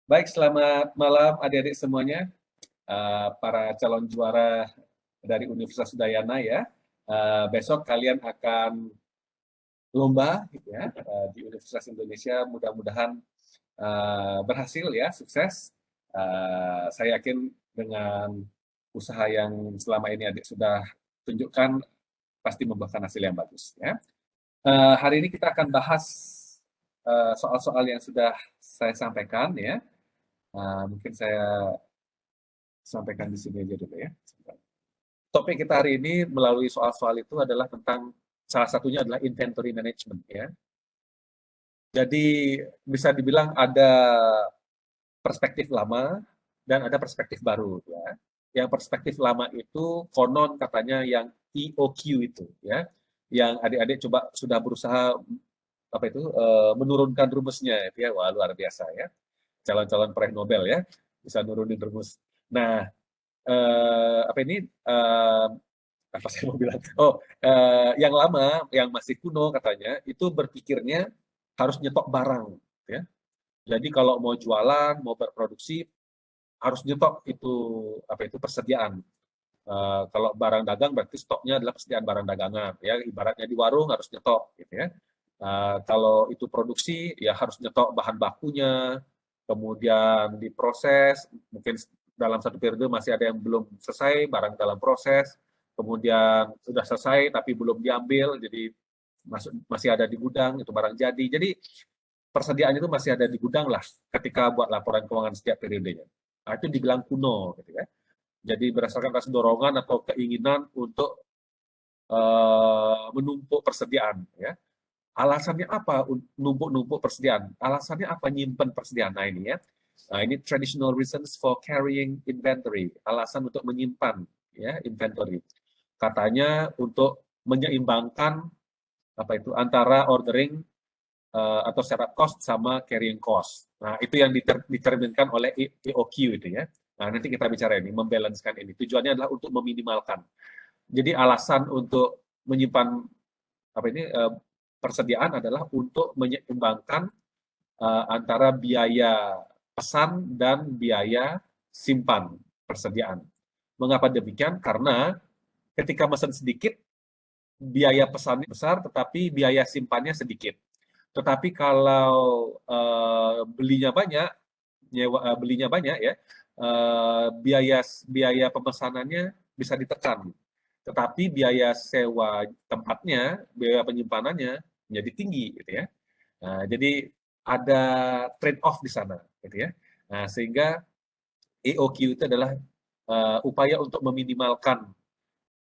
Baik, selamat malam adik-adik semuanya, para calon juara dari Universitas Udayana ya. Besok kalian akan lomba gitu ya, di Universitas Indonesia, mudah-mudahan berhasil ya, sukses. Saya yakin dengan usaha yang selama ini adik sudah tunjukkan pasti membuahkan hasil yang bagus ya. Hari ini kita akan bahas soal-soal yang sudah saya sampaikan ya. Mungkin saya sampaikan di sini aja dulu ya. Topik kita hari ini melalui soal-soal itu adalah tentang salah satunya adalah inventory management ya. Jadi bisa dibilang ada perspektif lama dan ada perspektif baru ya. Yang perspektif lama itu konon katanya yang EOQ itu ya. Yang adik-adik coba sudah berusaha apa itu menurunkan rumusnya itu ya. Wah, luar biasa ya. Calon-calon peraih Nobel ya bisa nurunin rumus. Nah, apa ini apa saya mau bilang? Oh, yang lama, yang masih kuno katanya, itu berpikirnya harus nyetok barang, ya. Jadi kalau mau jualan, mau berproduksi, harus nyetok itu apa itu persediaan. Kalau barang dagang berarti stoknya adalah persediaan barang dagangan, ya. Ibaratnya di warung harus nyetok, gitu ya. Kalau itu produksi, ya harus nyetok bahan bakunya, kemudian diproses, mungkin dalam satu periode masih ada yang belum selesai, barang dalam proses, kemudian sudah selesai tapi belum diambil, jadi masih ada di gudang, itu barang jadi. Jadi persediaan itu masih ada di gudang lah ketika buat laporan keuangan setiap periodenya. Nah, itu dibilang kuno, gitu ya. Jadi berdasarkan rasa dorongan atau keinginan untuk menumpuk persediaan, ya. Alasannya apa numpuk-numpuk persediaan? Alasannya apa nyimpen persediaan? Nah ini ya. Nah ini traditional reasons for carrying inventory. Alasan untuk menyimpan ya inventory. Katanya untuk menyeimbangkan apa itu antara ordering atau setup cost sama carrying cost. Nah itu yang diterminkan oleh EOQ itu ya. Nah nanti kita bicara ini, membalancekan ini. Tujuannya adalah untuk meminimalkan. Jadi alasan untuk menyimpan apa ini persediaan adalah untuk menyeimbangkan antara biaya pesan dan biaya simpan persediaan. Mengapa demikian? Karena ketika pesan sedikit, biaya pesannya besar, tetapi biaya simpannya sedikit. Tetapi kalau belinya banyak, belinya banyak ya, biaya biaya pemesanannya bisa ditekan. Tetapi biaya sewa tempatnya, biaya penyimpanannya menjadi tinggi gitu ya. Nah, jadi ada trade off di sana gitu ya. Nah, sehingga EOQ itu adalah upaya untuk meminimalkan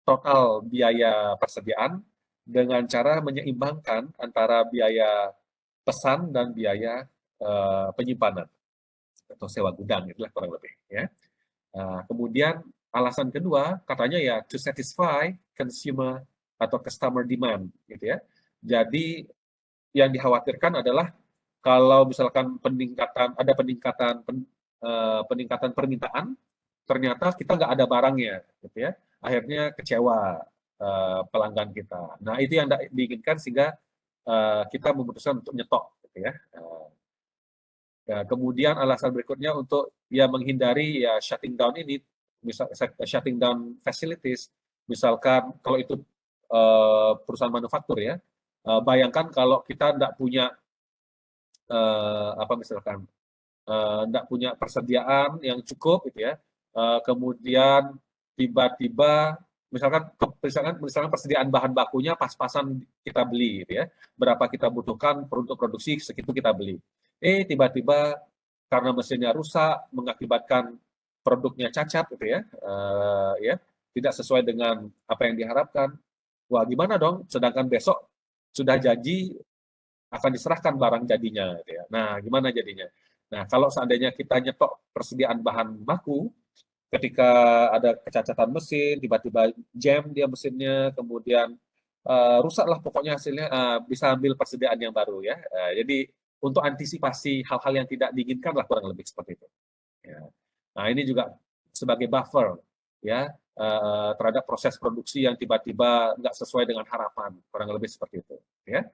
total biaya persediaan dengan cara menyeimbangkan antara biaya pesan dan biaya penyimpanan atau sewa gudang itulah kurang lebih ya. Kemudian alasan kedua katanya ya to satisfy consumer atau customer demand gitu ya. Jadi yang dikhawatirkan adalah kalau misalkan peningkatan permintaan, ternyata kita nggak ada barangnya, gitu ya. Akhirnya kecewa pelanggan kita. Nah itu yang diinginkan sehingga kita memutuskan untuk nyetok, gitu ya. Ya, kemudian alasan berikutnya untuk ya menghindari ya shutting down ini, misal shutting down facilities, misalkan kalau itu perusahaan manufaktur ya, bayangkan kalau kita tidak punya apa misalkan tidak punya persediaan yang cukup gitu ya, kemudian tiba-tiba misalkan persediaan bahan bakunya pas-pasan kita beli gitu ya, berapa kita butuhkan untuk produksi segitu kita beli, tiba-tiba karena mesinnya rusak mengakibatkan produknya cacat gitu ya, ya tidak sesuai dengan apa yang diharapkan, wah gimana dong, sedangkan besok sudah janji akan diserahkan barang jadinya gitu ya. Nah, gimana jadinya? Nah, kalau seandainya kita nyetok persediaan bahan baku, ketika ada kecacatan mesin, tiba-tiba jam dia mesinnya, kemudian rusaklah pokoknya hasilnya, bisa ambil persediaan yang baru ya. Jadi untuk antisipasi hal-hal yang tidak diinginkan lah kurang lebih seperti itu. Ya. Nah, ini juga sebagai buffer ya terhadap proses produksi yang tiba-tiba nggak sesuai dengan harapan, kurang lebih seperti itu. Ya.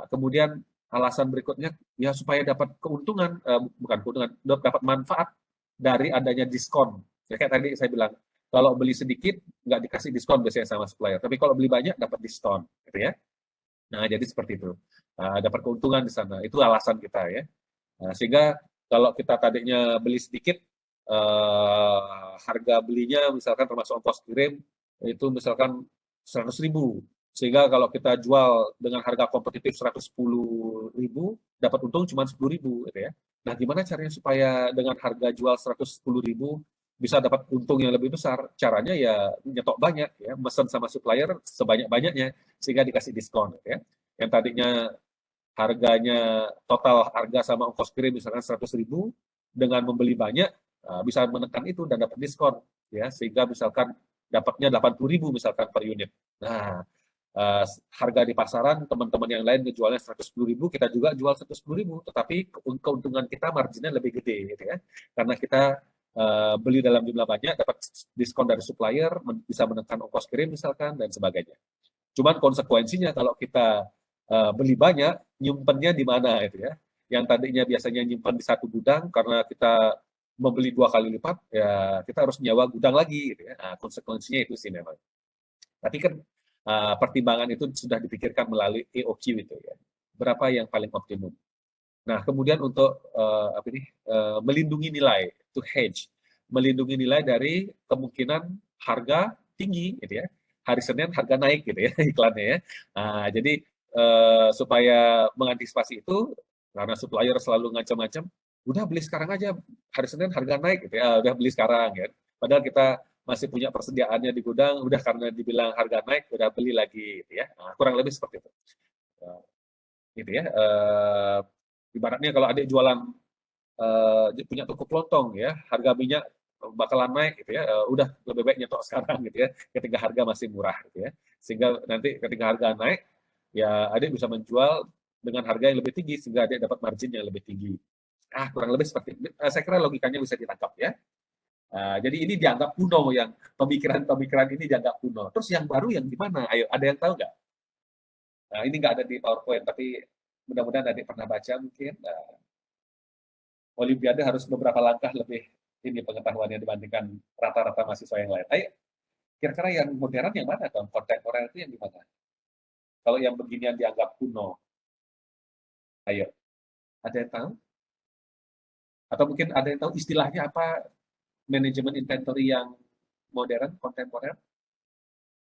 Kemudian alasan berikutnya ya supaya dapat keuntungan, bukan keuntungan, dapat manfaat dari adanya diskon. Ya, kayak tadi saya bilang, kalau beli sedikit nggak dikasih diskon biasanya sama supplier, tapi kalau beli banyak dapat diskon, gitu ya. Nah, jadi seperti itu. Dapat keuntungan di sana. Itu alasan kita ya. Sehingga kalau kita tadinya beli sedikit, harga belinya misalkan termasuk ongkos kirim itu misalkan 100.000. Sehingga kalau kita jual dengan harga kompetitif 110.000, dapat untung cuma 10.000 gitu ya. Nah, gimana caranya supaya dengan harga jual 110.000 bisa dapat untung yang lebih besar? Caranya ya nyetok banyak ya, mesen sama supplier sebanyak-banyaknya sehingga dikasih diskon ya. Yang tadinya harganya total harga sama ongkos kirim misalkan 100.000, dengan membeli banyak bisa menekan itu dan dapat diskon ya, sehingga misalkan dapatnya 80.000 misalkan per unit. Nah, harga di pasaran teman-teman yang lain ngejualnya 110.000, kita juga jual 110.000, tetapi keuntungan kita marginnya lebih gede gitu ya, karena kita beli dalam jumlah banyak, dapat diskon dari supplier, bisa menekan ongkos kirim misalkan dan sebagainya. Cuman konsekuensinya kalau kita beli banyak, nyimpennya di mana itu ya. Yang tadinya biasanya nyimpan di satu gudang, karena kita membeli 2 kali lipat, ya kita harus nyewa gudang lagi gitu ya. Nah, konsekuensinya itu sih memang. Tapi kan pertimbangan itu sudah dipikirkan melalui EOQ itu ya. Berapa yang paling optimum. Nah, kemudian untuk melindungi nilai, to hedge, melindungi nilai dari kemungkinan harga tinggi, gitu ya. Hari Senin harga naik, gitu ya, iklannya ya. Nah, jadi supaya mengantisipasi itu, karena supplier selalu ngancam-ngancam, udah beli sekarang aja, hari Senin harga naik, gitu ya, udah beli sekarang, ya. Padahal kita masih punya persediaannya di gudang, udah karena dibilang harga naik, udah beli lagi, gitu ya. Nah, kurang lebih seperti itu. Gitu ya. Ibaratnya kalau adik jualan punya toko kelontong ya, harga minyak bakalan naik gitu ya, udah lebih baik nyetok sekarang gitu ya, ketika harga masih murah gitu ya, sehingga nanti ketika harga naik ya adik bisa menjual dengan harga yang lebih tinggi sehingga adik dapat margin yang lebih tinggi. Kurang lebih seperti itu. Saya kira logikanya bisa ditangkap ya. Jadi ini dianggap kuno, yang pemikiran-pemikiran ini dianggap kuno. Terus yang baru yang gimana? Ayo, ada yang tahu nggak? Nah, ini nggak ada di PowerPoint, tapi mudah-mudahan adik pernah baca mungkin. Olimpiade harus beberapa langkah lebih ini pengetahuannya dibandingkan rata-rata mahasiswa yang lain. Ayo, kira-kira yang modern yang mana, Tom? Kontemporer itu yang gimana? Kalau yang beginian dianggap kuno, ayo, ada yang tahu? Atau mungkin ada yang tahu istilahnya apa, manajemen inventory yang modern, kontemporer?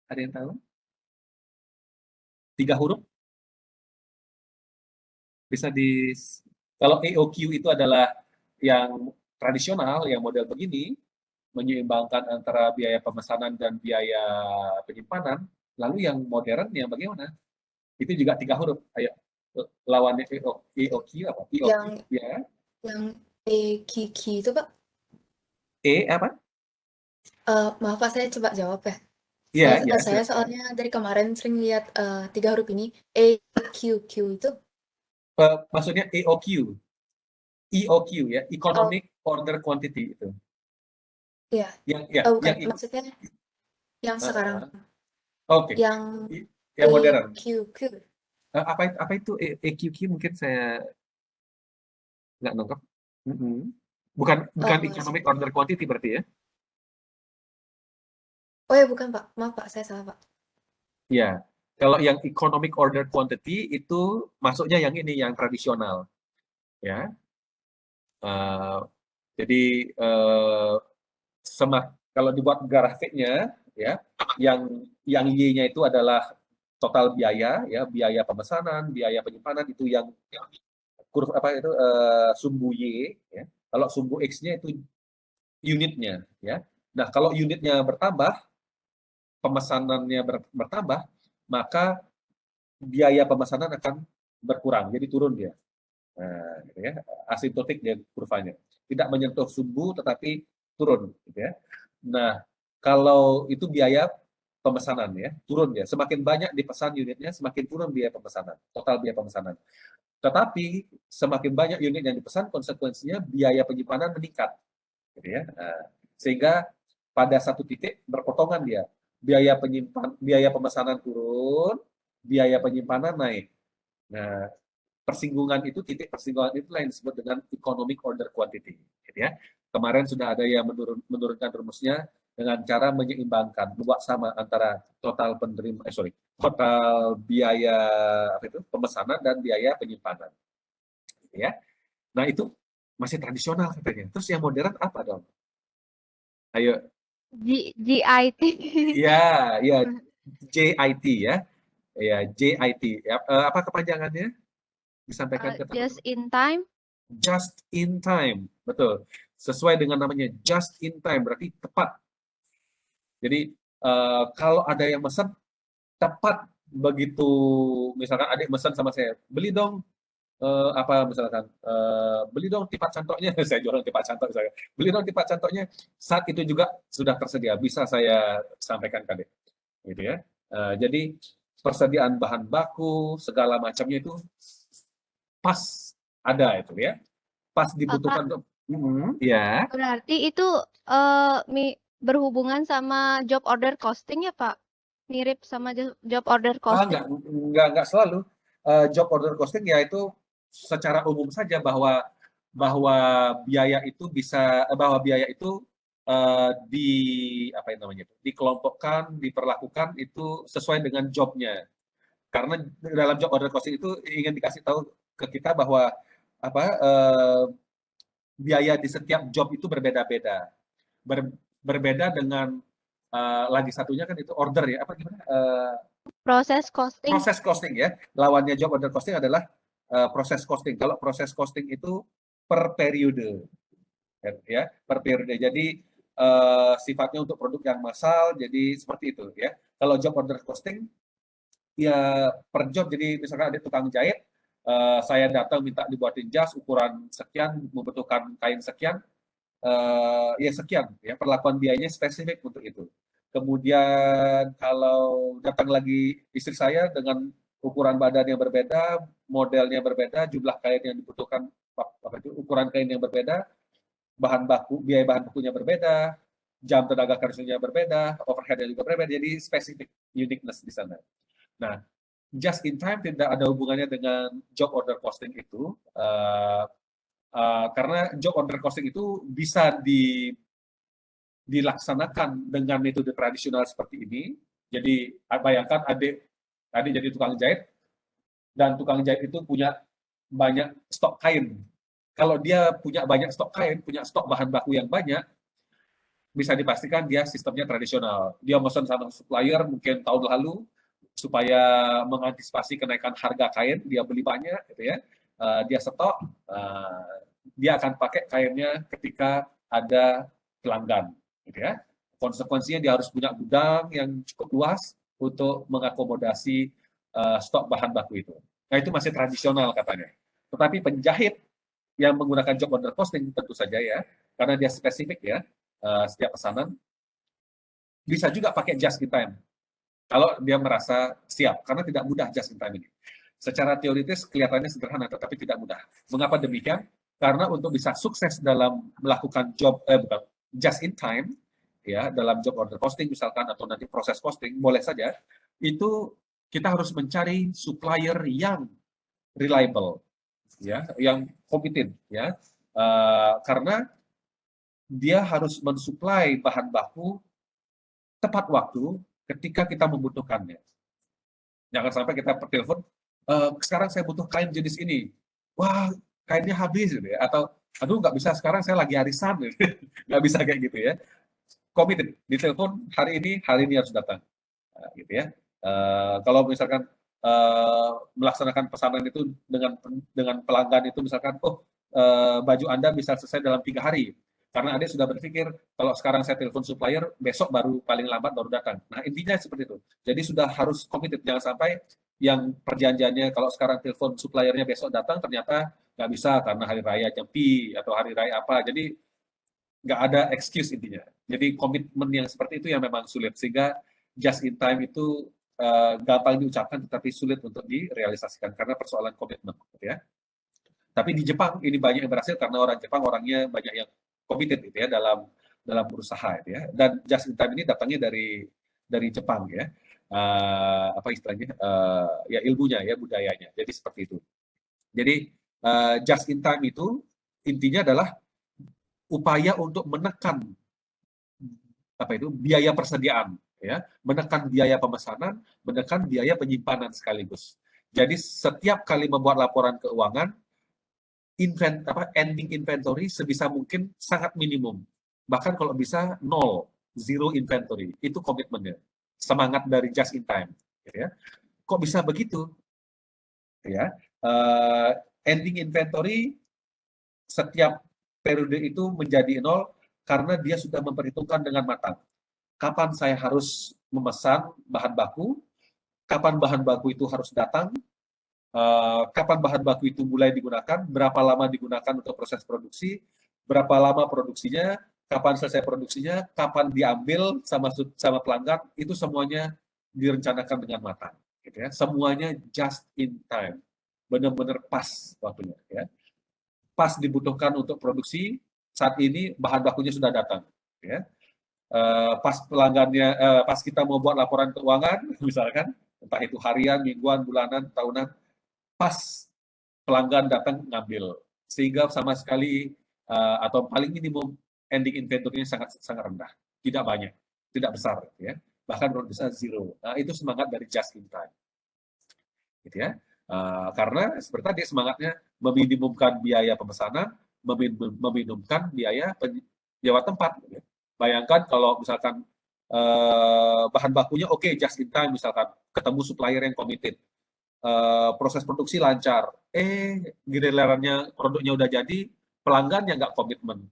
Ada yang tahu? 3 huruf? Bisa di... Kalau EOQ itu adalah yang tradisional, yang model begini, menyeimbangkan antara biaya pemesanan dan biaya penyimpanan. Lalu yang modern yang bagaimana? Itu juga 3 huruf. Ayo, lawannya EOQ apa? EOQ, Yang ya. yang Kiki itu Pak. Apa? Maaf Pak, saya coba jawab ya. Iya, iya, Saya silakan. soalnya dari kemarin sering lihat 3 huruf ini, EQQ itu. Maksudnya EOQ, EOQ ya, Oh, Economic Order Quantity itu. iya. Yang ya, Bukan, yang maksudnya yang sekarang, oke. yang Yang modern. EQQ. Apa itu EQQ, mungkin saya nggak nangkep. Bukan bukan Economic Sebentar. Order Quantity berarti ya? Oh ya bukan Pak, maaf Pak, saya salah Pak. Ya, kalau yang economic order quantity itu masuknya yang ini, yang tradisional, ya. Uh, jadi kalau dibuat grafiknya, ya, yang Y-nya itu adalah total biaya, ya, biaya pemesanan, biaya penyimpanan itu yang kurva apa itu sumbu Y, ya. Kalau sumbu X-nya itu unitnya, ya. Nah, kalau unitnya bertambah, pemesanannya bertambah, maka biaya pemesanan akan berkurang, jadi turun dia. Nah, gitu ya, asimptotik dia kurvanya. Tidak menyentuh sumbu tetapi turun, gitu ya. Nah, kalau itu biaya pemesanan ya, turun dia. Semakin banyak dipesan unitnya, semakin turun biaya pemesanan, total biaya pemesanan. Tetapi semakin banyak unit yang dipesan, konsekuensinya biaya penyimpanan meningkat, gitu ya. Nah, sehingga pada satu titik berpotongan dia. Biaya pemesanan turun, biaya penyimpanan naik. Nah, persinggungan itu, titik persinggungan itu yang disebut dengan economic order quantity, gitu ya. Kemarin sudah ada yang menurunkan rumusnya dengan cara menyeimbangkan, membuat sama antara total total biaya apa itu, pemesanan dan biaya penyimpanan, gitu ya. Nah itu masih tradisional katanya. Terus yang modern apa dong? Ayo. GIT. Ya, ya, JIT ya. Ya, JIT. Ya, apa kepanjangannya? Disampaikan ke Just teman-teman. in time. Just in time, betul. Sesuai dengan namanya, just in time, berarti tepat. Jadi, kalau ada yang pesan, tepat begitu, misalkan adik pesan sama saya, beli dong, apa misalkan, beli dong tipat cantoknya, saya jualan tipat cantok misalkan, beli dong tipat cantoknya, saat itu juga sudah tersedia, bisa saya sampaikan ke adik. Gitu ya. Jadi, persediaan bahan baku, segala macamnya itu pas ada itu ya. Pas dibutuhkan untuk ya. Berarti itu berhubungan sama job order costing ya, Pak? Mirip sama job order costing. Enggak selalu. Job order costing ya itu secara umum saja bahwa biaya itu di apa yang namanya itu, dikelompokkan, diperlakukan itu sesuai dengan jobnya. Karena dalam job order costing itu ingin dikasih tahu ke kita bahwa apa biaya di setiap job itu berbeda-beda. Berbeda dengan lagi satunya kan itu order ya, apa gimana? Proses costing. Proses costing ya. Lawannya job order costing adalah proses costing. Kalau proses costing itu per periode. Ya, per periode. Jadi sifatnya untuk produk yang massal, jadi seperti itu ya. Kalau job order costing ya per job, jadi misalkan ada tukang jahit, saya datang minta dibuatin jas ukuran sekian, membutuhkan kain sekian, ya sekian, ya perlakuan biayanya spesifik untuk itu. Kemudian kalau datang lagi istri saya dengan ukuran badan yang berbeda, modelnya berbeda, jumlah kain yang dibutuhkan, ukuran kain yang berbeda, biaya bahan bakunya berbeda, jam tenaga kerjanya berbeda, overheadnya juga berbeda, jadi spesifik uniqueness di sana. Nah, just in time tidak ada hubungannya dengan job order costing itu, karena job order costing itu bisa dilaksanakan dengan metode tradisional seperti ini. Jadi bayangkan adik jadi tukang jahit, dan tukang jahit itu punya banyak stok kain. Kalau dia punya banyak stok kain, punya stok bahan baku yang banyak, bisa dipastikan dia sistemnya tradisional. Dia pesan sama supplier mungkin tahun lalu, supaya mengantisipasi kenaikan harga kain, dia beli banyak, gitu ya. Dia stok, dia akan pakai kainnya ketika ada pelanggan, gitu ya. Konsekuensinya dia harus punya gudang yang cukup luas untuk mengakomodasi stok bahan baku itu. Nah itu masih tradisional katanya. Tetapi penjahit yang menggunakan job order costing tentu saja ya, karena dia spesifik ya, setiap pesanan bisa juga pakai just in time kalau dia merasa siap, karena tidak mudah just in time ini. Secara teoritis kelihatannya sederhana, tetapi tidak mudah. Mengapa demikian? Karena untuk bisa sukses dalam melakukan just in time, ya dalam job order costing misalkan, atau nanti proses costing, boleh saja, itu kita harus mencari supplier yang reliable, ya, yang committed, ya, karena dia harus mensuplai bahan baku tepat waktu ketika kita membutuhkannya. Jangan sampai kita per telepon, sekarang saya butuh kain jenis ini. Wah, kainnya habis gitu ya. Atau, aduh nggak bisa, sekarang saya lagi arisan. Gitu. Nggak bisa kayak gitu ya. Committed, di telepon hari ini harus datang. Nah, gitu ya. Kalau misalkan melaksanakan pesanan itu dengan pelanggan itu misalkan, baju Anda bisa selesai dalam 3 hari. Karena Ade sudah berpikir, kalau sekarang saya telepon supplier, besok paling lambat baru datang. Nah, intinya seperti itu. Jadi sudah harus committed. Jangan sampai yang perjanjiannya, kalau sekarang telepon suppliernya besok datang, ternyata nggak bisa karena hari raya Nyepi atau hari raya apa. Jadi nggak ada excuse intinya. Jadi komitmen yang seperti itu yang memang sulit. Sehingga just in time itu gampang diucapkan, tetapi sulit untuk direalisasikan karena persoalan komitmen. Gitu ya. Tapi di Jepang ini banyak yang berhasil karena orang Jepang orangnya banyak yang committed gitu ya dalam berusaha gitu ya. Dan just in time ini datangnya dari Jepang ya. Apa istilahnya? Ya ilmunya ya, budayanya. Jadi seperti itu. Jadi just in time itu intinya adalah upaya untuk menekan biaya persediaan, ya, menekan biaya pemesanan, menekan biaya penyimpanan sekaligus. Jadi setiap kali membuat laporan keuangan, ending inventory sebisa mungkin sangat minimum. Bahkan kalau bisa nol, zero inventory, itu komitmennya. Semangat dari just in time. Ya. Kok bisa begitu? Ya, ending inventory setiap periode itu menjadi nol karena dia sudah memperhitungkan dengan matang. Kapan saya harus memesan bahan baku, kapan bahan baku itu harus datang, kapan bahan baku itu mulai digunakan, berapa lama digunakan untuk proses produksi, berapa lama produksinya, kapan selesai produksinya, kapan diambil sama pelanggan, itu semuanya direncanakan dengan matang. Gitu ya. Semuanya just in time, benar-benar pas waktunya. Ya. Pas dibutuhkan untuk produksi, saat ini bahan bakunya sudah datang. Ya. Pas pelanggannya, pas kita mau buat laporan keuangan, misalkan, entah itu harian, mingguan, bulanan, tahunan, pas pelanggan datang ngambil, sehingga sama sekali atau paling minimum ending inventory-nya sangat rendah, tidak banyak, tidak besar, ya. Bahkan kalau bisa zero. Nah, itu semangat dari just in time, gitu ya. Karena seperti tadi semangatnya meminimumkan biaya pemesanan, meminimumkan biaya penyewa tempat. Gitu ya. Bayangkan kalau misalkan bahan bakunya oke, just in time, misalkan ketemu supplier yang committed, proses produksi lancar, gilirannya produknya udah jadi, pelanggan yang nggak komitmen.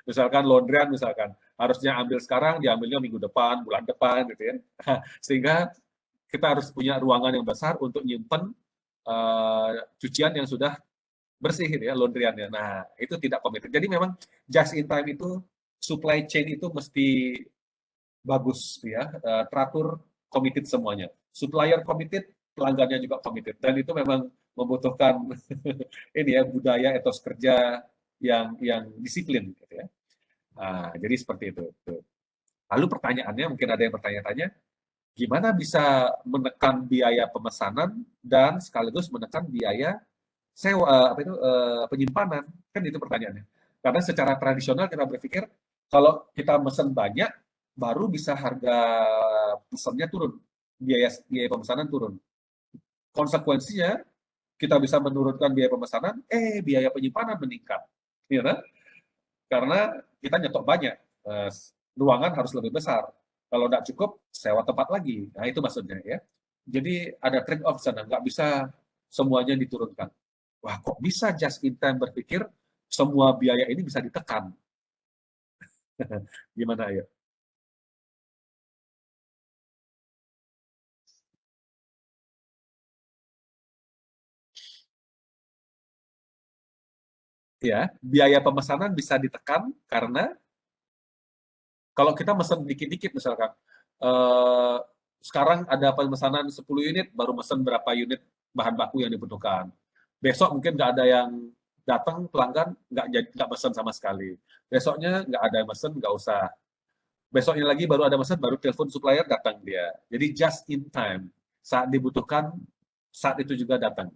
Misalkan laundryan, misalkan harusnya ambil sekarang, diambilnya minggu depan, bulan depan, gitu ya. Sehingga kita harus punya ruangan yang besar untuk nyimpen cucian yang sudah bersih, gitu ya, laundryannya. Nah, itu tidak komitmen. Jadi memang just in time itu, supply chain itu mesti bagus, ya, teratur, committed semuanya. Supplier committed, pelanggannya juga committed, dan itu memang membutuhkan ini ya, budaya etos kerja yang disiplin, gitu ya. Nah, jadi seperti itu. Lalu pertanyaannya, mungkin ada yang bertanya-tanya, gimana bisa menekan biaya pemesanan dan sekaligus menekan biaya sewa, penyimpanan? Kan itu pertanyaannya. Karena secara tradisional kita berpikir kalau kita mesen banyak, baru bisa harga pesannya turun, biaya pemesanan turun. Konsekuensinya kita bisa menurunkan biaya pemesanan, biaya penyimpanan meningkat, ya kan? Karena kita nyetok banyak, ruangan harus lebih besar. Kalau nggak cukup, sewa tempat lagi. Nah, itu maksudnya ya. Jadi ada trade off sana, nggak bisa semuanya diturunkan. Wah, kok bisa just in time berpikir semua biaya ini bisa ditekan? Gimana ya? Ya, biaya pemesanan bisa ditekan karena kalau kita mesen dikit-dikit misalkan, sekarang ada pemesanan 10 unit, baru mesen berapa unit bahan baku yang dibutuhkan. Besok mungkin nggak ada yang datang, pelanggan nggak mesen sama sekali. Besoknya nggak ada yang mesen, nggak usah. Besoknya lagi baru ada mesen, baru telepon supplier, datang dia. Jadi just in time, saat dibutuhkan, saat itu juga datang.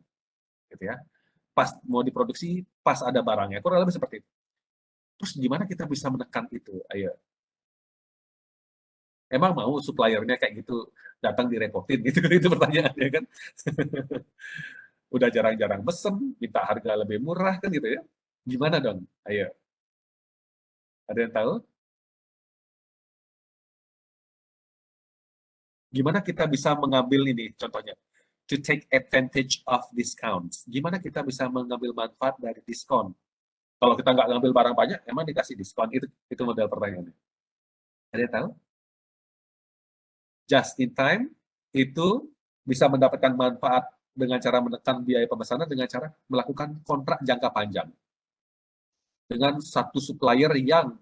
Gitu ya. Pas mau diproduksi, pas ada barangnya. Kurang lebih seperti itu. Terus gimana kita bisa menekan itu? Ayo. Emang mau suppliernya kayak gitu datang direpotin gitu, itu pertanyaannya kan. Udah jarang-jarang mesen, minta harga lebih murah kan gitu ya. Gimana dong? Ayo. Ada yang tahu? Gimana kita bisa mengambil ini contohnya? To take advantage of discounts. Gimana kita bisa mengambil manfaat dari diskon? Kalau kita nggak ngambil barang banyak, emang dikasih diskon? Itu model pertanyaannya. Ada yang tahu? Just in time itu bisa mendapatkan manfaat dengan cara menekan biaya pemesanan dengan cara melakukan kontrak jangka panjang dengan satu supplier yang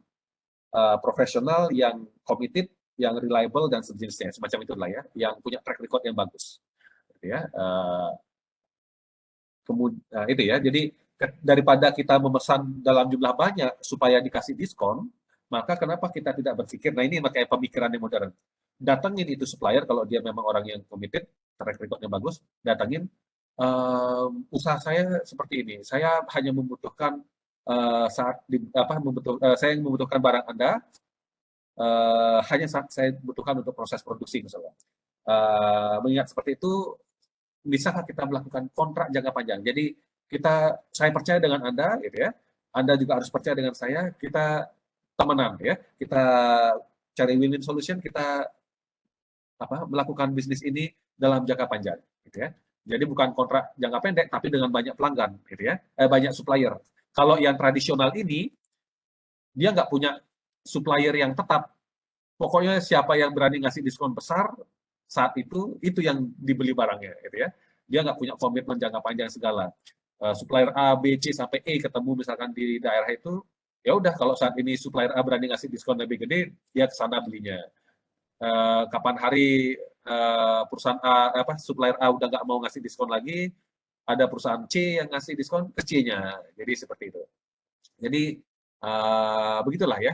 profesional, yang committed, yang reliable dan sejenisnya, semacam itulah ya, yang punya track record yang bagus. Gitu ya. Kemudian itu ya. Jadi daripada kita memesan dalam jumlah banyak supaya dikasih diskon, maka kenapa kita tidak berpikir, nah ini makanya pemikiran yang modern. Datangin itu supplier kalau dia memang orang yang committed, track record yang bagus, datangin, usaha saya seperti ini. Saya hanya membutuhkan saya membutuhkan barang Anda hanya saat saya butuhkan untuk proses produksi misalnya. Mengingat seperti itu, bisakah kita melakukan kontrak jangka panjang? Jadi saya percaya dengan Anda, gitu ya. Anda juga harus percaya dengan saya. Kita temenan, ya. Kita cari win-win solution. Kita melakukan bisnis ini dalam jangka panjang, gitu ya. Jadi bukan kontrak jangka pendek, tapi dengan banyak pelanggan, gitu ya. Banyak supplier. Kalau yang tradisional ini, dia nggak punya supplier yang tetap. Pokoknya siapa yang berani ngasih diskon besar saat itu yang dibeli barangnya, gitu ya. Dia nggak punya komitmen jangka panjang segala. Supplier A, B, C sampai E ketemu misalkan di daerah itu, ya udah kalau saat ini supplier A berani ngasih diskon lebih gede, dia ke sana belinya. Kapan hari perusahaan A, supplier A udah nggak mau ngasih diskon lagi, ada perusahaan C yang ngasih diskon ke C-nya. Jadi seperti itu. Jadi begitulah ya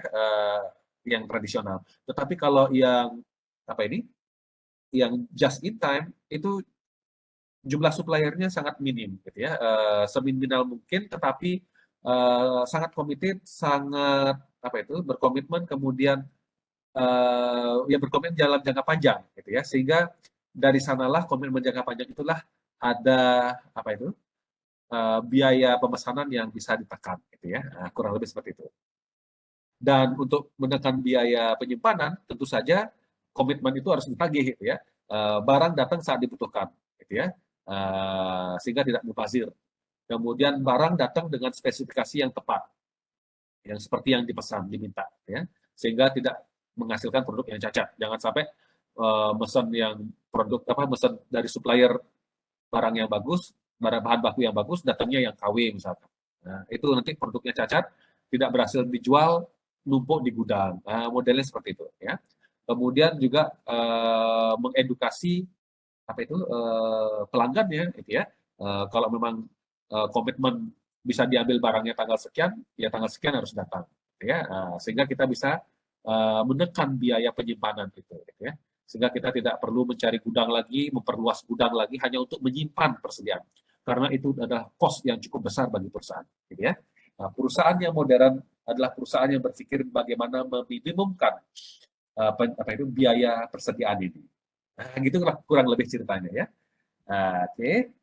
yang tradisional. Tetapi kalau yang yang just in time itu jumlah suppliernya sangat minim, gitu ya. Seminimal mungkin, tetapi sangat committed, sangat berkomitmen, kemudian ya berkomitmen dalam jangka panjang, gitu ya. Sehingga dari sanalah komitmen jangka panjang itulah ada biaya pemesanan yang bisa ditekan, gitu ya. Kurang lebih seperti itu. Dan untuk menekan biaya penyimpanan, tentu saja komitmen itu harus ditagih, gitu ya. Barang datang saat dibutuhkan, gitu ya. Sehingga tidak mubazir. Kemudian barang datang dengan spesifikasi yang tepat, yang seperti yang dipesan, diminta, ya. Sehingga tidak menghasilkan produk yang cacat. Jangan sampai mesen dari supplier barang yang bagus, bahan baku yang bagus, datangnya yang KW misalkan. Nah, itu nanti produknya cacat, tidak berhasil dijual, numpuk di gudang. Nah, modelnya seperti itu, ya. Kemudian juga mengedukasi pelanggannya, gitu ya. Kalau memang komitmen bisa diambil barangnya tanggal sekian, ya tanggal sekian harus datang, gitu ya. Sehingga kita bisa menekan biaya penyimpanan gitu ya. Sehingga kita tidak perlu mencari gudang lagi, memperluas gudang lagi hanya untuk menyimpan persediaan. Karena itu adalah cost yang cukup besar bagi perusahaan, gitu ya. Nah, perusahaan yang modern adalah perusahaan yang berpikir bagaimana meminimumkan biaya persediaan ini. Nah, gitu kurang lebih ceritanya ya. Oke.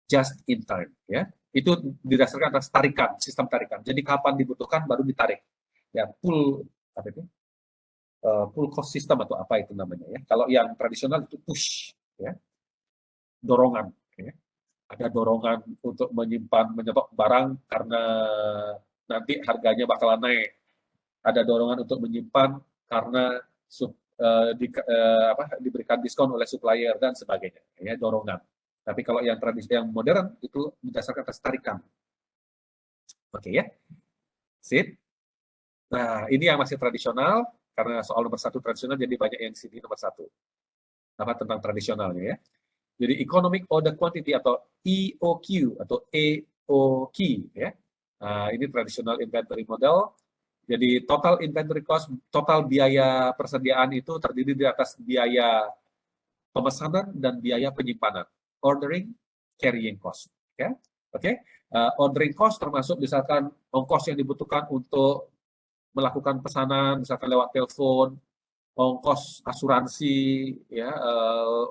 Just in time ya. Itu didasarkan atas tarikan, sistem tarikan. Jadi kapan dibutuhkan baru ditarik. Ya, pull cost system atau apa itu namanya ya. Kalau yang tradisional itu push ya. Dorongan ya. Ada dorongan untuk menyimpan barang karena nanti harganya bakalan naik. Ada dorongan untuk menyimpan karena diberikan diskon oleh supplier dan sebagainya. Ya, dorongan. Tapi kalau yang yang modern itu berdasarkan atas tarikan. Oke ya. Sip. Nah, ini yang masih tradisional karena soal nomor 1 tradisional jadi banyak yang sini nomor 1. Tentang tradisionalnya ya. Jadi economic order quantity atau EOQ atau EOQ ya. Ini traditional inventory model. Jadi total inventory cost, total biaya persediaan itu terdiri di atas biaya pemesanan dan biaya penyimpanan. Ordering, carrying cost. Oke. Ordering cost termasuk misalkan ongkos yang dibutuhkan untuk melakukan pesanan, misalkan lewat telepon, ongkos asuransi ya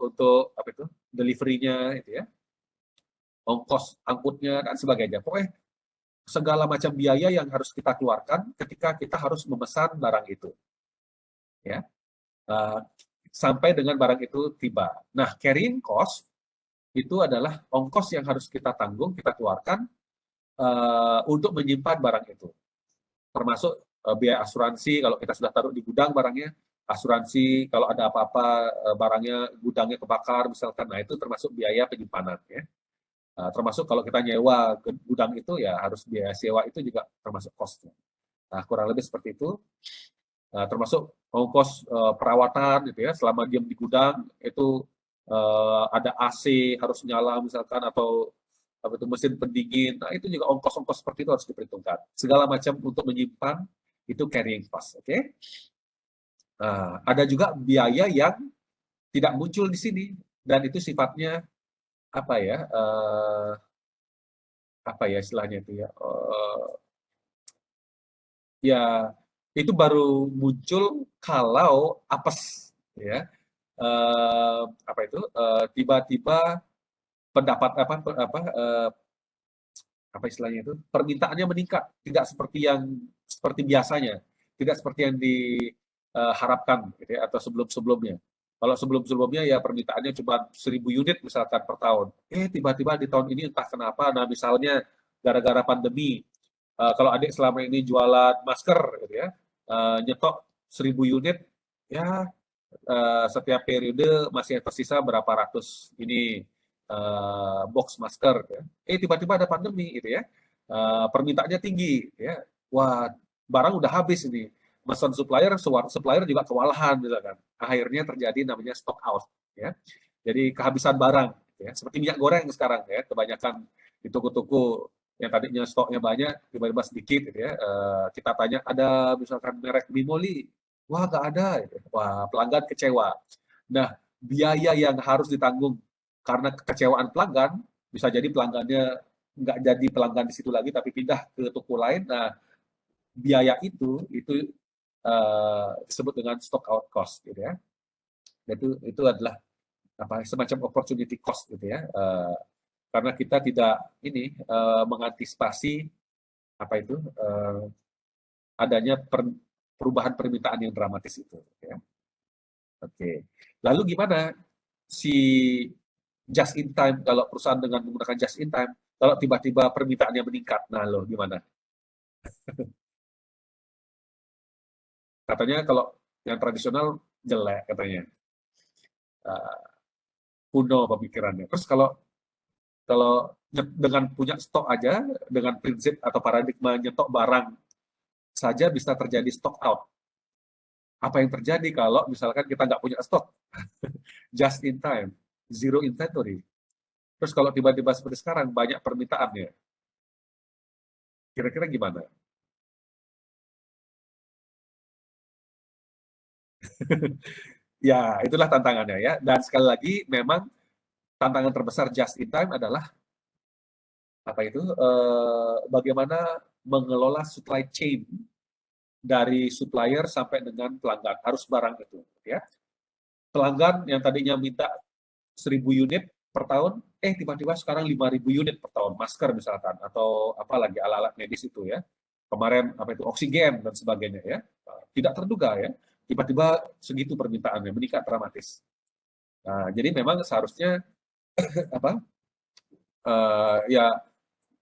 untuk delivery-nya itu ya. Ongkos angkutnya dan sebagainya. Pokoknya segala macam biaya yang harus kita keluarkan ketika kita harus memesan barang itu. Ya. Sampai dengan barang itu tiba. Nah, carrying cost itu adalah ongkos yang harus kita tanggung, kita keluarkan untuk menyimpan barang itu. Termasuk biaya asuransi kalau kita sudah taruh di gudang barangnya, asuransi kalau ada apa-apa barangnya gudangnya kebakar misalkan, nah itu termasuk biaya penyimpanan ya. Termasuk kalau kita nyewa gudang itu ya harus biaya sewa itu juga termasuk cost-nya. Nah, kurang lebih seperti itu. Termasuk ongkos perawatan gitu ya, selama diam di gudang itu ada AC harus nyala misalkan atau mesin pendingin. Nah, itu juga ongkos-ongkos seperti itu harus diperhitungkan. Segala macam untuk menyimpan itu carrying cost, oke? Ada juga biaya yang tidak muncul di sini dan itu sifatnya apa ya, apa ya istilahnya itu ya, ya itu baru muncul kalau apes, ya. Apa itu, tiba-tiba pendapat apa istilahnya itu, permintaannya meningkat, tidak seperti biasanya, tidak seperti yang diharapkan gitu ya, atau sebelum-sebelumnya. Kalau sebelum-sebelumnya ya permintaannya cuma 1.000 unit misalkan per tahun. Tiba-tiba di tahun ini entah kenapa, nah misalnya gara-gara pandemi, kalau adik selama ini jualan masker gitu ya, nyetok 1.000 unit, ya setiap periode masih tersisa berapa ratus ini box masker ya. Tiba-tiba ada pandemi gitu ya. Permintaannya tinggi ya. Wah, barang udah habis ini. Mesin supplier juga kewalahan misalkan. Akhirnya terjadi namanya stock out ya. Jadi kehabisan barang ya. Seperti minyak goreng sekarang ya, kebanyakan di toko-toko yang tadinya stoknya banyak tiba-tiba sedikit gitu ya. Kita tanya ada misalkan merek Bimoli, wah nggak ada gitu. Wah, pelanggan kecewa. Nah, biaya yang harus ditanggung karena kekecewaan pelanggan, bisa jadi pelanggannya nggak jadi pelanggan di situ lagi tapi pindah ke toko lain. Nah, biaya itu disebut dengan stock out cost gitu ya. Itu adalah apa semacam opportunity cost gitu ya. Karena kita tidak ini mengantisipasi apa itu adanya perubahan permintaan yang dramatis itu ya. Oke. Lalu gimana si just in time, kalau perusahaan dengan menggunakan just in time, kalau tiba-tiba permintaannya meningkat, nah lo gimana? Katanya kalau yang tradisional jelek katanya, kuno pemikirannya. Terus kalau kalau dengan punya stok aja, dengan prinsip atau paradigma nyetok barang saja bisa terjadi stock out. Apa yang terjadi kalau misalkan kita nggak punya stok, just in time, zero inventory. Terus kalau tiba-tiba seperti sekarang banyak permintaannya, kira-kira gimana? Ya, itulah tantangannya ya. Dan sekali lagi, memang tantangan terbesar just in time adalah apa itu? Bagaimana mengelola supply chain dari supplier sampai dengan pelanggan, harus barang itu, ya. Pelanggan yang tadinya minta 1.000 unit per tahun, tiba-tiba sekarang 5.000 unit per tahun, masker misalkan, atau apalagi alat-alat medis itu ya. Kemarin apa itu oksigen dan sebagainya ya, tidak terduga ya. Tiba-tiba segitu permintaannya meningkat dramatis. Nah, jadi memang seharusnya apa ya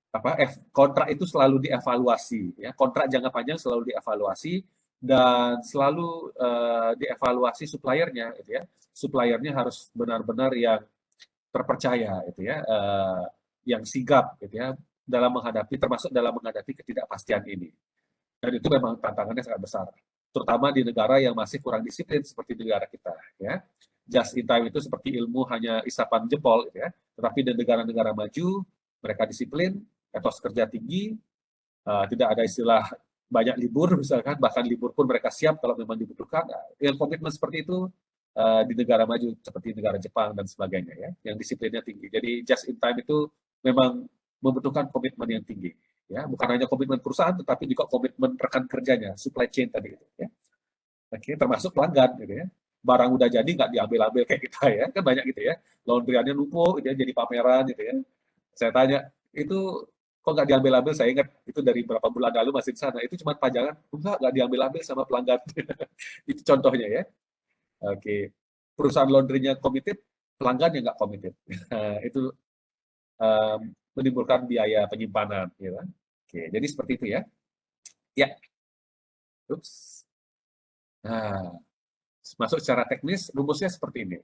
apa kontrak itu selalu dievaluasi ya, kontrak jangka panjang selalu dievaluasi dan selalu dievaluasi suppliernya gitu ya. Suppliernya harus benar-benar yang terpercaya gitu ya, yang sigap gitu ya dalam menghadapi, termasuk dalam menghadapi ketidakpastian ini. Dan itu memang tantangannya sangat besar, terutama di negara yang masih kurang disiplin seperti negara kita ya. Just in time itu seperti ilmu hanya isapan jempol gitu ya. Tetapi di negara-negara maju mereka disiplin, etos kerja tinggi, tidak ada istilah banyak libur misalkan, bahkan libur pun mereka siap kalau memang dibutuhkan. Yang komitmen seperti itu di negara maju seperti negara Jepang dan sebagainya ya, yang disiplinnya tinggi. Jadi just in time itu memang membutuhkan komitmen yang tinggi ya, bukan hanya komitmen perusahaan tetapi juga komitmen rekan kerjanya, supply chain tadi itu ya. Oke, termasuk pelanggan gitu ya. Barang udah jadi nggak diambil-ambil kayak kita ya, kan banyak gitu ya. Laundryannya numpuk gitu ya, jadi pameran gitu ya. Saya tanya, itu kok nggak diambil-ambil? Saya ingat itu dari beberapa bulan lalu masih di sana. Itu cuma pajangan, nggak diambil-ambil sama pelanggan. Itu contohnya ya. Oke, perusahaan laundrynya komited, pelanggan yang nggak komited. Itu menimbulkan biaya penyimpanan. Ya. Oke, jadi seperti itu ya. Ya, ups. Nah, masuk secara teknis, rumusnya seperti ini.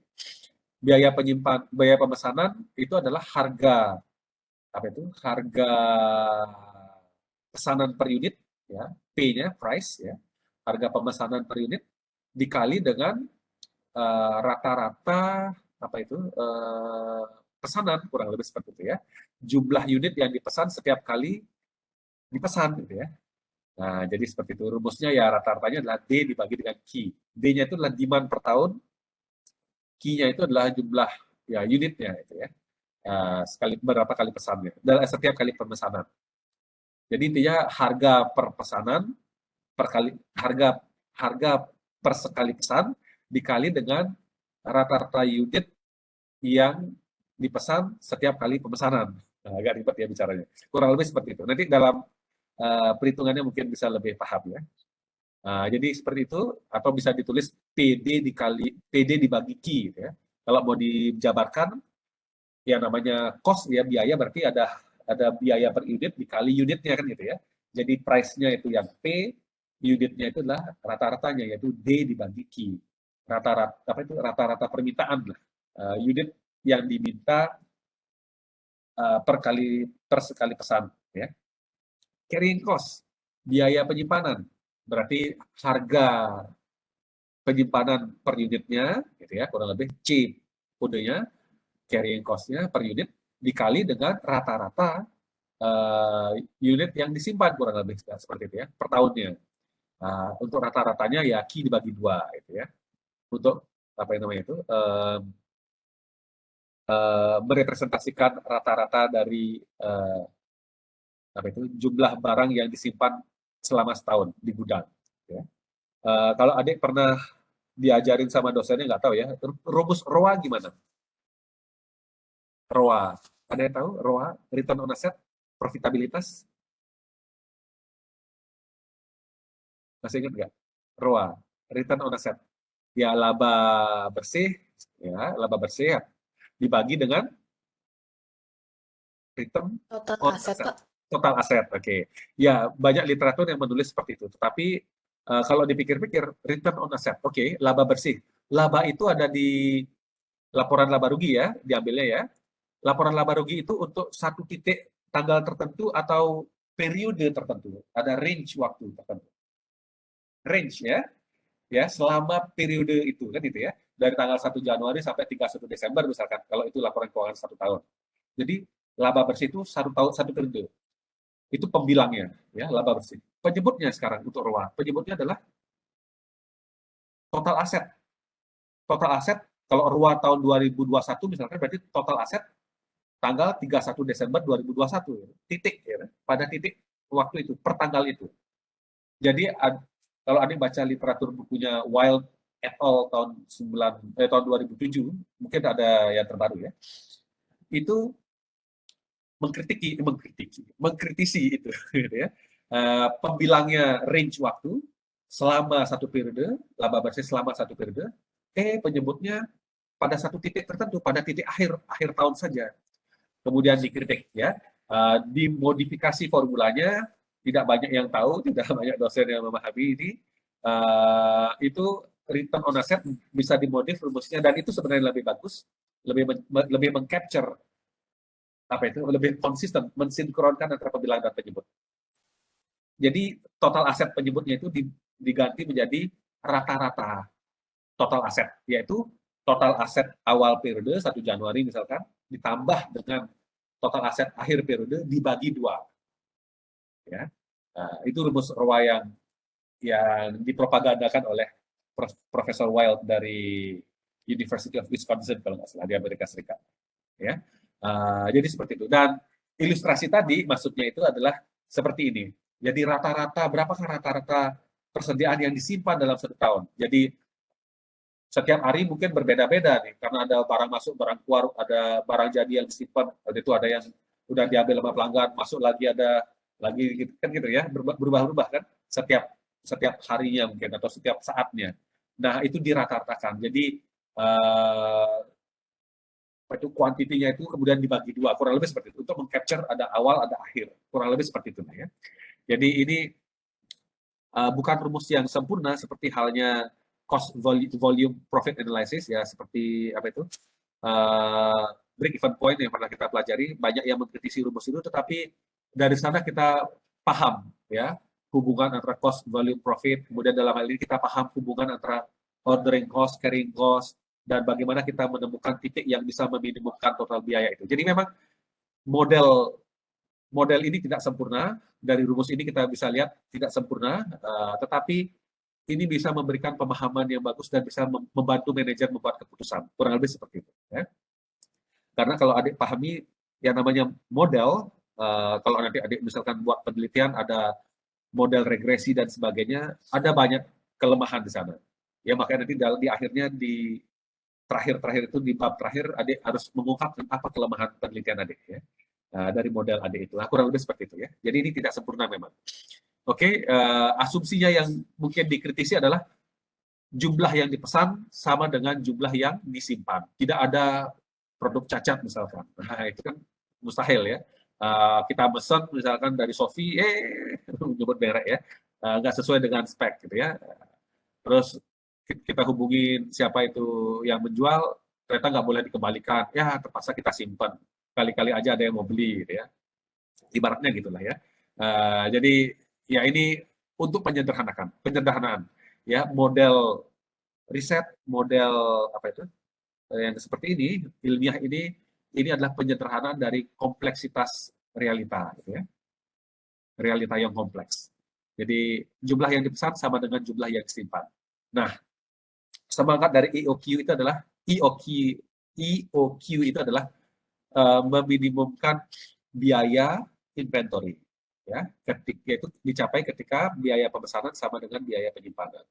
Biaya pemesanan itu adalah harga apa itu? Harga pesanan per unit ya, P-nya price ya. Harga pemesanan per unit dikali dengan rata-rata apa itu? Pesanan kurang lebih seperti itu ya. Jumlah unit yang dipesan setiap kali dipesan gitu ya. Nah, jadi seperti itu rumusnya ya, rata-ratanya adalah D dibagi dengan Q. D-nya itu adalah demand per tahun, Q-nya itu adalah jumlah ya unitnya itu ya. berapa kali pesannya, dalam setiap kali pemesanan. Jadi intinya harga per pesanan harga per sekali pesan dikali dengan rata-rata unit yang dipesan setiap kali pemesanan. Nah, agak ribet ya bicaranya. Kurang lebih seperti itu. Nanti dalam perhitungannya mungkin bisa lebih paham ya. Jadi seperti itu, atau bisa ditulis PD dibagi Q gitu ya. Kalau mau dijabarkan, ya namanya cost ya, biaya berarti ada biaya per unit dikali unitnya kan gitu ya. Jadi price-nya itu yang P, unitnya itu adalah rata-ratanya yaitu D dibagi Q. Rata-rata permintaan lah. Unit yang diminta per sekali pesan ya. Carrying cost, biaya penyimpanan, berarti harga penyimpanan per unitnya gitu ya, kurang lebih C kodenya, carrying cost-nya per unit dikali dengan rata-rata unit yang disimpan, kurang lebih seperti itu ya, per tahunnya. Untuk rata-ratanya ya Q dibagi 2 gitu ya. Untuk apa yang namanya itu merepresentasikan rata-rata dari jumlah barang yang disimpan selama setahun di gudang. Ya. Kalau adik pernah diajarin sama dosennya nggak tahu ya, rumus ROA gimana? ROA, ada yang tahu ROA, return on asset, profitabilitas? Masih ingat nggak? ROA, return on asset. Ya laba bersih, dibagi dengan return Total on aset, asset. Pak. Total aset, oke. Ya banyak literatur yang menulis seperti itu. Tetapi kalau dipikir-pikir, return on asset, oke, laba bersih. Laba itu ada di laporan laba rugi ya, diambilnya ya. Laporan laba rugi itu untuk satu titik tanggal tertentu atau periode tertentu. Ada range waktu tertentu. Range ya selama periode itu kan itu ya. Dari tanggal 1 Januari sampai 31 Desember misalkan, kalau itu laporan keuangan 1 tahun. Jadi laba bersih itu 1 tahun 1 periode. Itu pembilangnya ya, laba bersih. Penyebutnya sekarang untuk ROA, penyebutnya adalah total aset. Total aset kalau ROA tahun 2021 misalkan berarti total aset tanggal 31 Desember 2021 titik ya, pada titik waktu itu per tanggal itu. Jadi kalau adik baca literatur bukunya Wild et al tahun 2007 mungkin ada yang terbaru ya. Itu mengkritisi itu gitu ya. Pembilangnya range waktu selama satu periode, laba bersih selama satu periode, penyebutnya pada satu titik tertentu, pada titik akhir tahun saja. Kemudian dikritik ya, dimodifikasi formulanya, tidak banyak yang tahu, tidak banyak dosen yang memahami ini. Itu return on asset bisa dimodif rumusnya, dan itu sebenarnya lebih bagus, lebih mengcapture lebih konsisten, mensinkronkan antara pembilangan dan penyebut. Jadi total aset penyebutnya itu diganti menjadi rata-rata total aset, yaitu total aset awal periode 1 Januari misalkan ditambah dengan total aset akhir periode dibagi 2. Ya. Itu rumus ROA yang dipropagandakan oleh Profesor Wild dari University of Wisconsin kalau nggak salah di Amerika Serikat. Ya. Jadi seperti itu. Dan ilustrasi tadi maksudnya itu adalah seperti ini. Jadi berapakah rata-rata persediaan yang disimpan dalam 1 tahun. Jadi setiap hari mungkin berbeda-beda nih, karena ada barang masuk, barang keluar, ada barang jadi yang disimpan, itu ada yang udah diambil sama pelanggan, masuk lagi, ada lagi kan gitu ya, berubah-ubah kan setiap harinya mungkin atau setiap saatnya. Nah itu dirata-ratakan. Jadi itu kuantitinya itu kemudian dibagi 2, kurang lebih seperti itu, untuk mengcapture ada awal ada akhir, kurang lebih seperti itu ya. Jadi ini bukan rumus yang sempurna seperti halnya cost volume profit analysis ya, seperti apa itu break even point yang pernah kita pelajari. Banyak yang mengkritisi rumus itu, tetapi dari sana kita paham ya hubungan antara cost volume profit, kemudian dalam hal ini kita paham hubungan antara ordering cost, carrying cost, dan bagaimana kita menemukan titik yang bisa meminimumkan total biaya itu. Jadi memang model ini tidak sempurna. Dari rumus ini kita bisa lihat tidak sempurna, tetapi ini bisa memberikan pemahaman yang bagus dan bisa membantu manajer membuat keputusan. Kurang lebih seperti itu. Ya. Karena kalau adik pahami yang namanya model, kalau nanti adik misalkan buat penelitian ada model regresi dan sebagainya, ada banyak kelemahan di sana. Ya makanya nanti di akhirnya di terakhir itu di bab terakhir adik harus mengungkapkan apa kelemahan penelitian adik ya. Dari model adik itu. Kurang lebih seperti itu ya. Jadi ini tidak sempurna memang. Oke, asumsinya yang mungkin dikritisi adalah jumlah yang dipesan sama dengan jumlah yang disimpan. Tidak ada produk cacat misalkan. Nah, itu kan mustahil ya. Kita pesan misalkan dari Shopee, nyebut merek ya, nggak sesuai dengan spek gitu ya. Terus kita hubungin siapa itu yang menjual, ternyata nggak boleh dikembalikan. Ya terpaksa kita simpan. Kali-kali aja ada yang mau beli gitu ya. Ibaratnya gitulah ya. Jadi ya ini untuk penyederhanaan ya, model riset, model apa itu yang seperti ini ilmiah ini adalah penyederhanaan dari kompleksitas realita gitu ya, realita yang kompleks. Jadi jumlah yang dipesan sama dengan jumlah yang disimpan. Nah, semangat dari EOQ itu adalah EOQ itu adalah meminimumkan biaya inventory ya, ketika itu dicapai ketika biaya pemesanan sama dengan biaya penyimpanan.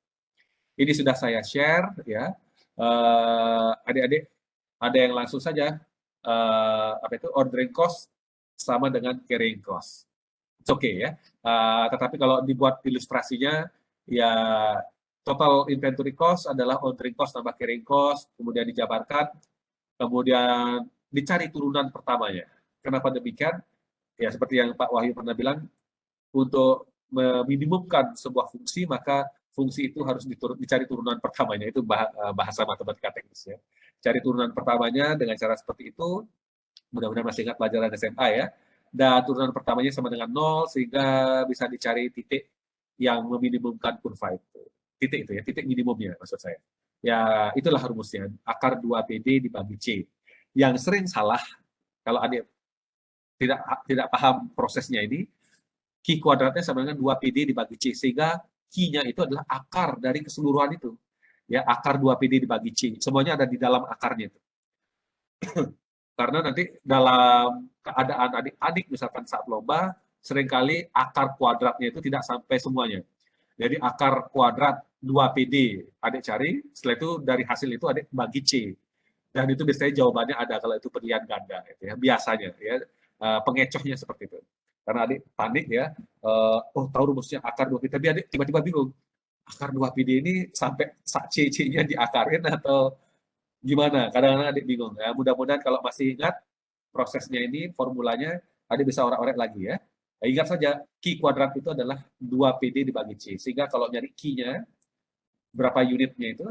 Ini sudah saya share ya. Adik-adik ada yang langsung saja apa itu ordering cost sama dengan carrying cost. It's okay ya. Tetapi kalau dibuat ilustrasinya ya total inventory cost adalah ordering cost tambah carrying cost, kemudian dijabarkan, kemudian dicari turunan pertamanya. Kenapa demikian? Ya seperti yang Pak Wahyu pernah bilang, untuk meminimumkan sebuah fungsi maka fungsi itu harus dicari turunan pertamanya. Itu bahasa matematika teknis ya. Cari turunan pertamanya dengan cara seperti itu. Mudah-mudahan masih ingat pelajaran SMA ya. Dan turunan pertamanya sama dengan 0 sehingga bisa dicari titik yang meminimumkan kurva itu. Titik itu ya, titik minimumnya maksud saya. Ya itulah rumusnya, akar 2PD dibagi C. Yang sering salah kalau adik tidak paham prosesnya ini, Q kuadratnya sama dengan 2PD dibagi C, sehingga Q-nya itu adalah akar dari keseluruhan itu. Ya, akar 2PD dibagi C. Semuanya ada di dalam akarnya itu. Karena nanti dalam keadaan adik-adik misalkan saat lomba, seringkali akar kuadratnya itu tidak sampai semuanya. Jadi akar kuadrat 2PD adik cari, setelah itu dari hasil itu adik bagi C. Dan itu biasanya jawabannya ada kalau itu pilihan ganda gitu ya, biasanya ya. Pengecohnya seperti itu. Karena adik panik ya, oh tahu rumusnya akar 2PD, tapi adik tiba-tiba bingung. Akar 2PD ini sampai C-nya diakarin atau gimana? Kadang-kadang adik bingung. Ya, mudah-mudahan kalau masih ingat prosesnya ini, formulanya, adik bisa orek-orek lagi ya. Ingat saja, Q kuadrat itu adalah 2PD dibagi C. Sehingga kalau nyari Q-nya, berapa unitnya itu,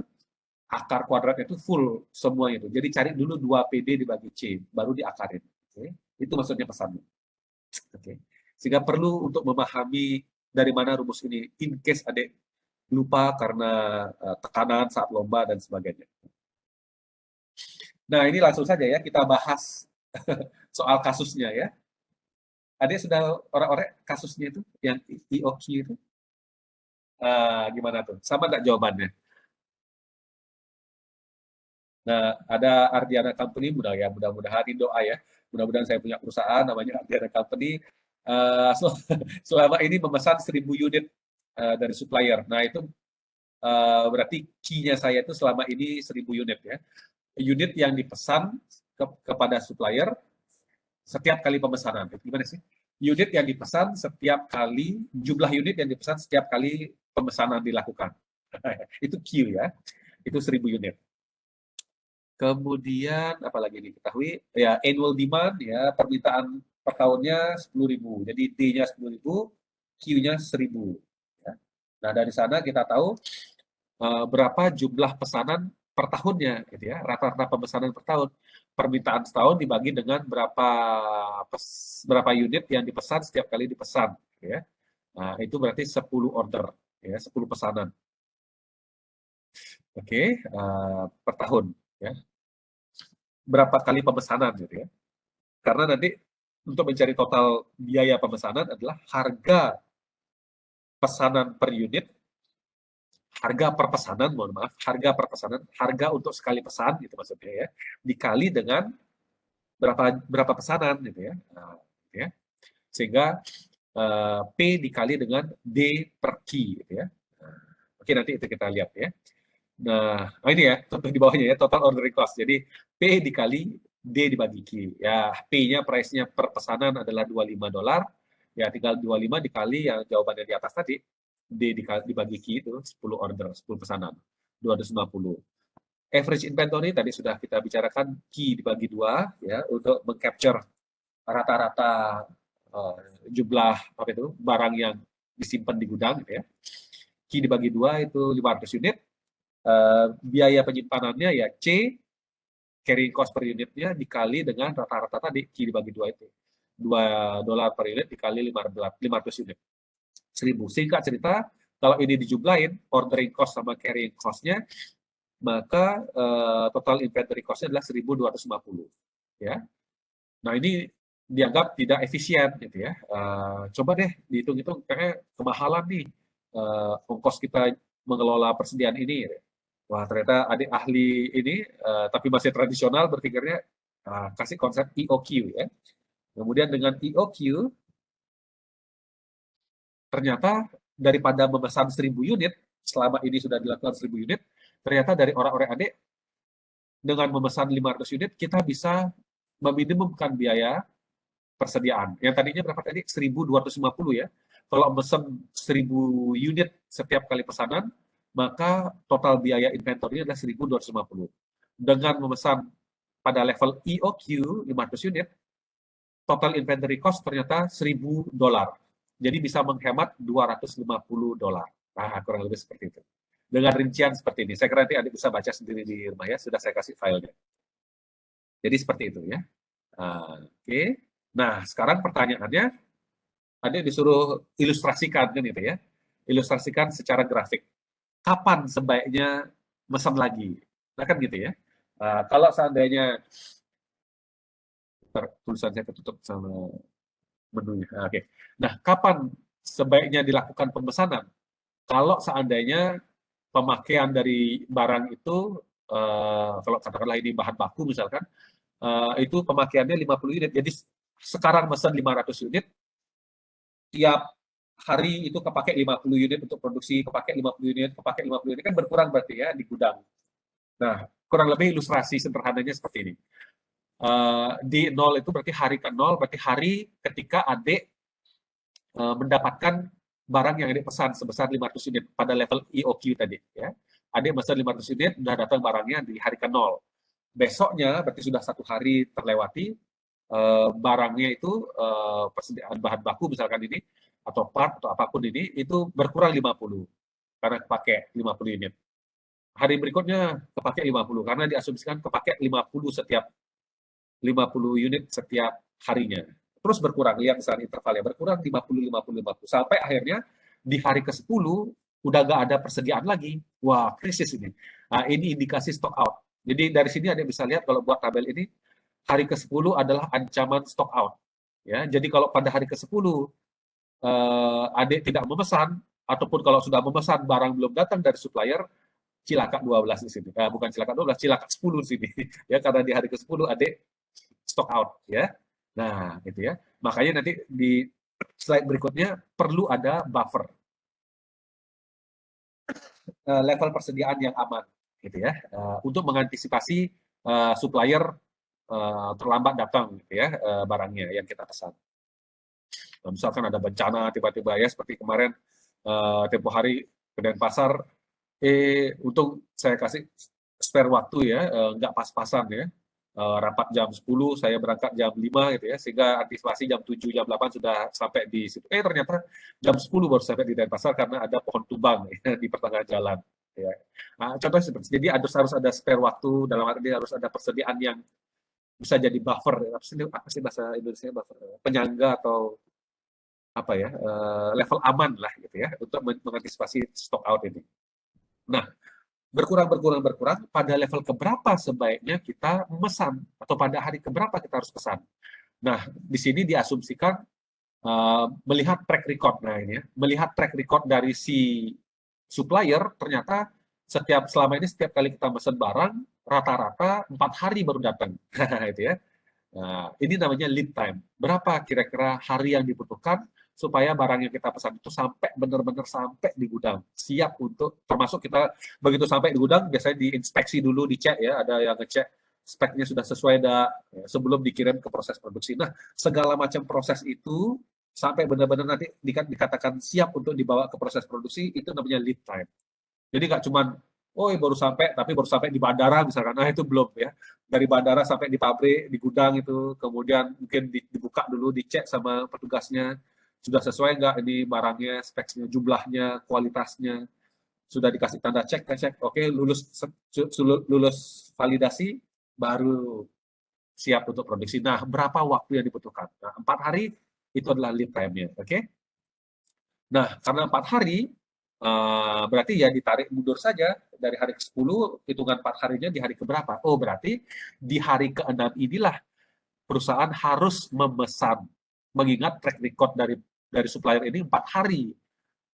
akar kuadratnya itu full semuanya itu. Jadi cari dulu 2PD dibagi C, baru diakarin. Okay? Itu maksudnya pesannya. Okay. Sehingga perlu untuk memahami dari mana rumus ini, in case adik lupa karena tekanan saat lomba dan sebagainya. Nah, ini langsung saja ya, kita bahas soal kasusnya ya. Adik sudah orek-orek kasusnya itu, yang EOQ itu? Gimana tuh? Sama nggak jawabannya? Nah, ada Ardiana Company, mudah-mudahan ini doa ya. Mudah-mudahan saya punya perusahaan namanya Ardiana Company. Selama ini memesan 1000 unit dari supplier. Nah, itu berarti key-nya saya itu selama ini 1000 unit ya. Unit yang dipesan kepada supplier setiap kali pemesanan. Gimana sih? Unit yang dipesan setiap kali, jumlah unit yang dipesan setiap kali pemesanan dilakukan. Itu Q ya. Itu 1000 unit. Kemudian apalagi diketahui ya, annual demand ya, permintaan per tahunnya 10.000. Jadi D-nya 10.000, Q-nya 1.000 ya. Nah, dari sana kita tahu berapa jumlah pesanan per tahunnya gitu ya. Rata-rata pemesanan per tahun. Permintaan setahun dibagi dengan berapa unit yang dipesan setiap kali dipesan gitu ya. Nah, itu berarti 10 order ya, 10 pesanan. Oke, per tahun ya. Berapa kali pemesanan gitu ya. Karena nanti untuk mencari total biaya pemesanan adalah harga pesanan per unit, harga per pesanan, mohon maaf, harga per pesanan, harga untuk sekali pesan gitu maksudnya ya, dikali dengan berapa pesanan gitu ya. Nah, gitu ya. Sehingga P dikali dengan D per Q gitu ya. Nah, oke, nanti itu kita lihat ya. Nah, ini ya, contoh di bawahnya ya, total ordering cost. Jadi P dikali D dibagi Q. Ya, P-nya price-nya per pesanan adalah $25. Ya, tinggal 25 dikali yang jawabannya di atas tadi. D dibagi Q itu 10 order, 10 pesanan. 250. Average inventory tadi sudah kita bicarakan, Q dibagi 2 ya untuk mengcapture rata-rata jumlah apa itu barang yang disimpan di gudang gitu ya. Q dibagi 2 itu 500 unit. Biaya penyimpanannya ya C, carrying cost per unitnya dikali dengan rata-rata tadi, Q dibagi 2 itu. $2 per unit dikali 500 unit. 1000. Singkat cerita, kalau ini dijumlahin, ordering cost sama carrying cost-nya, maka total inventory cost-nya adalah 1.250. Ya. Nah, ini dianggap tidak efisien gitu ya. Coba deh dihitung-hitung, kayaknya kemahalan nih ongkos kita mengelola persediaan ini. Wah, ternyata adik ahli ini, tapi masih tradisional berpikirnya, kasih konsep EOQ ya. Kemudian dengan EOQ, ternyata daripada memesan 1.000 unit, selama ini sudah dilakukan 1.000 unit, ternyata dari orang-orang adik, dengan memesan 500 unit, kita bisa meminimumkan biaya persediaan. Yang tadinya berapa tadi? 1.250 ya. Kalau memesan 1.000 unit setiap kali pesanan, maka total biaya inventory adalah 1.250. Dengan memesan pada level EOQ 500 unit, total inventory cost ternyata $1.000. Jadi bisa menghemat $250. Nah, kurang lebih seperti itu. Dengan rincian seperti ini. Saya kira nanti adik bisa baca sendiri di rumah ya, sudah saya kasih filenya. Jadi seperti itu ya. Oke. Nah, sekarang pertanyaannya, adik disuruh ilustrasikan kan gitu ya. Ilustrasikan secara grafik. Kapan sebaiknya pesan lagi? Nah kan gitu ya. Kalau seandainya tulisan saya ketutup sama menunya. Oke. Nah, kapan sebaiknya dilakukan pemesanan? Kalau seandainya pemakaian dari barang itu, kalau katakanlah ini bahan baku misalkan, itu pemakaiannya 50 unit. Jadi sekarang pesan 500 unit, tiap hari itu kepakai 50 unit untuk produksi, kepakai 50 unit, kepakai 50 unit, kan berkurang berarti ya di gudang. Nah, kurang lebih ilustrasi sederhananya seperti ini. Di 0 itu berarti hari ke 0, berarti hari ketika adik mendapatkan barang yang adik pesan sebesar 500 unit pada level EOQ tadi. Ya. Adik pesan 500 unit, sudah datang barangnya di hari ke 0. Besoknya berarti sudah 1 hari terlewati, barangnya itu persediaan bahan baku misalkan ini, atau part atau apapun ini, itu berkurang 50 karena kepakai 50 unit. Hari berikutnya kepakai 50 karena diasumsikan kepakai 50 unit setiap harinya. Terus berkurang, lihat misalnya intervalnya berkurang 50 sampai akhirnya di hari ke-10 udah nggak ada persediaan lagi. Wah, krisis ini. Nah, ini indikasi stock out. Jadi dari sini ada bisa lihat kalau buat tabel ini, hari ke-10 adalah ancaman stock out. Ya, jadi kalau pada hari ke-10 adik tidak memesan, ataupun kalau sudah memesan barang belum datang dari supplier, cilaka 12 di sini. Bukan cilaka 12, cilaka 10 di sini. Ya, karena di hari ke-10 adik stock out ya. Nah, gitu ya. Makanya nanti di slide berikutnya perlu ada buffer. Level persediaan yang aman gitu ya. Untuk mengantisipasi supplier terlambat datang gitu ya barangnya yang kita pesan. Nah, misalkan ada bencana tiba-tiba ya seperti kemarin tempo hari ke Denpasar, untung saya kasih spare waktu ya, nggak pas-pasan ya. Rapat jam 10, saya berangkat jam 5 gitu ya, sehingga antisipasi jam 7, jam 8 sudah sampai di situ. Ternyata jam 10 baru sampai di Denpasar karena ada pohon tumbang ya, di pertengahan jalan. Ya. Nah, contohnya seperti jadi harus ada spare waktu, dalam arti harus ada persediaan yang bisa jadi buffer. Apa sih bahasa Indonesia buffer? Penyangga atau apa ya, level aman lah gitu ya, untuk mengantisipasi stock out ini. Nah, berkurang, pada level keberapa sebaiknya kita memesan, atau pada hari keberapa kita harus pesan. Nah, di sini diasumsikan melihat track record. Nah, ini ya, melihat track record dari si supplier, ternyata selama ini setiap kali kita pesan barang, rata-rata 4 hari baru datang. Itu ya. Nah, ini namanya lead time. Berapa kira-kira hari yang dibutuhkan supaya barang yang kita pesan itu sampai benar-benar sampai di gudang, siap untuk, termasuk kita begitu sampai di gudang biasanya diinspeksi dulu, dicek ya, ada yang ngecek speknya sudah sesuai enggak ya, sebelum dikirim ke proses produksi. Nah, segala macam proses itu sampai benar-benar nanti dikatakan siap untuk dibawa ke proses produksi, itu namanya lead time. Jadi nggak cuman, oh baru sampai, tapi baru sampai di bandara misalkan, nah itu belum ya. Dari bandara sampai di pabrik, di gudang itu, kemudian mungkin dibuka dulu, dicek sama petugasnya, sudah sesuai nggak ini barangnya, speknya, jumlahnya, kualitasnya, sudah dikasih tanda cek, cek, oke lulus validasi, baru siap untuk produksi. Nah, berapa waktu yang dibutuhkan? Nah, 4 hari itu adalah lead time-nya, oke? Nah, karena 4 hari, berarti ya ditarik mundur saja dari hari ke-10, hitungan 4 harinya di hari keberapa? Oh, berarti di hari ke-6 inilah perusahaan harus memesan. Mengingat track record dari supplier ini 4 hari.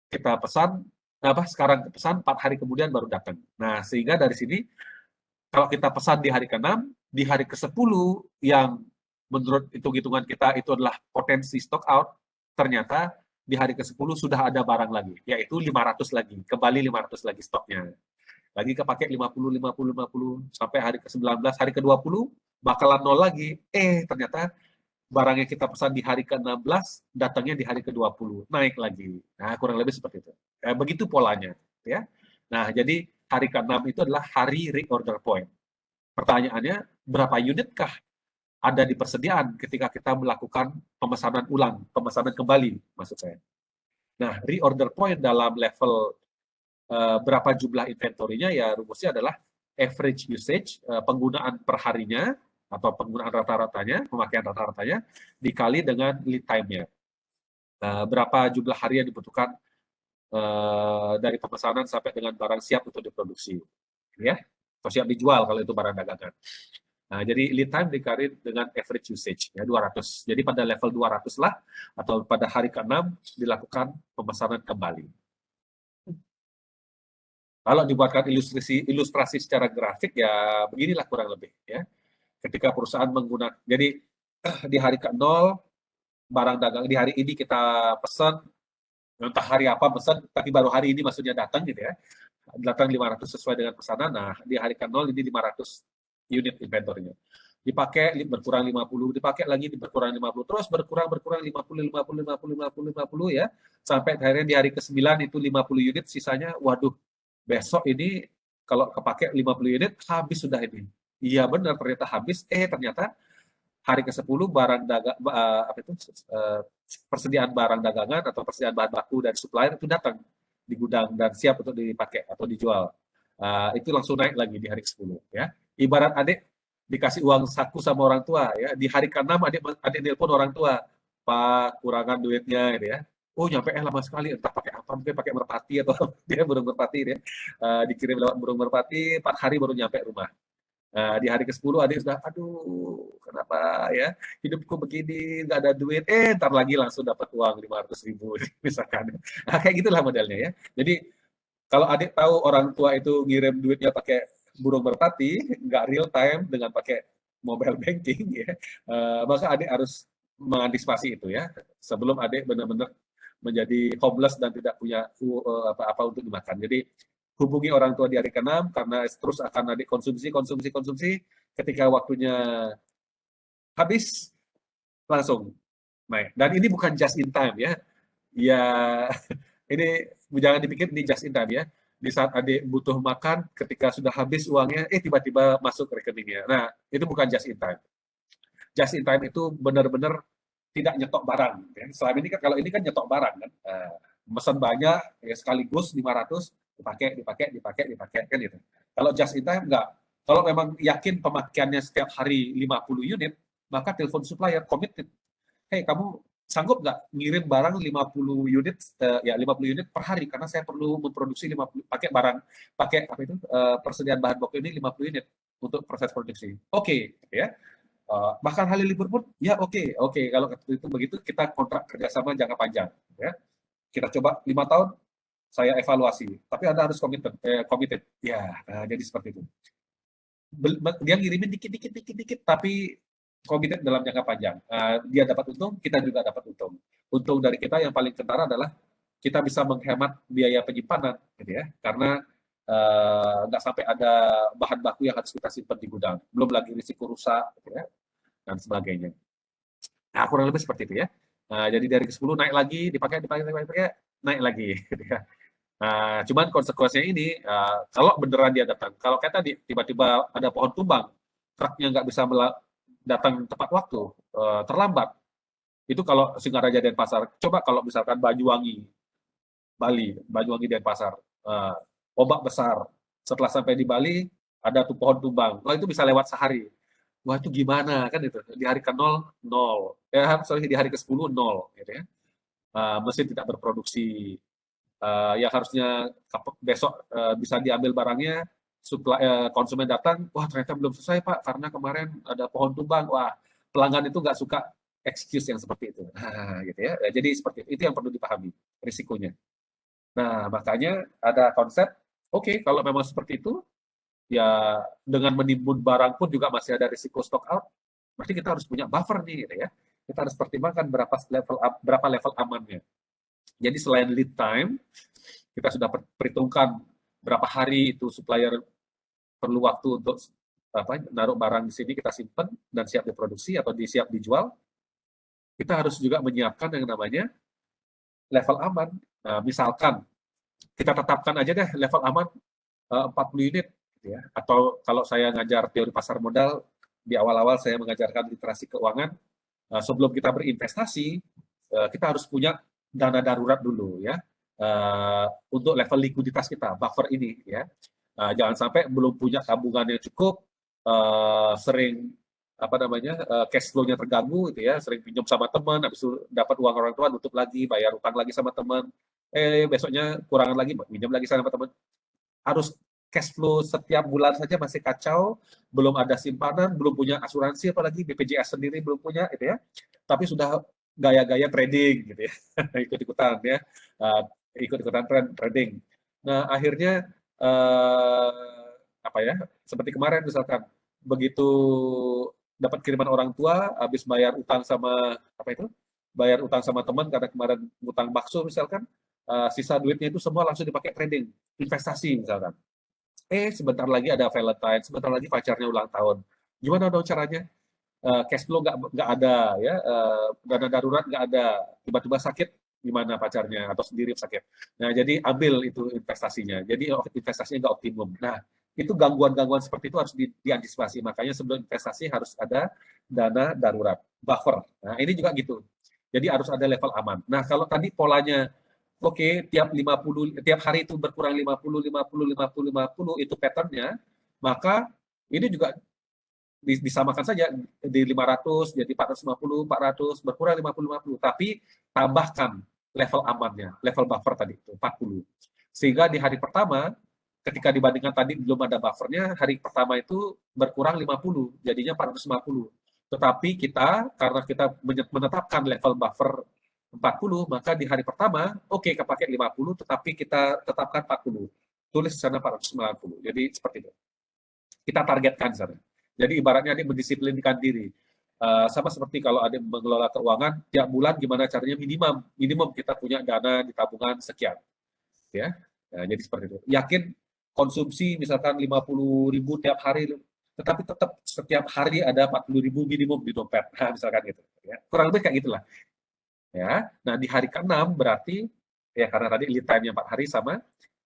Kita pesan, sekarang pesan 4 hari kemudian baru datang. Nah, sehingga dari sini, kalau kita pesan di hari ke-6, di hari ke-10 yang menurut hitung-hitungan kita itu adalah potensi stock out, ternyata di hari ke-10 sudah ada barang lagi, yaitu 500 lagi, kembali 500 lagi stoknya. Lagi kepake 50, 50, 50, sampai hari ke-19, hari ke-20, bakalan nol lagi. Ternyata barang yang kita pesan di hari ke-16, datangnya di hari ke-20, naik lagi. Nah, kurang lebih seperti itu. Begitu polanya. Ya. Nah, jadi hari ke-6 itu adalah hari reorder point. Pertanyaannya, berapa unitkah ada di persediaan ketika kita melakukan pemesanan ulang, pemesanan kembali, maksud saya. Nah, reorder point dalam level berapa jumlah inventory-nya, ya rumusnya adalah average usage, penggunaan per harinya, atau penggunaan rata-ratanya, pemakaian rata-ratanya, dikali dengan lead time-nya. Berapa jumlah hari yang dibutuhkan dari pemesanan sampai dengan barang siap untuk diproduksi. Ya, atau siap dijual kalau itu barang dagangan. Nah, jadi lead time dikali dengan average usage, ya 200. Jadi pada level 200 lah, atau pada hari ke-6 dilakukan pemesanan kembali. Kalau dibuatkan ilustrasi secara grafik, ya beginilah kurang lebih. Ya. Ketika perusahaan menggunakan, jadi di hari ke-0, barang dagang, di hari ini kita pesan, entah hari apa pesan, tapi baru hari ini maksudnya datang gitu ya. Datang 500 sesuai dengan pesanan, nah di hari ke-0 ini 500 unit inventory-nya. Dipakai berkurang 50, dipakai lagi berkurang 50, terus berkurang 50, 50 ya. Sampai akhirnya di hari ke-9 itu 50 unit, sisanya waduh, besok ini kalau kepakai 50 unit habis sudah ini. Iya benar, ternyata habis, ternyata hari ke-10 barang dagang persediaan barang dagangan atau persediaan bahan baku dari supplier itu datang di gudang dan siap untuk dipakai atau dijual. Itu langsung naik lagi di hari ke-10 ya. Ibarat adik dikasih uang saku sama orang tua ya, di hari ke-6 adik nelpon orang tua, Pak kurangan duitnya gitu ya. Oh nyampe lama sekali, entah pakai apa, mungkin pakai merpati atau dia burung merpati dia. Dikirim lewat burung merpati, 4 hari baru nyampe rumah. Di hari ke-10 adik sudah, aduh kenapa ya, hidupku begini, nggak ada duit, ntar lagi langsung dapat uang 500.000 misalkan. Nah, kayak gitulah modelnya ya. Jadi kalau adik tahu orang tua itu ngirim duitnya pakai burung merpati, nggak real time dengan pakai mobile banking ya, maka adik harus mengantisipasi itu ya, sebelum adik benar-benar menjadi homeless dan tidak punya apa-apa untuk dimakan. Jadi hubungi orang tua di hari ke-6 karena terus akan adik konsumsi. Ketika waktunya habis langsung naik. Dan ini bukan just in time ya. Ya ini jangan dipikir ini just in time ya. Di saat adik butuh makan, ketika sudah habis uangnya, tiba-tiba masuk rekeningnya. Nah, itu bukan just in time. Just in time itu benar-benar tidak nyetok barang. Ya. Selama ini kan, kalau ini kan nyetok barang kan. Pesan banyak, ya, sekaligus 500, dipakai kan gitu. Kalau just in time enggak. Kalau memang yakin pemakaiannya setiap hari 50 unit, maka telepon supplier committed. Hey, kamu sanggup nggak ngirim barang 50 unit, ya 50 unit per hari, karena saya perlu memproduksi 50, pakai apa itu, persediaan bahan baku ini 50 unit untuk proses produksi. Oke, ya. Bahkan hari libur pun, ya oke. Kalau itu begitu, kita kontrak kerjasama jangka panjang. Ya. Kita coba 5 tahun, saya evaluasi. Tapi Anda harus committed. Ya, jadi seperti itu. Dia ngirimin dikit, tapi committed dalam jangka panjang. Dia dapat untung, kita juga dapat untung. Untung dari kita yang paling kentara adalah kita bisa menghemat biaya penyimpanan, gitu ya, karena nggak sampai ada bahan baku yang harus kita simpan di gudang. Belum lagi risiko rusak, gitu ya, dan sebagainya. Nah, kurang lebih seperti itu ya. Jadi dari 10 naik lagi, dipakai, naik lagi, gitu ya. Cuman konsekuensinya ini, kalau beneran dia datang, kalau kayak tadi tiba-tiba ada pohon tumbang, truknya nggak bisa datang tepat waktu, terlambat, itu kalau Singaraja Denpasar. Coba kalau misalkan Banyuwangi, Bali, Banyuwangi Denpasar, ombak besar, setelah sampai di Bali, ada tuh pohon tumbang, wah itu bisa lewat sehari. Wah itu gimana kan itu, di hari ke-0, 0. Sorry, di hari ke-10, 0. Gitu ya. Mesin tidak berproduksi, yang harusnya besok bisa diambil barangnya, konsumen datang, wah ternyata belum selesai Pak, karena kemarin ada pohon tumbang. Wah, pelanggan itu nggak suka excuse yang seperti itu. Gitu ya. Jadi seperti itu yang perlu dipahami risikonya. Nah, makanya ada konsep, oke, kalau memang seperti itu, ya dengan menimbun barang pun juga masih ada risiko stock out, berarti kita harus punya buffer nih, gitu ya. Kita harus pertimbangkan berapa level amannya. Jadi selain lead time, kita sudah perhitungkan berapa hari itu supplier perlu waktu untuk naruh barang di sini, kita simpan dan siap diproduksi atau siap dijual. Kita harus juga menyiapkan yang namanya level aman. Nah, misalkan kita tetapkan aja deh level aman 40 unit, gitu ya. Atau kalau saya ngajar teori pasar modal, di awal-awal saya mengajarkan literasi keuangan, sebelum kita berinvestasi, kita harus punya dana darurat dulu ya, untuk level likuiditas kita, buffer ini ya. Jangan sampai belum punya tabungan yang cukup, sering cash flow-nya terganggu gitu ya, sering pinjam sama teman, habis itu dapat uang orang tua, nutup lagi, bayar utang lagi sama teman, besoknya kurangan lagi, pinjam lagi sama teman. Harus cash flow setiap bulan saja masih kacau, belum ada simpanan, belum punya asuransi, apalagi BPJS sendiri belum punya, gitu ya. Tapi sudah gaya-gaya trading, gitu ya, ikut-ikutan ya, ikut-ikutan trading. Nah akhirnya seperti kemarin misalkan, begitu dapat kiriman orang tua, habis bayar utang sama bayar utang sama teman karena kemarin utang bakso misalkan, sisa duitnya itu semua langsung dipakai trading, investasi misalkan. Sebentar lagi ada Valentine, sebentar lagi pacarnya ulang tahun. Gimana dong caranya? Cash flow nggak ada, ya, dana darurat nggak ada, tiba-tiba sakit, gimana pacarnya atau sendiri sakit. Nah, jadi ambil itu investasinya. Jadi investasinya nggak optimum. Nah, itu gangguan-gangguan seperti itu harus diantisipasi. Makanya sebelum investasi harus ada dana darurat, buffer. Nah, ini juga gitu. Jadi harus ada level aman. Nah, kalau tadi polanya oke, tiap hari itu berkurang 50, 50 itu pattern-nya, maka ini juga disamakan saja di 500 jadi 450, 400 berkurang 50, 50, tapi tambahkan level amannya, level buffer tadi itu 40. Sehingga di hari pertama ketika dibandingkan tadi belum ada buffernya, hari pertama itu berkurang 50, jadinya 450. Tetapi karena kita menetapkan level buffer 40, maka di hari pertama, oke, kepake 50, tetapi kita tetapkan 40. Tulis di sana 490. Jadi seperti itu. Kita targetkan di sana. Jadi ibaratnya adik mendisiplinkan diri. Sama seperti kalau adik mengelola keuangan, tiap bulan gimana caranya minimum kita punya dana di tabungan sekian. Ya, jadi seperti itu. Yakin konsumsi misalkan 50.000 tiap hari, tetapi tetap setiap hari ada 40.000 minimum di dompet. Nah, misalkan gitu. Ya. Kurang lebih kayak gitulah. Ya, nah di hari ke-6 berarti ya karena tadi lead time-nya 4 hari sama,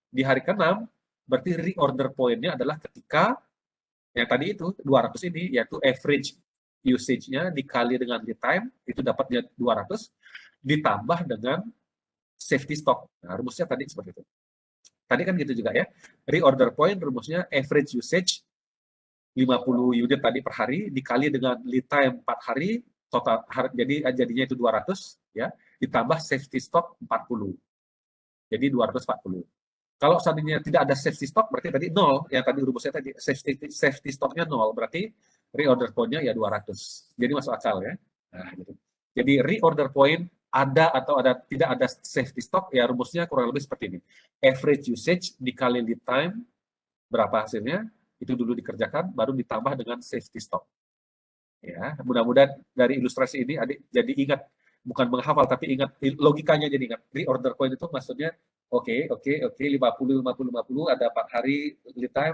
di hari ke-6 berarti reorder point-nya adalah ketika yang tadi itu 200 ini, yaitu average usage-nya dikali dengan lead time, itu dapatnya 200, ditambah dengan safety stock. Nah, rumusnya tadi seperti itu. Tadi kan gitu juga ya. Reorder point rumusnya average usage 50 unit tadi per hari dikali dengan lead time 4 hari, total jadinya itu 200 ya, ditambah safety stock 40. Jadi 240. Kalau seandainya tidak ada safety stock, berarti tadi 0. Yang tadi rumusnya tadi, safety stocknya 0. Berarti reorder point-nya ya 200. Jadi masuk akal ya. Nah, gitu. Jadi reorder point ada atau tidak ada safety stock, ya rumusnya kurang lebih seperti ini. Average usage dikali lead time, berapa hasilnya, itu dulu dikerjakan, baru ditambah dengan safety stock. Ya, mudah-mudahan dari ilustrasi ini adik jadi ingat, bukan menghafal tapi ingat logikanya, jadi ingat. Reorder point itu maksudnya oke 50 ada 4 hari lead time,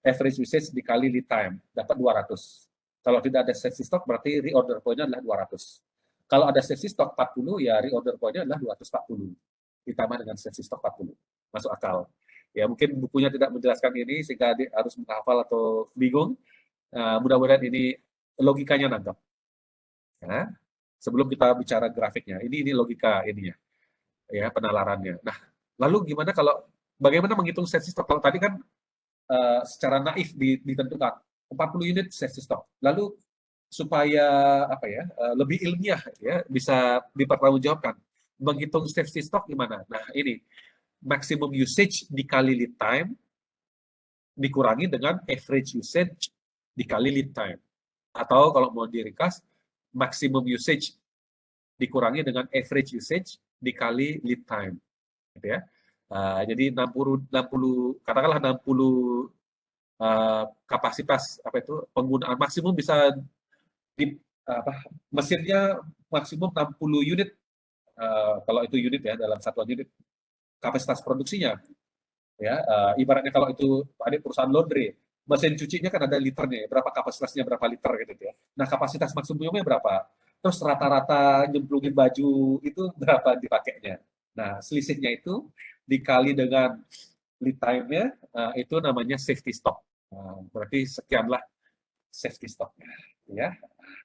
average usage dikali lead time dapat 200. Kalau tidak ada safety stock berarti reorder point-nya adalah 200. Kalau ada safety stock 40 ya reorder point-nya adalah 240 ditambah dengan safety stock 40. Masuk akal. Ya mungkin bukunya tidak menjelaskan ini sehingga adik harus menghafal atau bingung. Mudah-mudahan ini logikanya nangkap. Ya. Sebelum kita bicara grafiknya, ini logika ininya, ya penalarannya. Nah, lalu gimana kalau bagaimana menghitung safety stock? Kalau tadi kan secara naif ditentukan 40 unit safety stock. Lalu supaya apa ya lebih ilmiah ya bisa dipertanggungjawabkan, menghitung safety stock gimana? Nah, ini maximum usage dikali lead time dikurangi dengan average usage dikali lead time. Atau kalau mau diringkas, maximum usage dikurangi dengan average usage dikali lead time, gitu ya. Jadi 60 katakanlah 60 kapasitas apa itu penggunaan maksimum bisa di mesinnya maksimum 60 unit kalau itu unit ya dalam satuan unit kapasitas produksinya ya ibaratnya kalau itu ada perusahaan laundry mesin cucinya kan ada liternya berapa kapasitasnya berapa liter gitu ya. Nah kapasitas maksimumnya berapa? Terus rata-rata nyemplungin baju itu berapa dipakainya. Nah selisihnya itu dikali dengan lead time-nya itu namanya safety stock. Berarti sekianlah safety stock-nya ya.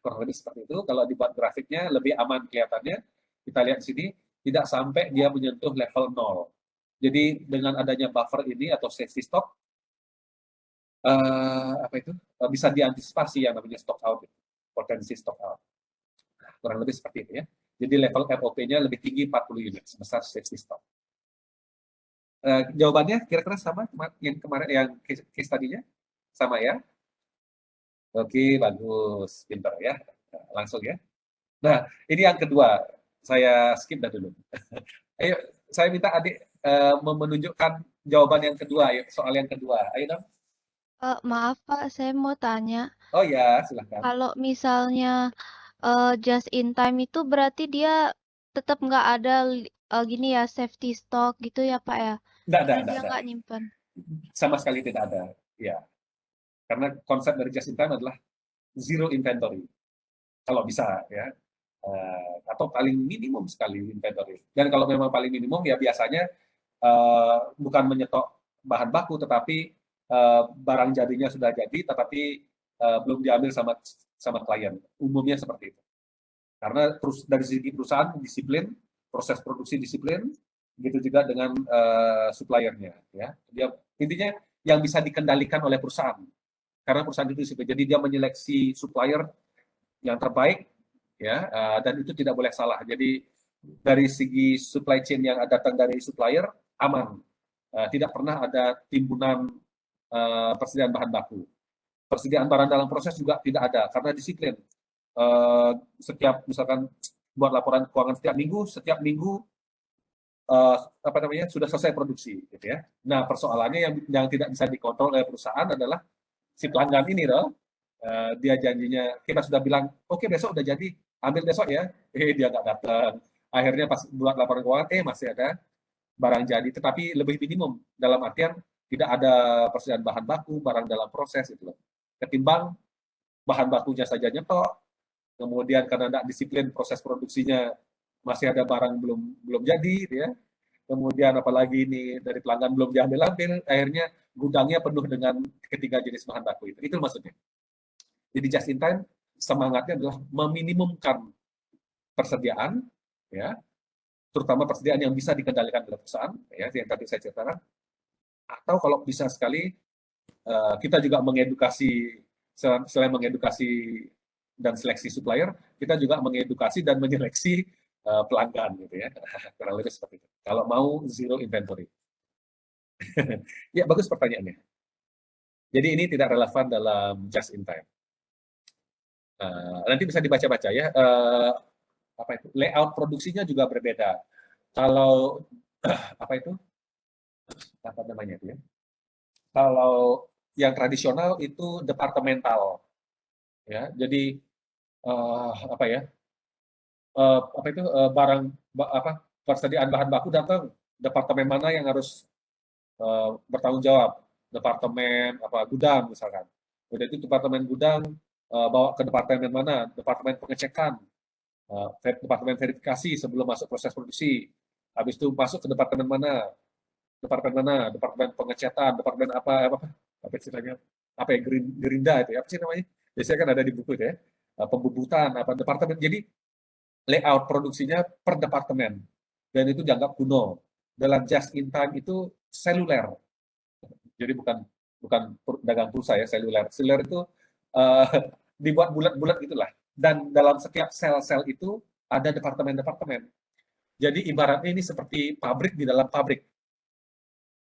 Kurang lebih seperti itu. Kalau dibuat grafiknya lebih aman kelihatannya. Kita lihat di sini tidak sampai dia menyentuh level 0. Jadi dengan adanya buffer ini atau safety stock bisa diantisipasi yang namanya stock out, potensi stock out. Nah, kurang lebih seperti itu ya. Jadi level ROP-nya lebih tinggi 40 unit sebesar safety stock. Jawabannya kira-kira sama yang kemarin yang case tadinya sama ya. Oke, bagus, pintar ya. Langsung ya. Nah, ini yang kedua. Saya skip dah dulu. Ayo, saya minta adik menunjukkan jawaban yang kedua, soal yang kedua. Ayo dong. Maaf Pak, saya mau tanya. Oh ya, silahkan. Kalau misalnya just in time itu berarti dia tetap nggak ada gini ya safety stock gitu ya Pak ya? Enggak Karena ada. dia nggak nyimpen. Sama sekali tidak ada. Ya, karena konsep dari just in time adalah zero inventory. Kalau bisa ya. Atau paling minimum sekali inventory. Dan kalau memang paling minimum ya biasanya bukan menyetok bahan baku tetapi barang jadinya sudah jadi tetapi belum diambil sama klien. Umumnya seperti itu. Karena terus dari segi perusahaan disiplin, proses produksi disiplin, begitu juga dengan suppliernya. Ya, dia intinya yang bisa dikendalikan oleh perusahaan. Karena perusahaan itu disiplin, jadi dia menyeleksi supplier yang terbaik, ya, dan itu tidak boleh salah. Jadi dari segi supply chain yang datang dari supplier aman, tidak pernah ada timbunan persediaan bahan baku. Persediaan barang dalam proses juga tidak ada karena disiplin. Setiap misalkan buat laporan keuangan setiap minggu sudah selesai produksi, gitu ya. Nah persoalannya yang tidak bisa dikontrol oleh perusahaan adalah si pelanggan ini loh. Dia janjinya kita sudah bilang oke besok udah jadi ambil besok ya, dia nggak datang. Akhirnya pas buat laporan keuangan masih ada barang jadi tetapi lebih minimum dalam artian tidak ada persediaan bahan baku, barang dalam proses itu loh. Ketimbang bahan bakunya saja nyetok, kemudian karena tidak disiplin proses produksinya masih ada barang belum jadi, ya. Kemudian apalagi ini dari pelanggan belum diambil, akhirnya gudangnya penuh dengan ketiga jenis bahan baku itu. Itu maksudnya. Jadi just in time semangatnya adalah meminimumkan persediaan, ya, terutama persediaan yang bisa dikendalikan oleh perusahaan, ya, yang tadi saya ceritakan. Atau kalau bisa sekali kita juga mengedukasi, selain mengedukasi dan seleksi supplier, kita juga mengedukasi dan menyeleksi pelanggan, gitu ya. Kurang lebih seperti itu. Kalau mau zero inventory. Ya, bagus pertanyaannya. Jadi ini tidak relevan dalam just in time. Nanti bisa dibaca-baca ya. Apa itu? Layout produksinya juga berbeda. Kalau apa itu? Apa namanya itu ya? Kalau yang tradisional itu departemental, ya. Jadi apa ya, apa itu, barang apa, persediaan bahan baku datang, departemen mana yang harus bertanggung jawab, departemen apa gudang misalkan. Udah itu departemen gudang bawa ke departemen mana, departemen pengecekan, departemen verifikasi sebelum masuk proses produksi. Habis itu masuk ke departemen mana, departemen pengecatan, departemen apa istilahnya, apa ya, gerinda itu ya, apa sih namanya? Biasanya kan ada di buku itu ya, pembubutan, apa departemen. Jadi layout produksinya per departemen dan itu dianggap kuno. Dalam just in time itu seluler, jadi bukan bukan dagang pulsa ya, seluler. Seluler itu uh, dibuat bulat-bulat gitulah. Dan dalam setiap sel-sel itu ada departemen-departemen. Jadi ibaratnya ini seperti pabrik di dalam pabrik.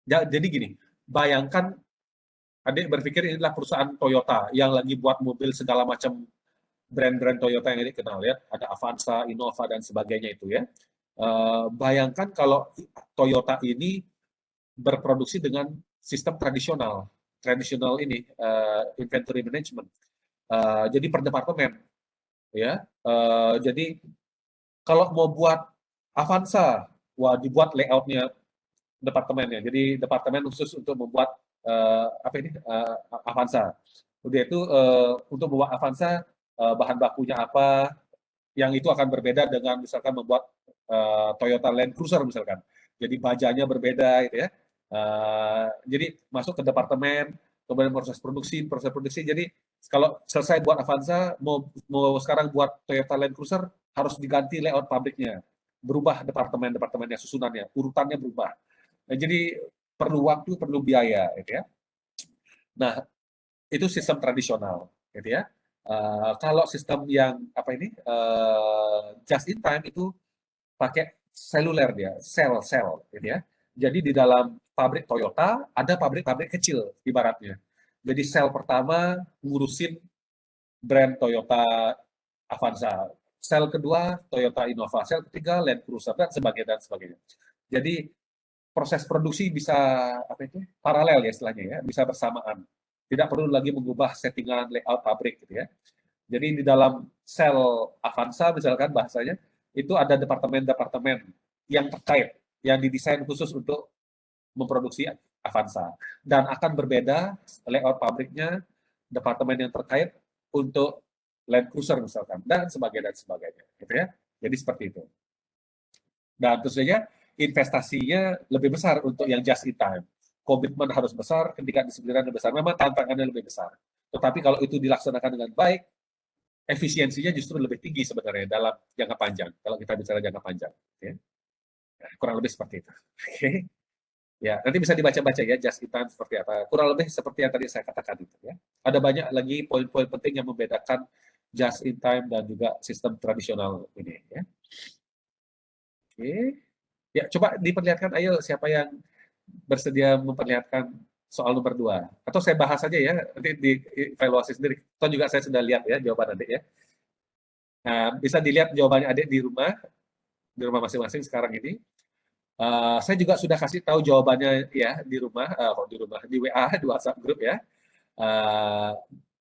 Jadi gini, bayangkan adik berpikir inilah perusahaan Toyota yang lagi buat mobil segala macam brand-brand Toyota yang adik kenal ya. Ada Avanza, Innova dan sebagainya itu ya. Bayangkan kalau Toyota ini berproduksi dengan sistem tradisional ini inventory management. Jadi per departemen ya. Jadi kalau mau buat Avanza, wah dibuat layoutnya departemennya. Jadi departemen khusus untuk membuat apa ini Avanza. Udah itu untuk membuat Avanza bahan bakunya apa, yang itu akan berbeda dengan misalkan membuat Toyota Land Cruiser misalkan. Jadi bajanya berbeda gitu ya. Jadi masuk ke departemen, kemudian proses produksi. Jadi kalau selesai buat Avanza, mau sekarang buat Toyota Land Cruiser harus diganti layout pabriknya, berubah departemennya, susunannya, urutannya berubah. Nah, jadi perlu waktu, perlu biaya, gitu ya. Nah, itu sistem tradisional, gitu ya. Kalau sistem yang apa ini just in time itu pakai seluler dia, sel, gitu ya. Jadi di dalam pabrik Toyota ada pabrik-pabrik kecil ibaratnya. Jadi sel pertama ngurusin brand Toyota Avanza, sel kedua Toyota Innova, sel ketiga Land Cruiser dan sebagainya. Jadi proses produksi bisa apa itu paralel ya istilahnya ya, bisa bersamaan. Tidak perlu lagi mengubah settingan layout pabrik gitu ya. Jadi di dalam sel Avanza misalkan bahasanya itu ada departemen-departemen yang terkait yang didesain khusus untuk memproduksi Avanza dan akan berbeda layout pabriknya, departemen yang terkait untuk Land Cruiser misalkan dan sebagainya gitu ya. Jadi seperti itu. Dan tentu saja investasinya lebih besar untuk yang just in time. Komitmen harus besar, ketika disiplinan lebih besar. Memang tantangannya lebih besar. Tetapi kalau itu dilaksanakan dengan baik, efisiensinya justru lebih tinggi sebenarnya dalam jangka panjang. Kalau kita bicara jangka panjang. Ya. Kurang lebih seperti itu. Oke. Ya, nanti bisa dibaca-baca ya just in time seperti apa. Kurang lebih seperti yang tadi saya katakan itu ya. Ada banyak lagi poin-poin penting yang membedakan just in time dan juga sistem tradisional ini ya. Oke. Ya, coba diperlihatkan ayo siapa yang bersedia memperlihatkan soal nomor 2. Atau saya bahas saja ya, nanti di evaluasi sendiri. Atau juga saya sudah lihat ya jawaban adik ya. Nah, bisa dilihat jawabannya adik di rumah masing-masing sekarang ini. Saya juga sudah kasih tahu jawabannya ya di rumah, di WA, di WhatsApp grup ya.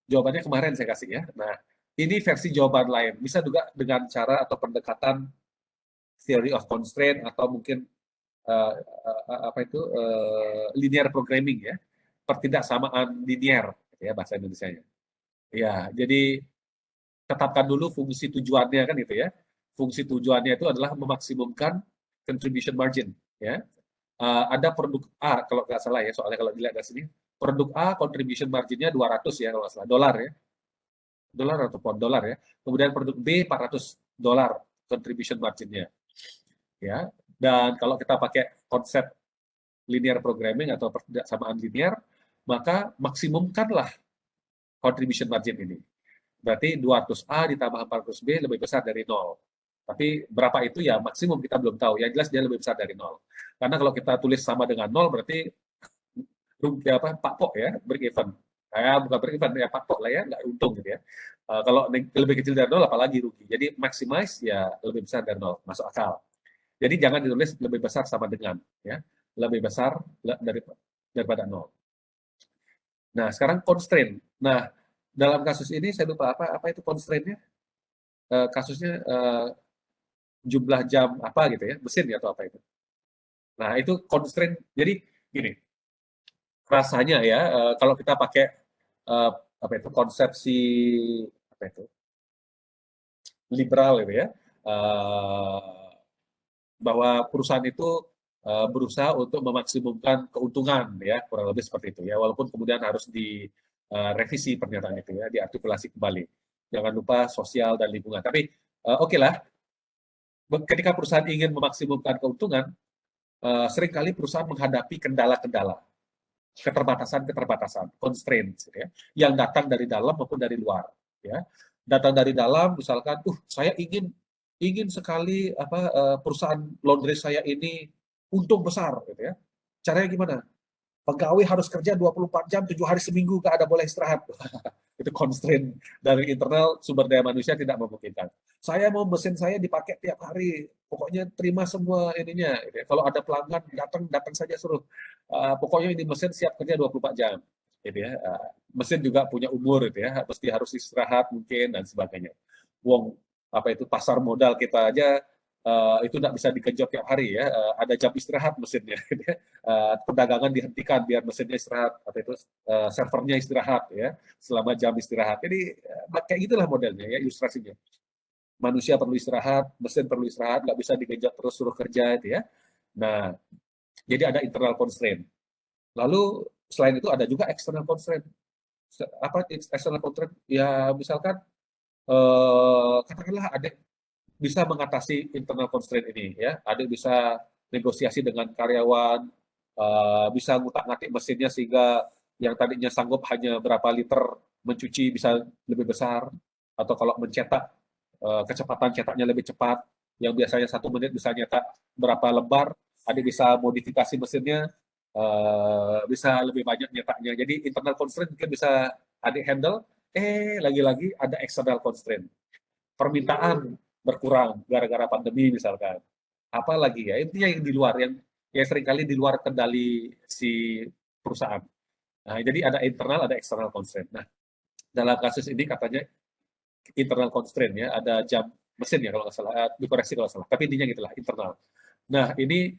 Jawabannya kemarin saya kasih ya. Nah, ini versi jawaban lain. Bisa juga dengan cara atau pendekatan theory of constraint atau mungkin apa itu linear programming ya, pertidaksamaan linear ya bahasa Indonesianya. Ya, jadi tetapkan dulu fungsi tujuannya kan itu ya. Fungsi tujuannya itu adalah memaksimumkan contribution margin ya. Ada produk A kalau nggak salah ya, soalnya kalau dilihat dari sini produk A contribution marginnya 200 ya kalau nggak salah, dolar ya. Dolar atau pound dolar ya. Kemudian produk B 400 dolar contribution marginnya. Ya. Dan kalau kita pakai konsep linear programming atau persamaan linear, maka maksimumkanlah contribution margin ini. Berarti 200A ditambah 400B lebih besar dari 0. Tapi berapa itu ya maksimum kita belum tahu. Yang jelas dia lebih besar dari 0. Karena kalau kita tulis sama dengan 0 berarti rugi apa pakpok ya, break even. Bukan break even ya pakpok lah ya, nggak untung gitu ya. Kalau lebih kecil dari 0 apalagi rugi. Jadi maximize ya lebih besar dari 0, masuk akal. Jadi jangan ditulis lebih besar sama dengan ya. Lebih besar daripada 0. Nah, sekarang constraint. Nah, dalam kasus ini saya lupa apa itu constraint-nya. kasusnya jumlah jam apa gitu ya, mesin ya atau apa itu. Nah, itu constraint. Jadi gini, rasanya ya kalau kita pakai apa itu konsepsi apa itu liberal gitu ya, bahwa perusahaan itu berusaha untuk memaksimumkan keuntungan ya, kurang lebih seperti itu ya, walaupun kemudian harus direvisi pernyataan itu ya, diartikulasi kembali. Jangan lupa sosial dan lingkungan. Tapi oke lah, ketika perusahaan ingin memaksimumkan keuntungan, seringkali perusahaan menghadapi kendala-kendala, keterbatasan-keterbatasan, constraints, ya, yang datang dari dalam maupun dari luar. Ya. Datang dari dalam, misalkan, saya ingin sekali perusahaan laundry saya ini untung besar, gitu ya. Caranya gimana? Pegawai harus kerja 24 jam, 7 hari seminggu, nggak ada boleh istirahat. Itu constraint dari internal, sumber daya manusia tidak memungkinkan. Saya mau mesin saya dipakai tiap hari, pokoknya terima semua ininya. Gitu ya. Kalau ada pelanggan, datang saja suruh. Pokoknya ini mesin siap kerja 24 jam. Gitu ya. Mesin juga punya umur, gitu ya. Mesti harus istirahat mungkin dan sebagainya. Wong apa itu pasar modal kita aja itu tidak bisa dikejut tiap hari ya. Ada jam istirahat mesinnya. Gitu ya. Perdagangan dihentikan biar mesinnya istirahat, atau itu servernya istirahat ya selama jam istirahat. Jadi kayak gitulah modelnya ya, ilustrasinya. Manusia perlu istirahat, mesin perlu istirahat, nggak bisa dikejut terus suruh kerja itu ya. Nah, jadi ada internal constraint. Lalu selain itu ada juga external constraint. Apa external constraint? Ya misalkan katakanlah ada bisa mengatasi internal constraint ini ya, ada bisa negosiasi dengan karyawan, bisa ngutak-ngatik mesinnya sehingga yang tadinya sanggup hanya berapa liter mencuci bisa lebih besar, atau kalau mencetak kecepatan cetaknya lebih cepat, yang biasanya 1 menit bisa nyetak berapa lembar, ada bisa modifikasi mesinnya bisa lebih banyak nyetaknya. Jadi internal constraint mungkin bisa adik handle, lagi-lagi ada external constraint. Permintaan berkurang gara-gara pandemi misalkan. Apalagi ya, intinya yang di luar, yang seringkali di luar kendali si perusahaan. Nah, jadi ada internal, ada external constraint. Nah, dalam kasus ini katanya internal constraint ya, ada jam mesin ya kalau nggak salah, dikoreksi kalau salah, tapi intinya gitulah, internal. Nah, ini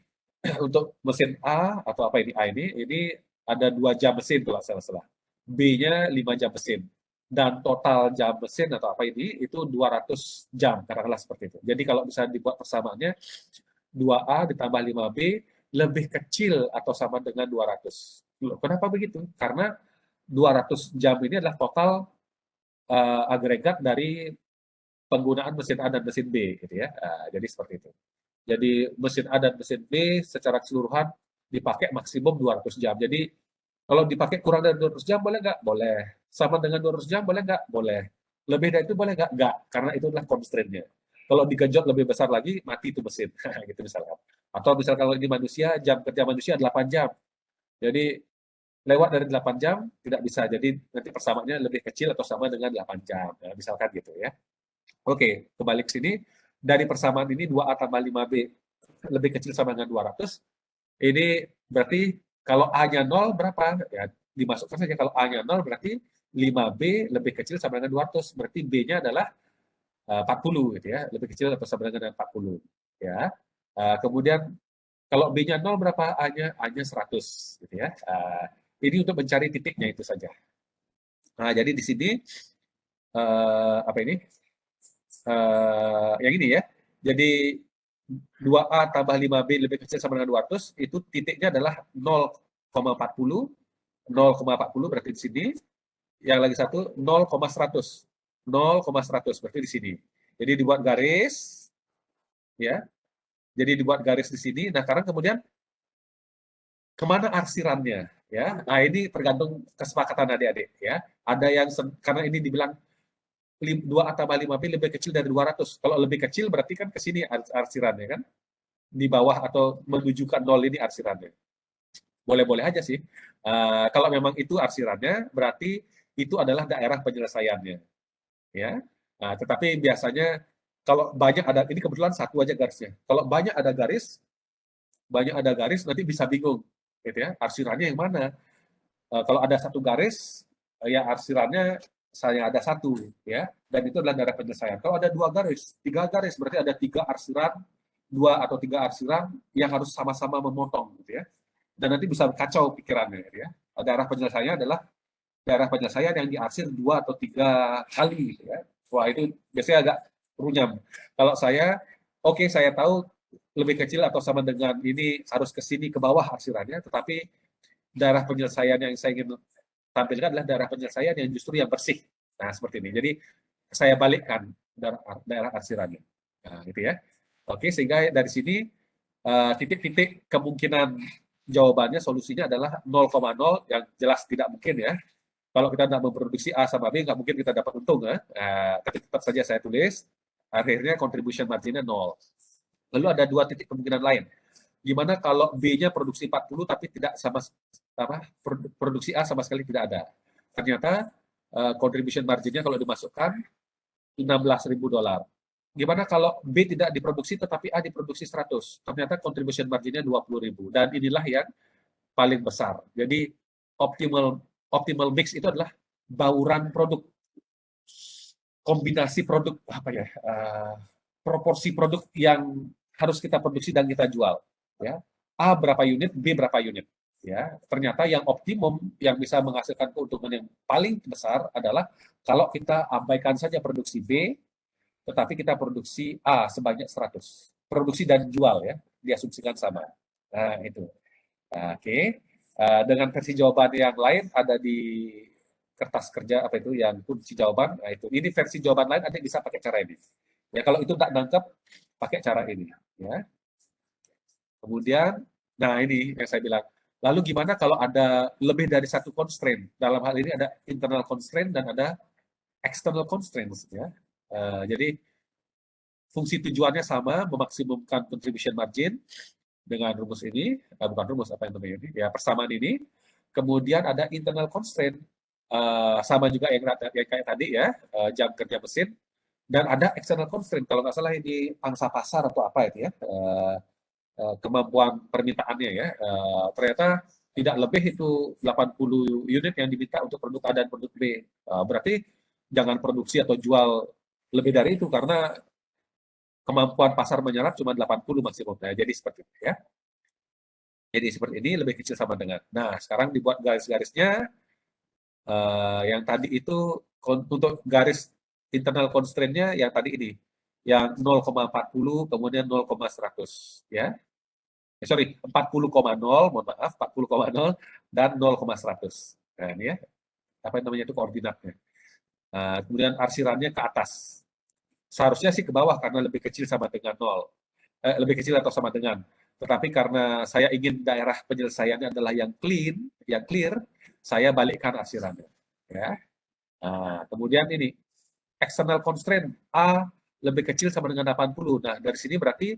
untuk mesin A atau apa ini A ini ada 2 jam mesin kalau nggak salah. B-nya 5 jam mesin. Dan total jam mesin atau apa ini itu 200 jam, katakanlah seperti itu. Jadi kalau bisa dibuat persamaannya 2A ditambah 5B lebih kecil atau sama dengan 200. Loh, kenapa begitu? Karena 200 jam ini adalah total agregat dari penggunaan mesin A dan mesin B gitu ya. Jadi seperti itu. Jadi mesin A dan mesin B secara keseluruhan dipakai maksimum 200 jam. Jadi kalau dipakai kurang dari 200 jam boleh nggak? Boleh. Sama dengan 200 jam boleh nggak? Boleh. Lebih dari itu boleh nggak? Nggak, karena itu adalah constraint-nya. Kalau digenjot lebih besar lagi, mati itu mesin. Gitu misalnya. Atau misalnya kalau ini manusia, jam kerja manusia 8 jam. Jadi lewat dari 8 jam tidak bisa. Jadi nanti persamaannya lebih kecil atau sama dengan 8 jam. Ya, misalkan gitu ya. Oke, kembali ke sini. Dari persamaan ini 2A tambah 5B lebih kecil sama dengan 200. Ini berarti kalau A-nya 0 berapa? Ya, dimasukkan saja. Kalau A-nya 0 berarti 5B lebih kecil sama dengan 200. Berarti B-nya adalah 40 gitu ya. Lebih kecil atau sama dengan 40. Ya. Kemudian kalau B-nya 0 berapa? A-nya 100 gitu ya. Ini untuk mencari titiknya itu saja. Nah, jadi di sini apa ini? Yang ini ya. Jadi 2A tambah 5B lebih kecil sama dengan 200, itu titiknya adalah 0,40, 0,40 berarti di sini. Yang lagi satu 0,100, 0,100 berarti di sini. Jadi dibuat garis, ya. Jadi dibuat garis di sini. Nah, sekarang kemudian kemana arsirannya? Ya, nah ini tergantung kesepakatan adik-adik. Ya, ada yang karena ini dibilang 2A tambah 5B lebih kecil dari 200. Kalau lebih kecil berarti kan ke sini arsirannya kan. Di bawah atau menunjukkan 0 ini arsirannya. Boleh-boleh aja sih. Kalau memang itu arsirannya, berarti itu adalah daerah penyelesaiannya. Ya. Nah, tetapi biasanya kalau banyak ada, ini kebetulan satu aja garisnya. Kalau banyak ada garis nanti bisa bingung. Gitu ya, arsirannya yang mana? Kalau ada satu garis, ya arsirannya saya ada 1 ya, dan itu adalah daerah penyelesaian. Kalau ada 2 garis, 3 garis berarti ada 3 arsiran, 2 atau 3 arsiran yang harus sama-sama memotong gitu ya. Dan nanti bisa kacau pikirannya gitu ya. Daerah penyelesaiannya adalah daerah penyelesaian yang diarsir 2 atau 3 kali gitu ya. Wah, itu biasanya agak runyam. Kalau saya, oke, saya tahu lebih kecil atau sama dengan ini harus ke sini ke bawah arsirannya, tetapi daerah penyelesaian yang saya ingin tampilkan adalah daerah penyelesaian yang justru yang bersih. Nah, seperti ini. Jadi saya balikkan daerah arsirannya. Nah, gitu ya. Oke, sehingga dari sini titik-titik kemungkinan jawabannya, solusinya adalah 0,0 yang jelas tidak mungkin ya. Kalau kita tidak memproduksi A sama B, nggak mungkin kita dapat untung ya. Tapi tetap saja saya tulis, akhirnya contribution marginnya 0. Lalu ada 2 titik kemungkinan lain. Gimana kalau B-nya produksi 40 tapi tidak sama produksi A sama sekali tidak ada. Ternyata contribution marginnya kalau dimasukkan $16.000. Gimana kalau B tidak diproduksi tetapi A diproduksi 100? Ternyata contribution marginnya 20.000. Dan inilah yang paling besar. Jadi optimal mix itu adalah bauran produk, kombinasi produk proporsi produk yang harus kita produksi dan kita jual. Ya, A berapa unit, B berapa unit. Ya, ternyata yang optimum yang bisa menghasilkan keuntungan yang paling besar adalah kalau kita abaikan saja produksi B, tetapi kita produksi A sebanyak 100. Produksi dan jual ya, diasumsikan sama. Nah, itu. Oke. Dengan versi jawaban yang lain ada di kertas kerja apa itu yang kunci jawaban. Nah, itu. Ini versi jawaban lain ada bisa pakai cara ini. Ya, kalau itu tak nangkep pakai cara ini ya. Kemudian, nah ini yang saya bilang. Lalu gimana kalau ada lebih dari 1 constraint? Dalam hal ini ada internal constraint dan ada external constraints ya. Jadi fungsi tujuannya sama, memaksimumkan contribution margin dengan rumus ini, bukan rumus apa yang namanya ini, ya persamaan ini. Kemudian ada internal constraint, sama juga yang kayak tadi ya, jam kerja mesin. Dan ada external constraint, kalau nggak salah ini pangsa pasar atau apa itu ya, kemampuan permintaannya ya. Ternyata tidak lebih itu 80 unit yang diminta untuk produk A dan produk B. Berarti jangan produksi atau jual lebih dari itu karena kemampuan pasar menyerap cuma 80 maksimum. Nah, jadi seperti itu ya. Jadi seperti ini lebih kecil sama dengan. Nah, sekarang dibuat garis-garisnya. Yang tadi itu untuk garis internal constraint-nya yang tadi ini. Yang 0,40 kemudian 0,100 ya. Sorry, 40,0, mohon maaf, 40,0 dan 0,100. Nah, ini ya. Apa namanya itu koordinatnya. Kemudian arsirannya ke atas. Seharusnya sih ke bawah karena lebih kecil sama dengan 0. Lebih kecil atau sama dengan. Tetapi karena saya ingin daerah penyelesaiannya adalah yang clear, saya balikkan arsirannya. Ya. Kemudian ini, external constraint A lebih kecil sama dengan 80. Nah, dari sini berarti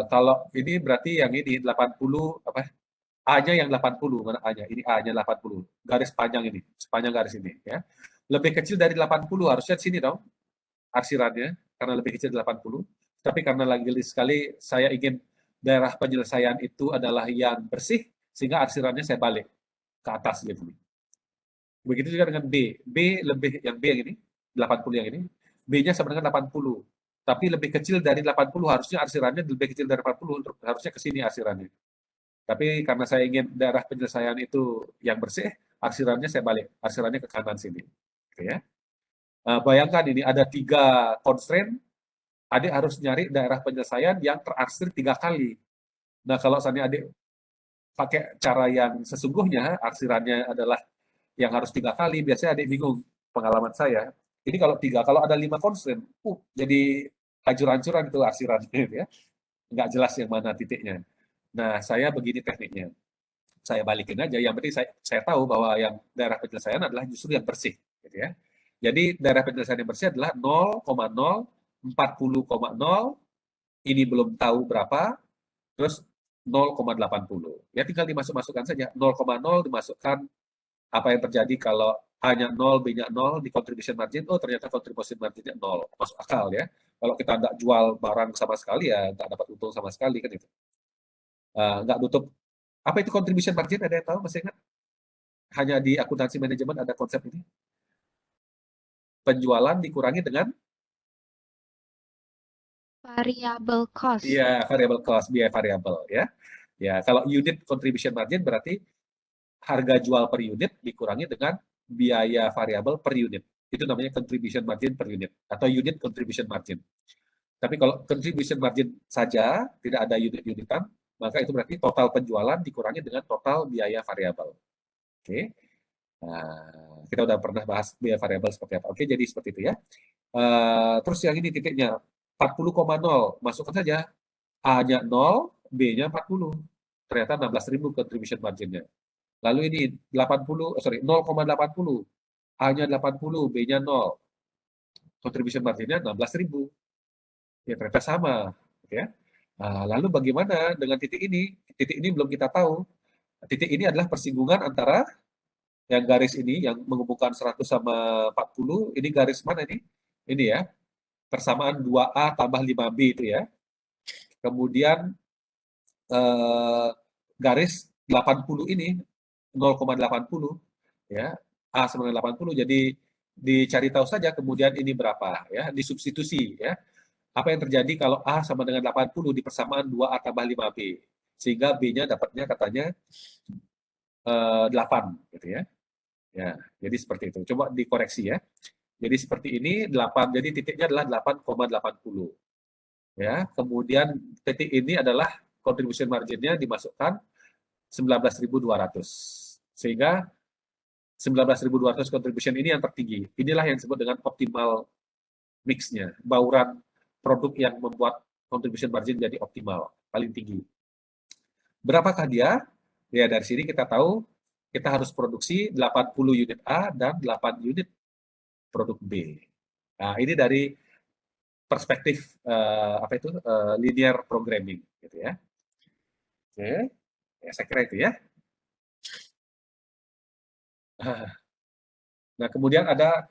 kalau ini berarti yang ini 80 apa? A-nya yang 80, mana A-nya? Ini A-nya 80. Garis panjang ini, sepanjang garis ini ya. Lebih kecil dari 80 harusnya di sini dong arsirannya karena lebih kecil dari 80. Tapi karena lagi sekali saya ingin daerah penyelesaian itu adalah yang bersih sehingga arsirannya saya balik ke atas gitu. Begitu juga dengan B. B lebih yang B yang ini 80 yang ini. B-nya sama dengan 80. Tapi lebih kecil dari 80 harusnya arsirannya lebih kecil dari 80 untuk harusnya ke sini arsirannya. Tapi karena saya ingin daerah penyelesaian itu yang bersih, arsirannya saya balik, arsirannya ke kanan sini. Gitu ya. Bayangkan ini ada 3 constraint, adik harus nyari daerah penyelesaian yang terarsir 3 kali. Nah, kalau misalnya adik pakai cara yang sesungguhnya, arsirannya adalah yang harus 3 kali, biasanya adik bingung, pengalaman saya. Ini kalau 3, kalau ada 5 constraint, jadi hancur-hancuran itu arsirannya, gitu ya. Nggak jelas yang mana titiknya. Nah, saya begini tekniknya. Saya balikin aja, yang penting saya tahu bahwa yang daerah penyelesaian adalah justru yang bersih. Gitu ya. Jadi daerah penyelesaian yang bersih adalah 0,0, 40,0, ini belum tahu berapa, terus 0,80. Ya tinggal dimasukkan saja. 0,0 dimasukkan apa yang terjadi kalau A-nya 0, B-nya 0, di contribution margin, oh ternyata contribution marginnya 0. Masuk akal ya. Kalau kita nggak jual barang sama sekali ya nggak dapat untung sama sekali kan itu. Nggak nutup. Apa itu contribution margin? Ada yang tahu? Masih ingat? hanya di akuntansi manajemen ada konsep ini. Penjualan dikurangi dengan Variable cost. variable cost, biaya variabel ya. Ya, kalau unit contribution margin berarti harga jual per unit dikurangi dengan biaya variabel per unit. Itu namanya contribution margin per unit atau unit contribution margin. Tapi kalau contribution margin saja, tidak ada unit-unitan, maka itu berarti total penjualan dikurangi dengan total biaya variabel. Oke. Nah, kita udah pernah bahas biaya variabel seperti apa. Oke, jadi seperti itu ya. Terus yang ini titiknya 40,0, masukkan saja. A-nya 0, B-nya 40. Ternyata 16.000 contribution marginnya. Lalu ini 0,80. A-nya 80, B-nya 0. Contribution marginnya 16.000. Ya ternyata sama. Ya. Nah, lalu bagaimana dengan titik ini? Titik ini belum kita tahu. Titik ini adalah persinggungan antara yang garis ini yang menghubungkan 100 sama 40. Ini garis mana ini? Ini ya. Persamaan 2A tambah 5B itu ya. Kemudian garis 80 ini 0,80 ya. A sama dengan 80, jadi dicari tahu saja kemudian ini berapa ya, disubstitusi ya. Apa yang terjadi kalau A sama dengan 80 di persamaan 2A tambah 5B, sehingga B-nya dapatnya katanya 8 gitu ya. Ya, jadi seperti itu. Coba dikoreksi ya. Jadi seperti ini 8, jadi titiknya adalah 8,80. Ya, kemudian titik ini adalah contribution marginnya dimasukkan 19.200. Sehingga 19.200 contribution ini yang tertinggi. Inilah yang disebut dengan optimal mix-nya, bauran produk yang membuat contribution margin jadi optimal, paling tinggi. Berapakah dia? Ya, dari sini kita tahu kita harus produksi 80 unit A dan 8 unit produk B. Nah, ini dari perspektif linear programming gitu ya. Oke. Ya, saya kira itu ya. Nah, kemudian ada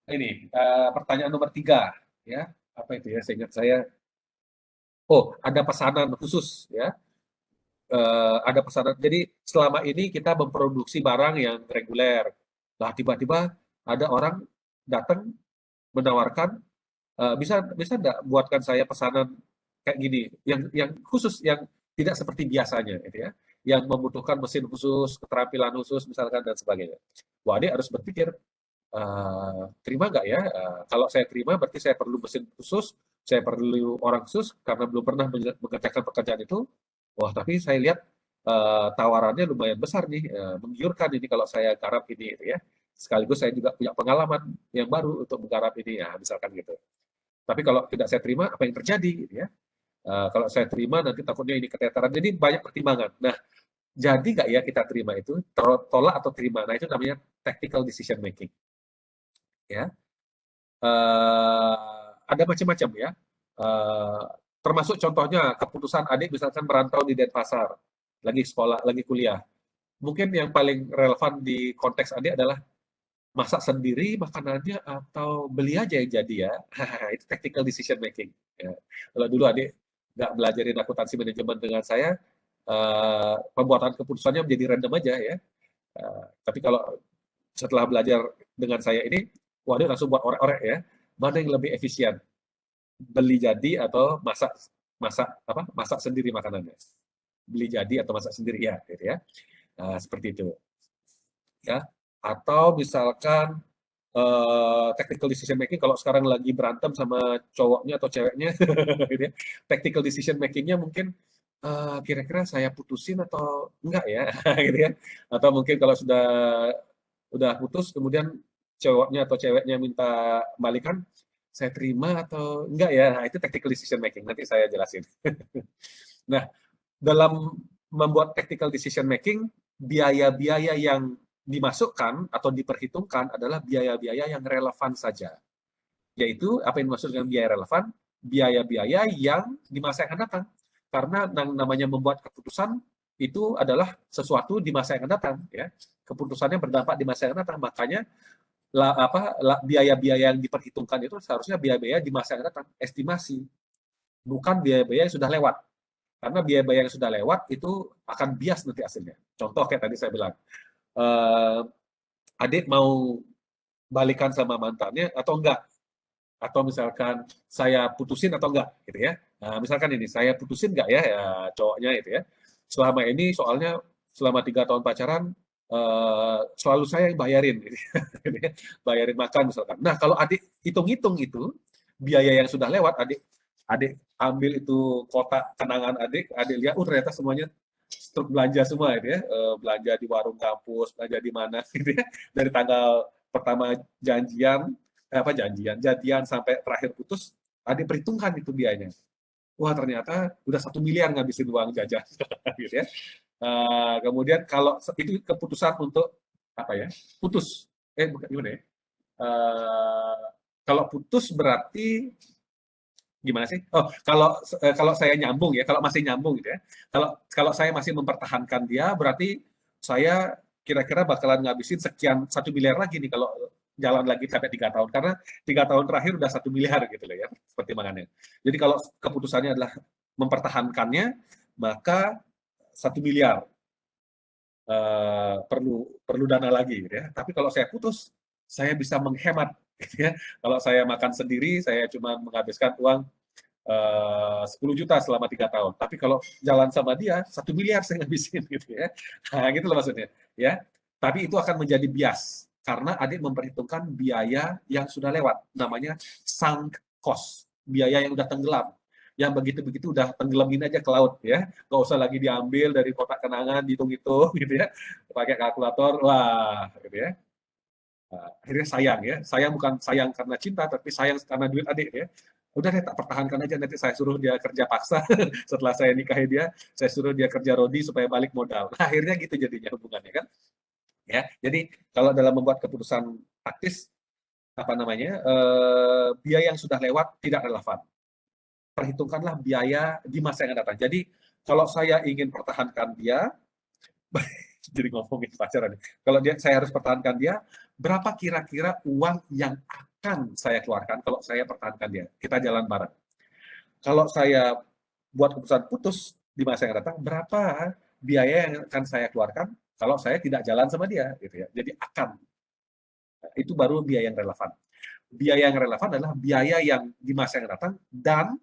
ini pertanyaan nomor 3 ya. Apa itu ya? Seingat saya. Oh, ada pesanan khusus ya. Ada pesanan. Jadi selama ini kita memproduksi barang yang reguler. Lah tiba-tiba ada orang datang menawarkan bisa enggak buatkan saya pesanan kayak gini yang khusus, yang tidak seperti biasanya gitu ya, yang membutuhkan mesin khusus, keterampilan khusus misalkan dan sebagainya. Wah, dia harus berpikir terima nggak ya? Kalau saya terima berarti saya perlu mesin khusus, saya perlu orang khusus karena belum pernah mengerjakan pekerjaan itu. Wah, tapi saya lihat tawarannya lumayan besar nih, menggiurkan ini kalau saya garap ini gitu ya. Sekaligus saya juga punya pengalaman yang baru untuk menggarap ini ya, misalkan gitu. Tapi kalau tidak saya terima, apa yang terjadi? Gitu ya. Kalau saya terima, nanti takutnya ini keteteran. Jadi banyak pertimbangan. Nah, jadi nggak ya kita terima itu? Tolak atau terima? Nah, itu namanya tactical decision making. Ya, ada macam-macam ya. Termasuk contohnya keputusan adik misalkan merantau di Denpasar, lagi sekolah, lagi kuliah. Mungkin yang paling relevan di konteks adik adalah masak sendiri makanannya atau beli aja yang jadi ya. Itu tactical decision making. Ya. Kalau dulu adik nggak belajarin akuntansi manajemen dengan saya, pembuatan keputusannya menjadi random aja ya. Tapi kalau setelah belajar dengan saya ini, wah dia langsung buat orek-orek ya. Mana yang lebih efisien? Beli jadi atau masak sendiri makanannya? Beli jadi atau masak sendiri ya, gitu ya. Seperti itu. Ya. Atau misalkan tactical decision making kalau sekarang lagi berantem sama cowoknya atau ceweknya gitu ya. Tactical decision makingnya mungkin kira-kira saya putusin atau enggak ya gitu ya. Atau mungkin kalau udah putus kemudian cowoknya atau ceweknya minta balikan, saya terima atau enggak ya. Nah, itu tactical decision making, nanti saya jelasin. Nah, dalam membuat tactical decision making, biaya-biaya yang dimasukkan atau diperhitungkan adalah biaya-biaya yang relevan saja. Yaitu, apa yang dimaksud dengan biaya relevan? Biaya-biaya yang di masa yang akan datang. Karena yang namanya membuat keputusan itu adalah sesuatu di masa yang akan datang. Ya. Keputusannya berdampak di masa yang akan datang. Makanya biaya-biaya yang diperhitungkan itu seharusnya biaya-biaya di masa yang akan datang. Estimasi. Bukan biaya-biaya yang sudah lewat. Karena biaya-biaya yang sudah lewat itu akan bias nanti hasilnya. Contoh kayak tadi saya bilang, eh, adik mau balikan sama mantannya atau enggak? Atau misalkan saya putusin atau enggak gitu ya. Nah, misalkan ini saya putusin enggak ya, ya cowoknya itu ya. Selama ini soalnya selama 3 tahun pacaran selalu saya yang bayarin gitu ya. Bayarin makan misalkan. Nah, kalau adik hitung-hitung itu biaya yang sudah lewat, adik adik ambil itu kotak kenangan adik, adik lihat ternyata semuanya struk belanja semua gitu ya. Belanja di warung kampus, belanja di mana gitu ya. Dari tanggal pertama janjian jadian sampai terakhir putus, adik perhitungkan itu biayanya. Wah ternyata udah 1 miliar ngabisin uang jajan, gitu ya. Kemudian kalau itu keputusan untuk apa ya? Putus, bukan gimana ya? Kalau putus berarti gimana sih? Oh, kalau saya nyambung ya, kalau masih nyambung gitu ya. Kalau saya masih mempertahankan dia, berarti saya kira-kira bakalan ngabisin sekian 1 miliar lagi nih kalau jalan lagi sampai 3 tahun, karena 3 tahun terakhir udah 1 miliar gitu loh ya pertimbangannya. Jadi kalau keputusannya adalah mempertahankannya, maka 1 miliar perlu dana lagi gitu ya. Tapi kalau saya putus, saya bisa menghemat gitu ya. Kalau saya makan sendiri, saya cuma menghabiskan uang 10 juta selama 3 tahun. Tapi kalau jalan sama dia, 1 miliar saya ngabisin gitu ya. Nah, gitu loh maksudnya. Ya. Tapi itu akan menjadi bias. Karena adik memperhitungkan biaya yang sudah lewat. Namanya sunk cost. Biaya yang udah tenggelam. Yang begitu-begitu udah tenggelamin aja ke laut ya. Nggak usah lagi diambil dari kotak kenangan, dihitung-hitung gitu ya. Pakai kalkulator, wah gitu ya. Akhirnya sayang ya. Sayang bukan sayang karena cinta, tapi sayang karena duit adik ya. Udah deh, tak pertahankan aja, nanti saya suruh dia kerja paksa. Setelah saya nikahi dia, saya suruh dia kerja rodi supaya balik modal. Nah, akhirnya gitu jadinya hubungannya kan. Ya, jadi kalau dalam membuat keputusan taktis, apa namanya, biaya yang sudah lewat tidak relevan. Perhitungkanlah biaya di masa yang akan datang. Jadi kalau saya ingin pertahankan dia, jadi ngomongin pacaran. Kalau saya harus pertahankan dia, berapa kira-kira uang yang akan saya keluarkan kalau saya pertahankan dia? Kita jalan bareng. Kalau saya buat keputusan putus di masa yang datang, berapa biaya yang akan saya keluarkan kalau saya tidak jalan sama dia, gitu ya. Jadi akan. Itu baru biaya yang relevan. Biaya yang relevan adalah biaya yang di masa yang datang dan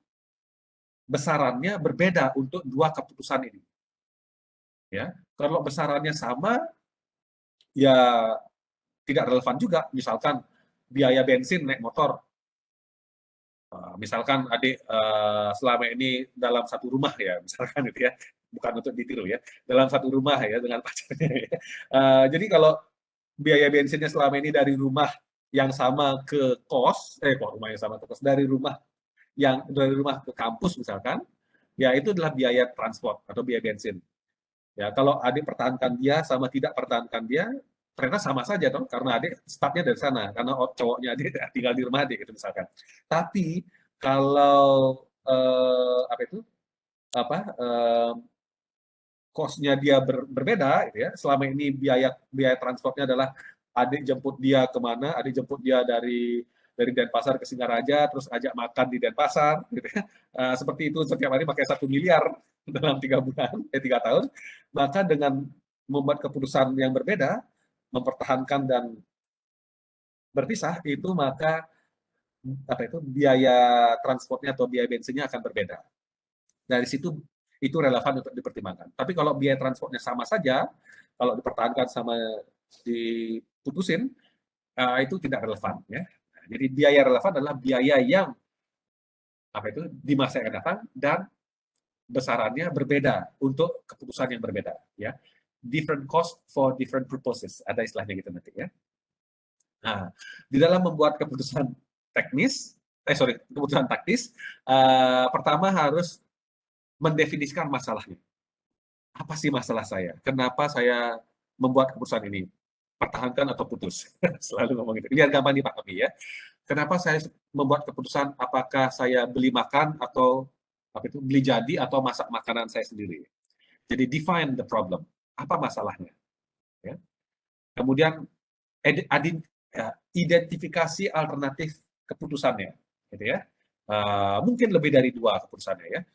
besarannya berbeda untuk dua keputusan ini. Ya, kalau besarannya sama, ya tidak relevan juga. Misalkan biaya bensin naik motor. Misalkan adik selama ini dalam satu rumah ya, misalkan itu ya, bukan untuk ditiru ya, dalam satu rumah ya dengan pacarnya. Ya. Jadi kalau biaya bensinnya selama ini dari rumah yang sama ke kos, kok rumah yang sama ke kos, dari rumah ke kampus misalkan, ya itu adalah biaya transport atau biaya bensin. Ya, kalau adik pertahankan dia sama tidak pertahankan dia, ternyata sama saja dong, karena adik startnya dari sana, karena cowoknya adik tinggal di rumah adik gitu misalkan. Tapi kalau apa itu cost-nya dia berbeda, gitu ya. Selama ini biaya transportnya adalah adik jemput dia kemana, adik jemput dia dari Denpasar ke Singaraja, terus ajak makan di Denpasar, gitu ya. Seperti itu setiap hari pakai 1 miliar dalam 3 bulan, 3 tahun. Maka dengan membuat keputusan yang berbeda, mempertahankan dan berpisah, itu maka biaya transportnya atau biaya bensinnya akan berbeda. Dari situ itu relevan untuk dipertimbangkan. Tapi kalau biaya transportnya sama saja, kalau dipertahankan sama diputusin, itu tidak relevan ya. Jadi biaya relevan adalah biaya yang di masa yang akan datang dan besarannya berbeda untuk keputusan yang berbeda ya. Different cost for different purposes. Ada istilahnya gitu nanti ya. Nah, di dalam membuat keputusan keputusan taktis, pertama harus mendefinisikan masalahnya. Apa sih masalah saya? Kenapa saya membuat keputusan ini? Pertahankan atau putus? Selalu ngomong gitu. Biar gampang dipahami ya. Kenapa saya membuat keputusan apakah saya beli makan atau beli jadi atau masak makanan saya sendiri? Jadi define the problem. Apa masalahnya? Ya. Kemudian identifikasi alternatif keputusannya, gitu ya. Mungkin lebih dari 2 keputusannya ya.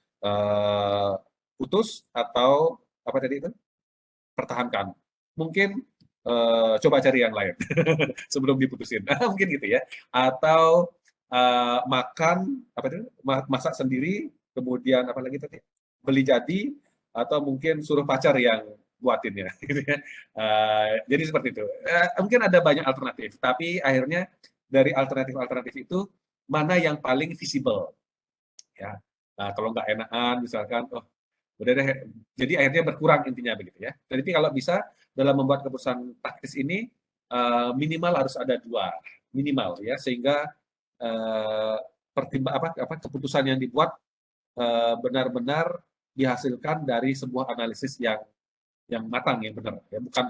Putus atau apa tadi itu? Pertahankan. Mungkin coba cari yang lain sebelum diputusin. Mungkin gitu ya. Atau makan apa itu masak sendiri, kemudian apa lagi tadi beli jadi, atau mungkin suruh pacar yang buatinnya. Gitu ya. Jadi seperti itu. Mungkin ada banyak alternatif, tapi akhirnya dari alternatif-alternatif itu mana yang paling visible ya. Nah, kalau nggak enakan misalkan, oh udah deh, jadi akhirnya berkurang intinya begitu ya. Jadi kalau bisa dalam membuat keputusan taktis ini minimal harus ada 2 minimal ya, sehingga keputusan yang dibuat benar-benar dihasilkan dari sebuah analisis yang matang, yang benar ya, bukan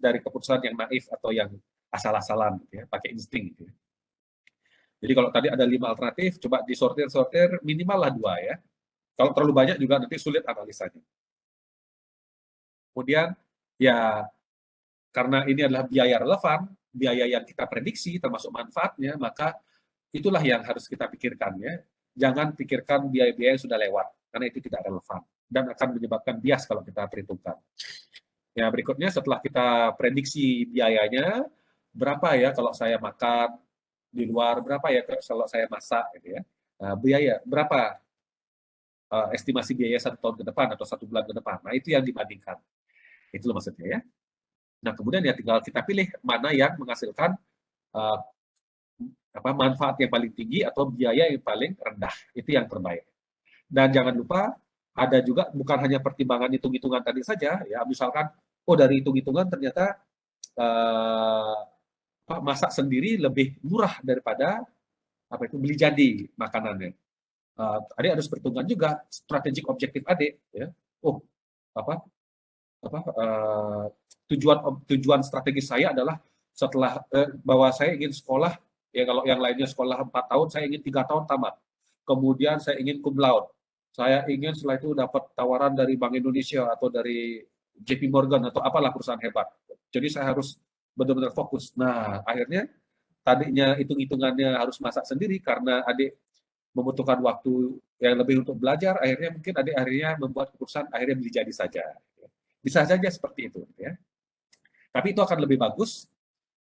dari keputusan yang naif atau yang asal-asalan gitu ya, pakai insting gitu ya. Jadi kalau tadi ada 5 alternatif, coba disortir minimal lah 2 ya. Kalau terlalu banyak juga nanti sulit analisanya. Kemudian ya karena ini adalah biaya relevan, biaya yang kita prediksi termasuk manfaatnya, maka itulah yang harus kita pikirkan ya. Jangan pikirkan biaya-biaya yang sudah lewat, karena itu tidak relevan dan akan menyebabkan bias kalau kita perhitungkan. Ya berikutnya setelah kita prediksi biayanya, berapa ya kalau saya makan di luar, berapa ya kalau saya masak gitu ya. Biaya berapa estimasi biaya 1 tahun ke depan atau 1 bulan ke depan. Nah, itu yang dibandingkan. Itu loh maksudnya ya. Nah, kemudian ya tinggal kita pilih mana yang menghasilkan manfaat yang paling tinggi atau biaya yang paling rendah. Itu yang terbaik. Dan jangan lupa ada juga bukan hanya pertimbangan hitung-hitungan tadi saja ya, misalkan dari hitung-hitungan ternyata masak sendiri lebih murah daripada beli jadi makanannya. Adik harus perhitungan juga strategik objektif adik ya. Tujuan strategis saya adalah setelah bahwa saya ingin sekolah ya, kalau yang lainnya sekolah 4 tahun, saya ingin 3 tahun tamat. Kemudian saya ingin cum laude. Saya ingin setelah itu dapat tawaran dari Bank Indonesia atau dari JP Morgan atau apalah perusahaan hebat. Jadi saya harus benar-benar fokus. Nah, akhirnya tadinya hitung-hitungannya harus masak sendiri karena adik membutuhkan waktu yang lebih untuk belajar, akhirnya mungkin akhirnya membuat keputusan akhirnya beli jadi saja. Bisa saja seperti itu ya. Tapi itu akan lebih bagus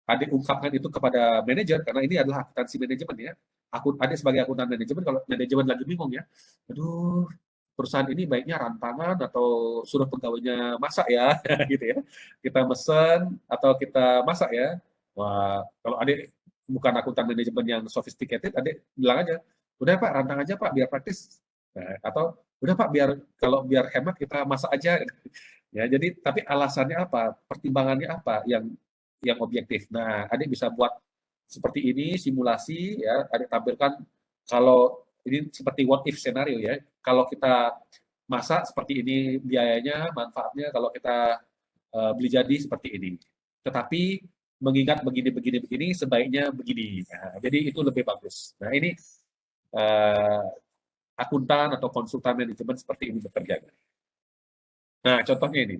adik ungkapkan itu kepada manajer, karena ini adalah akuntansi manajemen ya. Adik sebagai akuntan manajemen, kalau manajemen lagi bingung ya, aduh perusahaan ini baiknya rantangan atau suruh pegawainya masak ya, gitu ya. Kita mesen atau kita masak ya. Wah, kalau adik bukan akuntan manajemen yang sophisticated, adik bilang aja, udah Pak, rantang aja Pak, biar praktis. Nah, atau udah Pak, biar hemat kita masak aja. Ya, jadi tapi alasannya apa? Pertimbangannya apa yang objektif. Nah, adik bisa buat seperti ini simulasi ya, adik tampilkan kalau ini seperti what if scenario ya. Kalau kita masak seperti ini biayanya, manfaatnya, kalau kita beli jadi seperti ini. Tetapi mengingat begini sebaiknya begini. Nah, jadi itu lebih bagus. Nah, ini akuntan atau konsultan manajemen seperti ini bekerja. Nah, contohnya ini.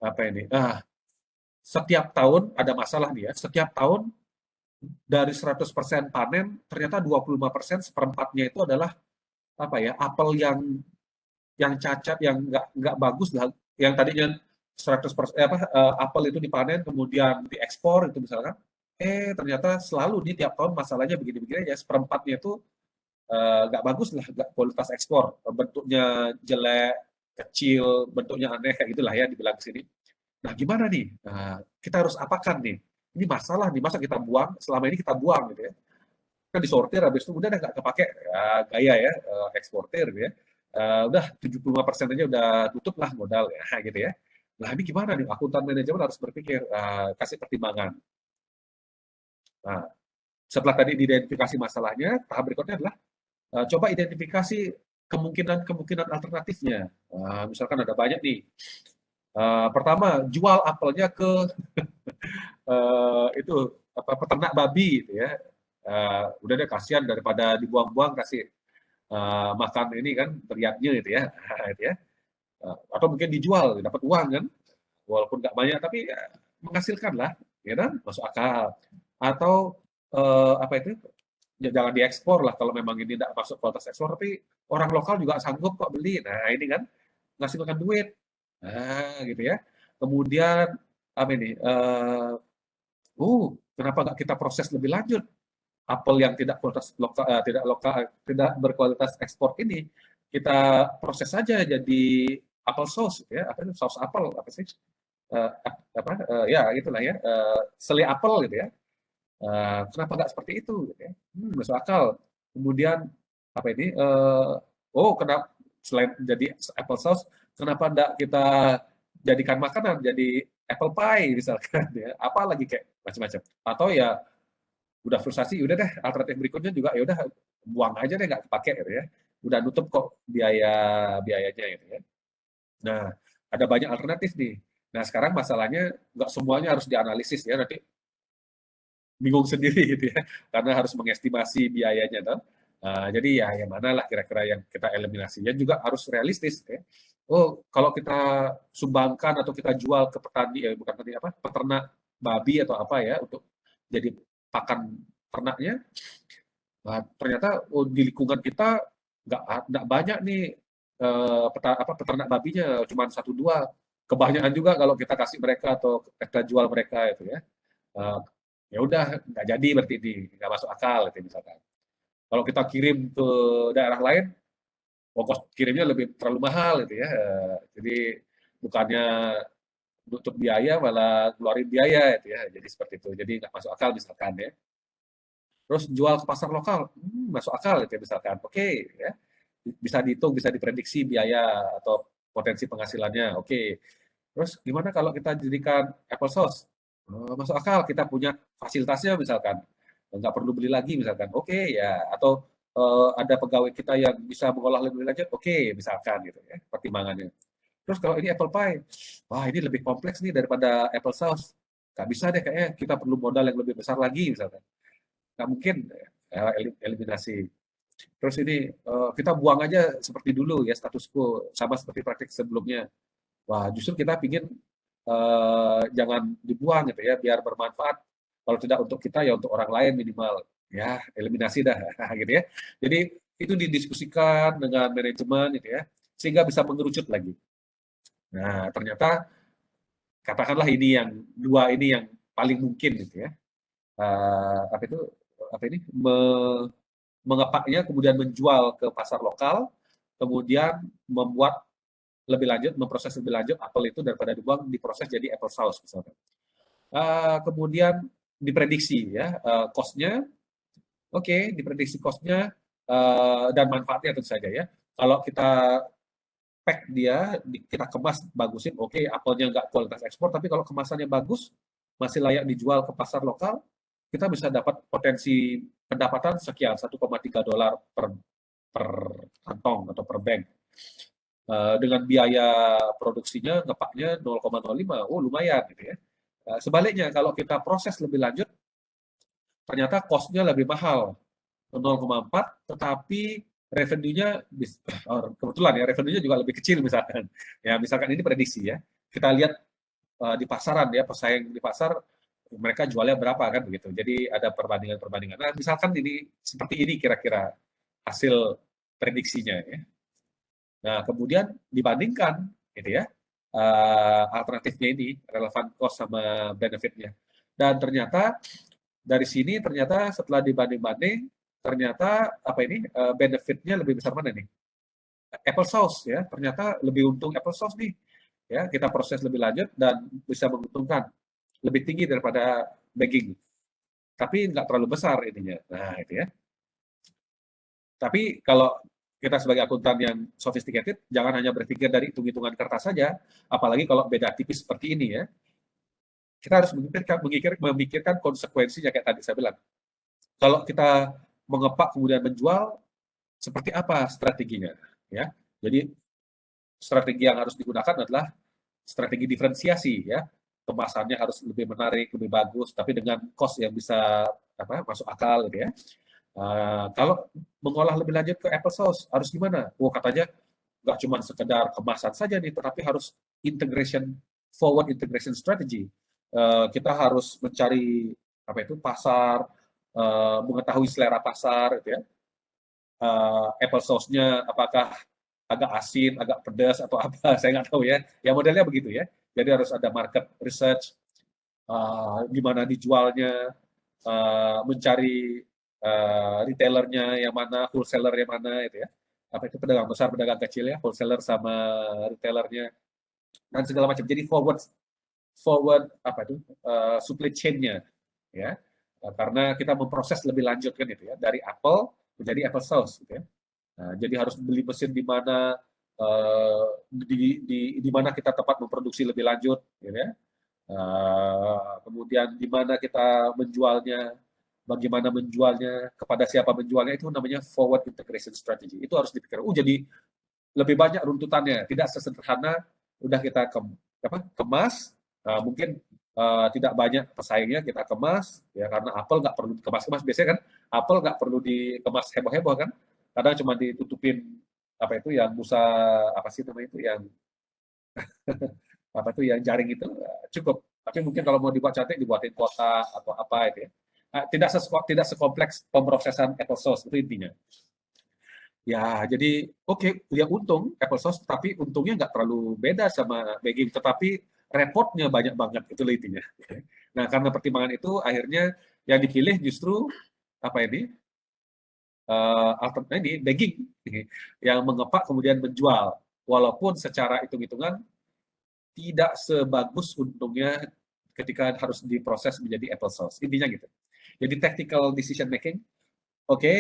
Apa ini? Setiap tahun ada masalah nih ya. Setiap tahun dari 100% panen, ternyata 25% seperempatnya itu adalah apel yang cacat, yang nggak bagus, yang tadinya 100% apel itu dipanen kemudian diekspor itu misalkan, ternyata selalu di tiap tahun masalahnya begini-begini aja, seperempatnya itu nggak bagus lah, nggak kualitas ekspor, bentuknya jelek, kecil, bentuknya aneh kayak gitulah ya dibilang sini. Nah gimana nih? Kita harus apakan nih? Ini masalah nih, masa kita buang? Selama ini kita buang gitu ya. Kan disortir, habis itu udah nggak kepake, gaya ya, eksportir gitu ya. Udah 75% aja udah tutup lah modal ya, gitu ya. Nah ini gimana nih? Akuntan manajemen harus berpikir, kasih pertimbangan. Nah, setelah tadi diidentifikasi masalahnya, tahap berikutnya adalah coba identifikasi kemungkinan alternatifnya. Misalkan ada banyak nih. Pertama, jual apelnya ke peternak babi gitu ya. Udah deh, kasihan daripada dibuang-buang, kasih makan ini kan teriaknya gitu ya. Gitu ya. Atau mungkin dijual, dapat uang kan. Walaupun nggak banyak tapi menghasilkan lah, ya kan? Masuk akal. Atau jangan diekspor lah kalau memang ini tidak masuk kualitas ekspor, tapi orang lokal juga sanggup kok beli. Nah ini kan menghasilkan duit. Nah gitu ya. Kemudian apa ini? Kenapa nggak kita proses lebih lanjut? Apel yang tidak kualitas lokal, tidak berkualitas ekspor ini kita proses saja jadi apel sauce, ya, apa itu saus apel apa sih? Ya itulah ya, selai apel gitu ya. Kenapa nggak seperti itu? Gitu ya. Masuk akal. Kemudian apa ini? Kenapa selain jadi apple sauce, kenapa nggak kita jadikan makanan, jadi apple pie misalkan ya? Apa lagi kayak macam-macam. Atau ya udah frustasi, udah deh alternatif berikutnya juga ya udah buang aja deh nggak kepake gitu ya. Udah nutup kok biayanya gitu ya. Nah, ada banyak alternatif nih. Nah, sekarang masalahnya nggak semuanya harus dianalisis ya, nanti bingung sendiri gitu ya, karena harus mengestimasi biayanya toh. Jadi ya yang mana lah kira-kira yang kita eliminasinya juga harus realistis ya. Kalau kita sumbangkan atau kita jual ke petani, bukan tadi apa, peternak babi atau apa ya untuk jadi pakan ternaknya, ternyata di lingkungan kita nggak banyak nih peternak babinya, cuma 1-2. Kebanyakan juga kalau kita kasih mereka atau kita jual mereka itu ya. Ya udah nggak jadi berarti ini nggak masuk akal gitu misalkan. Kalau kita kirim ke daerah lain, ongkos kirimnya lebih terlalu mahal gitu ya. Jadi bukannya nutup biaya malah keluarin biaya gitu ya. Jadi seperti itu. Jadi nggak masuk akal misalkan ya. Terus jual ke pasar lokal, masuk akal gitu ya misalkan. Oke ya. Bisa dihitung, bisa diprediksi biaya atau potensi penghasilannya. Oke. Terus gimana kalau kita jadikan apple sauce? Masuk akal, kita punya fasilitasnya misalkan, nggak perlu beli lagi misalkan, oke ya. Atau ada pegawai kita yang bisa mengolah lebih lanjut, oke misalkan gitu ya pertimbangannya. Terus kalau ini apple pie, wah ini lebih kompleks nih daripada apple sauce. Nggak bisa deh kayaknya, kita perlu modal yang lebih besar lagi misalkan. Nggak mungkin eliminasi. Terus ini kita buang aja seperti dulu ya, status quo, sama seperti praktik sebelumnya. Wah, justru kita ingin jangan dibuang gitu ya, biar bermanfaat. Kalau tidak untuk kita ya untuk orang lain minimal. Ya, eliminasi dah gitu ya. Jadi itu didiskusikan dengan manajemen gitu ya, sehingga bisa mengerucut lagi. Nah, ternyata katakanlah ini yang dua ini yang paling mungkin gitu ya. Apa itu? Apa ini? Mengepaknya kemudian menjual ke pasar lokal, kemudian membuat lebih lanjut, memproses lebih lanjut apel itu daripada dibuang, diproses jadi apple sauce misalnya. Kemudian diprediksi ya cost-nya, oke, diprediksi cost-nya dan manfaatnya tentu saja ya. Kalau kita pack dia, kita kemas bagusin, oke, apelnya nggak kualitas ekspor, tapi kalau kemasannya bagus, masih layak dijual ke pasar lokal, kita bisa dapat potensi pendapatan sekian, $1,3 per kantong atau per bag. Dengan biaya produksinya ngepaknya 0,05, lumayan gitu ya. Sebaliknya kalau kita proses lebih lanjut, ternyata cost-nya lebih mahal, 0,4, tetapi revenue-nya kebetulan ya revenue-nya juga lebih kecil misalkan. Ya misalkan ini prediksi ya. Kita lihat di pasaran ya, pesaing di pasar mereka jualnya berapa kan begitu. Jadi ada perbandingan-perbandingan. Nah, misalkan ini seperti ini kira-kira hasil prediksinya ya. Nah, kemudian dibandingkan gitu ya, alternatifnya ini, relevan cost sama benefit-nya. Dan ternyata dari sini ternyata setelah dibanding-banding, ternyata apa ini benefit-nya lebih besar mana nih? Apple sauce ya, ternyata lebih untung apple sauce nih. Ya, kita proses lebih lanjut dan bisa menguntungkan lebih tinggi daripada bagging. Tapi nggak terlalu besar ininya. Nah, itu ya. Tapi kalau kita sebagai akuntan yang sophisticated, jangan hanya berpikir dari hitung-hitungan kertas saja, apalagi kalau beda tipis seperti ini ya. Kita harus memikirkan konsekuensinya kayak tadi saya bilang. Kalau kita mengepak kemudian menjual, seperti apa strateginya? Ya, jadi strategi yang harus digunakan adalah strategi diferensiasi ya. Kemasannya harus lebih menarik, lebih bagus, tapi dengan cost yang bisa masuk akal gitu ya. Kalau mengolah lebih lanjut ke apple sauce harus gimana? Katanya nggak cuma sekedar kemasan saja nih, tetapi harus forward integration strategy. Kita harus mencari pasar, mengetahui selera pasar, gitu ya. Apple sauce-nya apakah agak asin, agak pedas atau apa? Saya nggak tahu ya. Ya modelnya begitu ya. Jadi harus ada market research, gimana dijualnya, mencari retailernya yang mana, wholesaler yang mana itu ya. Apa itu pedagang besar, pedagang kecil ya, wholesaler sama retailernya dan segala macam. Jadi forward apa itu supply chain-nya ya. Karena kita memproses lebih lanjut kan itu ya, dari apple menjadi apple sauce gitu ya. Nah, jadi harus beli mesin di mana di mana kita tempat memproduksi lebih lanjut gitu ya. Kemudian di mana kita menjualnya, bagaimana menjualnya, kepada siapa menjualnya, itu namanya forward integration strategy. Itu harus dipikir. Jadi lebih banyak runtutannya, tidak sesederhana udah kita kemas, mungkin tidak banyak pesaingnya kita kemas, ya karena apel nggak perlu dikemas-kemas. Biasanya kan apel nggak perlu dikemas heboh-heboh kan, kadang cuma ditutupin apa itu yang busa apa sih namanya itu yang apa itu yang jaring itu cukup. Tapi mungkin kalau mau dibuat cantik dibuatin kotak atau apa itu ya. Tidak sekompleks pemrosesan apple sauce itu intinya. Ya, jadi oke, ya untung apple sauce, tapi untungnya nggak terlalu beda sama baking, tetapi repotnya banyak banget itu intinya. Nah, karena pertimbangan itu akhirnya yang dipilih justru apa ini alternatif ini baking yang mengepak kemudian menjual, walaupun secara hitung-hitungan tidak sebagus untungnya ketika harus diproses menjadi apple sauce. Intinya gitu. Jadi tactical decision making, oke,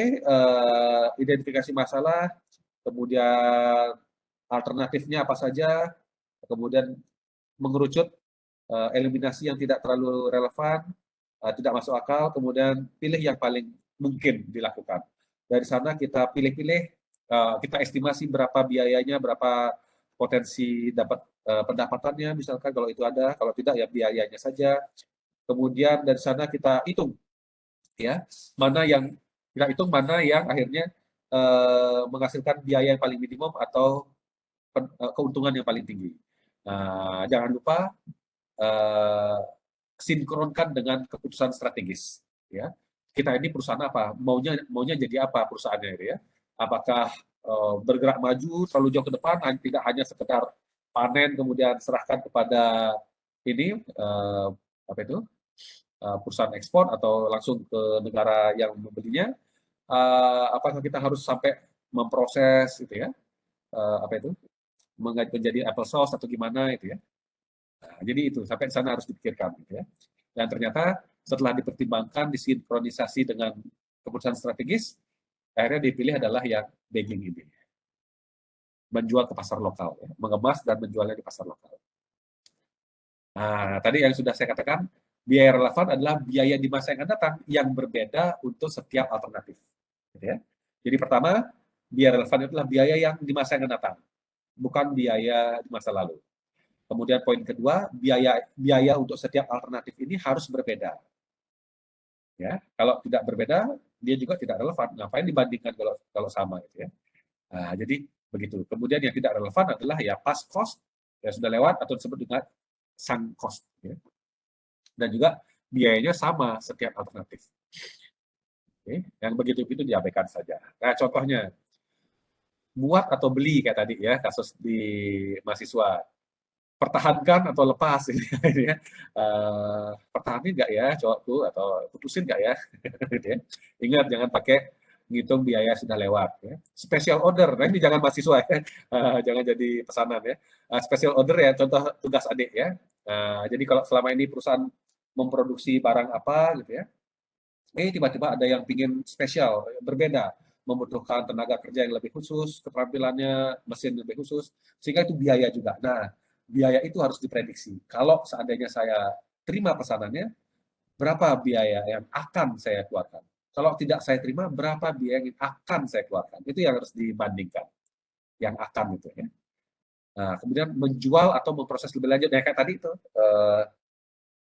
identifikasi masalah, kemudian alternatifnya apa saja, kemudian mengerucut, eliminasi yang tidak terlalu relevan, tidak masuk akal, kemudian pilih yang paling mungkin dilakukan. Dari sana kita pilih-pilih, kita estimasi berapa biayanya, berapa potensi dapat pendapatannya, misalkan kalau itu ada, kalau tidak ya biayanya saja. Kemudian dari sana kita hitung, ya mana yang kita hitung mana yang akhirnya menghasilkan biaya yang paling minimum atau keuntungan yang paling tinggi. Nah, jangan lupa sinkronkan dengan keputusan strategis. Ya, kita ini perusahaan apa? Maunya jadi apa perusahaannya itu ya? Apakah bergerak maju terlalu jauh ke depan, tidak hanya sekedar panen kemudian serahkan kepada ini apa itu perusahaan ekspor atau langsung ke negara yang membelinya? Apakah kita harus sampai memproses gitu ya? Apa itu? Menjadi apple sauce atau gimana itu ya? Nah, jadi itu sampai di sana harus dipikirkan gitu ya. Dan ternyata setelah dipertimbangkan, disinkronisasi dengan keputusan strategis, akhirnya dipilih adalah yang bagging ini, menjual ke pasar lokal, ya. Mengemas dan menjualnya di pasar lokal. Nah, tadi yang sudah saya katakan, biaya relevan adalah biaya di masa yang akan datang yang berbeda untuk setiap alternatif. Gitu ya. Jadi pertama, biaya relevan adalah biaya yang di masa yang akan datang, bukan biaya di masa lalu. Kemudian poin kedua, biaya untuk setiap alternatif ini harus berbeda. Ya, kalau tidak berbeda, dia juga tidak relevan. Ngapain dibandingkan kalau sama gitu ya. Nah, jadi begitu. Kemudian yang tidak relevan adalah ya past cost yang sudah lewat atau disebut dengan sunk cost. Ya. Dan juga biayanya sama setiap alternatif. Oke, yang begitu-begitu diabaikan saja. Nah, contohnya buat atau beli kayak tadi ya kasus di mahasiswa. Pertahankan atau lepas ini ya. Pertahanin nggak ya cowokku atau putusin nggak ya? Gitu ya. Ingat jangan pakai ngitung biaya sudah lewat ya. Special order, nah ini jangan mahasiswa ya. Jangan jadi pesanan ya. Special order ya contoh tugas adik ya. Jadi kalau selama ini perusahaan memproduksi barang apa gitu ya. Tiba-tiba ada yang pingin spesial, berbeda, membutuhkan tenaga kerja yang lebih khusus, keterampilannya, mesin lebih khusus, sehingga itu biaya juga. Nah, biaya itu harus diprediksi. Kalau seandainya saya terima pesanannya, berapa biaya yang akan saya keluarkan? Kalau tidak saya terima, berapa biaya yang akan saya keluarkan? Itu yang harus dibandingkan. Yang akan itu ya. Nah, kemudian menjual atau memproses lebih lanjut. Nah, kayak tadi itu,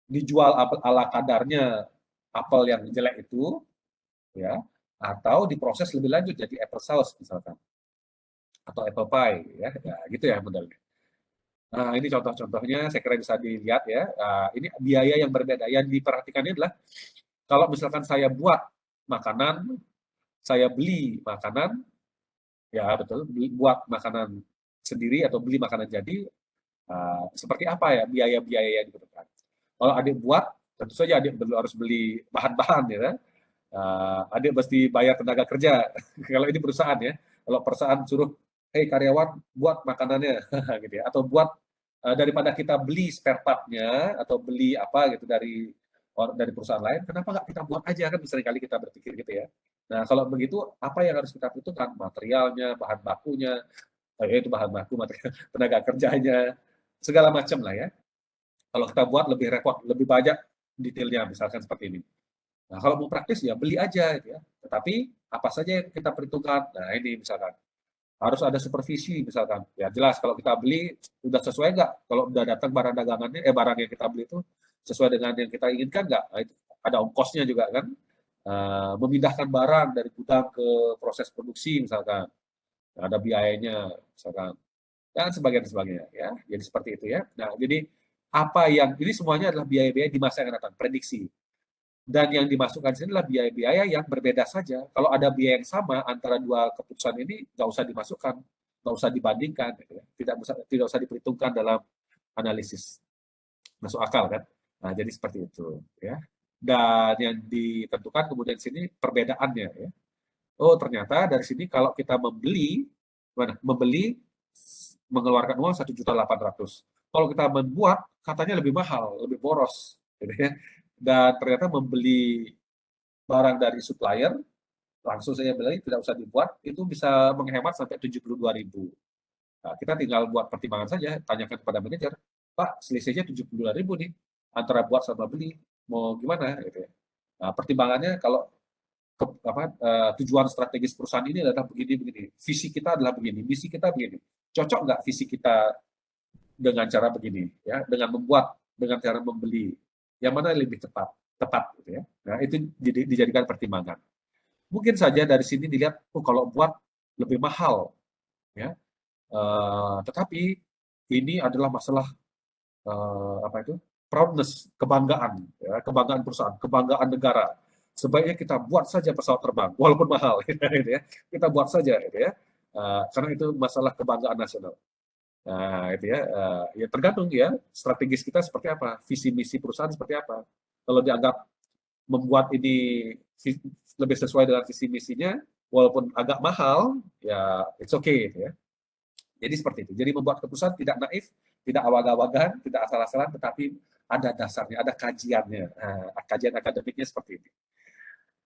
dijual ala kadarnya apel yang jelek itu, ya, atau diproses lebih lanjut jadi apple sauce misalkan, atau apple pie, ya gitu ya modelnya. Nah, ini contoh-contohnya saya kira bisa dilihat ya. Ini biaya yang berbeda. Yang diperhatikannya adalah kalau misalkan saya buat makanan, saya beli makanan, ya betul, buat makanan sendiri atau beli makanan jadi, seperti apa ya biaya-biaya yang dibutuhkan. Kalau adik buat, tentu saja adik harus beli bahan-bahan ya kan. Adik mesti bayar tenaga kerja. Kalau ini perusahaan ya. Kalau perusahaan suruh, hey karyawan buat makanannya gitu ya. Atau buat daripada kita beli spare part-nya atau beli apa gitu dari perusahaan lain, kenapa nggak kita buat aja kan seringkali kita berpikir gitu ya. Nah kalau begitu apa yang harus kita butuhkan? Materialnya, bahan bakunya, itu bahan baku, material, tenaga kerjanya, segala macam lah ya. Kalau kita buat lebih repot, lebih banyak detailnya misalkan seperti ini. Nah, kalau mau praktis ya beli aja gitu ya. Tetapi apa saja yang kita perhitungkan? Nah, ini misalkan harus ada supervisi misalkan. Ya jelas kalau kita beli udah sesuai nggak? Kalau udah datang barang dagangannya, barang yang kita beli itu sesuai dengan yang kita inginkan nggak? Nah, itu ada ongkosnya juga kan. Memindahkan barang dari gudang ke proses produksi misalkan. Nah, ada biayanya misalkan. Dan sebagainya ya. Jadi seperti itu ya. Nah, jadi apa yang ini semuanya adalah biaya-biaya di masa yang akan datang, prediksi. Dan yang dimasukkan sini adalah biaya-biaya yang berbeda saja. Kalau ada biaya yang sama antara dua keputusan ini, nggak usah dimasukkan, nggak usah dibandingkan, gitu ya. Tidak usah diperhitungkan dalam analisis. Masuk akal kan? Nah, jadi seperti itu, ya. Dan yang ditentukan kemudian sini perbedaannya, ya. Oh, ternyata dari sini kalau kita membeli mengeluarkan uang 1.800.000. Kalau kita membuat, katanya lebih mahal, lebih boros, gitu ya. Dan ternyata membeli barang dari supplier, langsung saya beli, tidak usah dibuat, itu bisa menghemat sampai 72.000. Nah, kita tinggal buat pertimbangan saja, tanyakan kepada manajer, Pak, selisihnya 72.000 nih, antara buat sama beli, mau gimana? Gitu ya. Nah, pertimbangannya kalau tujuan strategis perusahaan ini adalah begini, visi kita adalah begini, misi kita begini. Cocok nggak visi kita dengan cara begini, ya, dengan membuat, dengan cara membeli, yang mana lebih tepat gitu ya. Nah, itu dijadikan pertimbangan. Mungkin saja dari sini dilihat, kalau buat lebih mahal, ya. Tetapi ini adalah masalah proudness, kebanggaan, ya, kebanggaan perusahaan, kebanggaan negara. Sebaiknya kita buat saja pesawat terbang, walaupun mahal, gitu ya. Kita buat saja, gitu ya. Karena itu masalah kebanggaan nasional. Nah, itu ya, ya tergantung ya strategis kita seperti apa, visi misi perusahaan seperti apa. Kalau dianggap membuat ini lebih sesuai dengan visi misinya, walaupun agak mahal, ya it's okay, gitu ya. Jadi seperti itu. Jadi membuat keputusan tidak naif, tidak awag-awagan, tidak asal-asalan, tetapi ada dasarnya, ada kajiannya, kajian akademiknya seperti ini.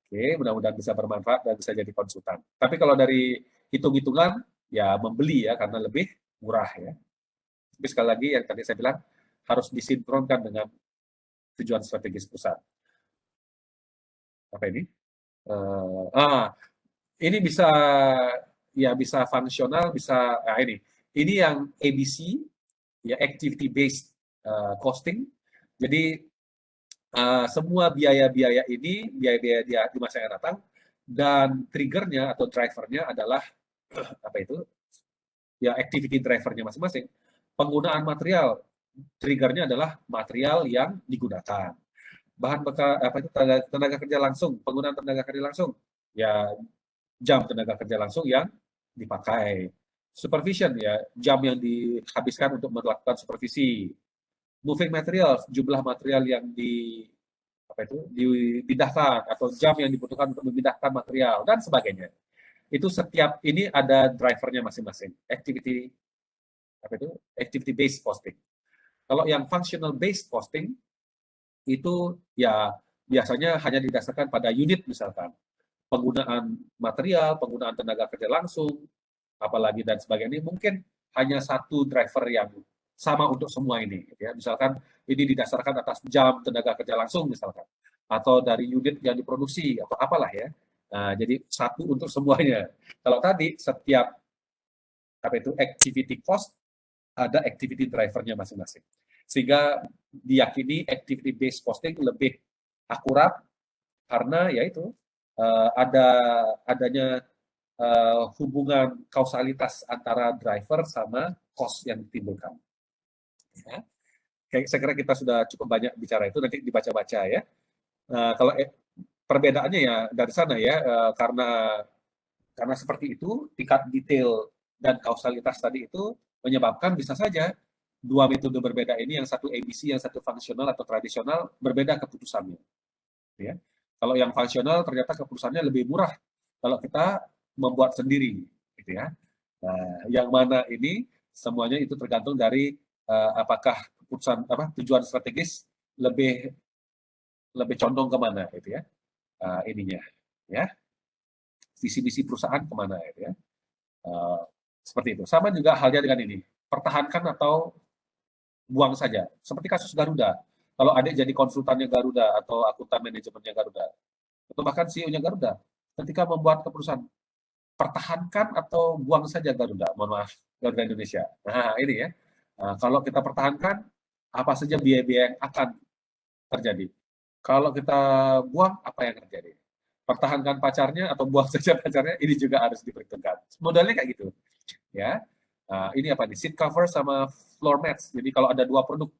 Oke, mudah-mudahan bisa bermanfaat dan bisa jadi konsultan. Tapi kalau dari hitung-hitungan, ya membeli ya, karena lebih murah ya. Tapi sekali lagi yang tadi saya bilang, harus disinkronkan dengan tujuan strategis perusahaan. Apa ini? Ini bisa ya bisa fungsional, bisa ini yang ABC ya, activity based costing. Jadi semua biaya-biaya ini biaya-biaya di masa yang datang, dan triggernya atau drivernya adalah apa itu ya, activity drivernya masing-masing. Penggunaan material, triggernya adalah material yang digunakan. Bahan bakar tenaga kerja langsung, penggunaan tenaga kerja langsung, ya jam tenaga kerja langsung yang dipakai. Supervision ya, jam yang dihabiskan untuk melakukan supervisi. Moving materials, jumlah material yang dipindahkan atau jam yang dibutuhkan untuk memindahkan material dan sebagainya. Itu setiap ini ada drivernya masing-masing. Activity based costing. Kalau yang functional based costing itu ya biasanya hanya didasarkan pada unit, misalkan penggunaan material, penggunaan tenaga kerja langsung, apalagi dan sebagainya. Mungkin hanya satu driver yang sama untuk semua ini, ya. Misalkan ini didasarkan atas jam tenaga kerja langsung misalkan, atau dari unit yang diproduksi atau apalah ya. Nah, jadi satu untuk semuanya. Kalau tadi setiap activity cost ada activity drivernya masing-masing, sehingga diyakini activity based costing lebih akurat karena yaitu adanya hubungan kausalitas antara driver sama cost yang ditimbulkan. Ya. Saya kira kita sudah cukup banyak bicara itu, nanti dibaca-baca ya. Kalau perbedaannya ya dari sana ya, karena seperti itu tingkat detail dan kausalitas tadi itu menyebabkan bisa saja dua metode berbeda ini, yang satu ABC, yang satu fungsional atau tradisional, berbeda keputusannya. Ya. Kalau yang fungsional ternyata keputusannya lebih murah kalau kita membuat sendiri, gitu ya. Nah, yang mana ini semuanya itu tergantung dari apakah keputusan tujuan strategis lebih condong kemana, gitu ya. Ininya, ya. Visi misi perusahaan kemana, gitu ya. Seperti itu. Sama juga halnya dengan ini, pertahankan atau buang saja. Seperti kasus Garuda. Kalau adik jadi konsultannya Garuda atau akuntan manajemennya Garuda, atau bahkan CEO-nya Garuda, ketika membuat keputusan, pertahankan atau buang saja Garuda, mohon maaf, Garuda Indonesia. Nah, ini ya. Nah, kalau kita pertahankan, apa saja biaya-biaya yang akan terjadi. Kalau kita buang, apa yang terjadi? Pertahankan pacarnya atau buang saja pacarnya, ini juga harus diperhitungkan. Modalnya kayak gitu. Ya. Nah, ini apa nih? Seat cover sama floor mats. Jadi kalau ada dua produk,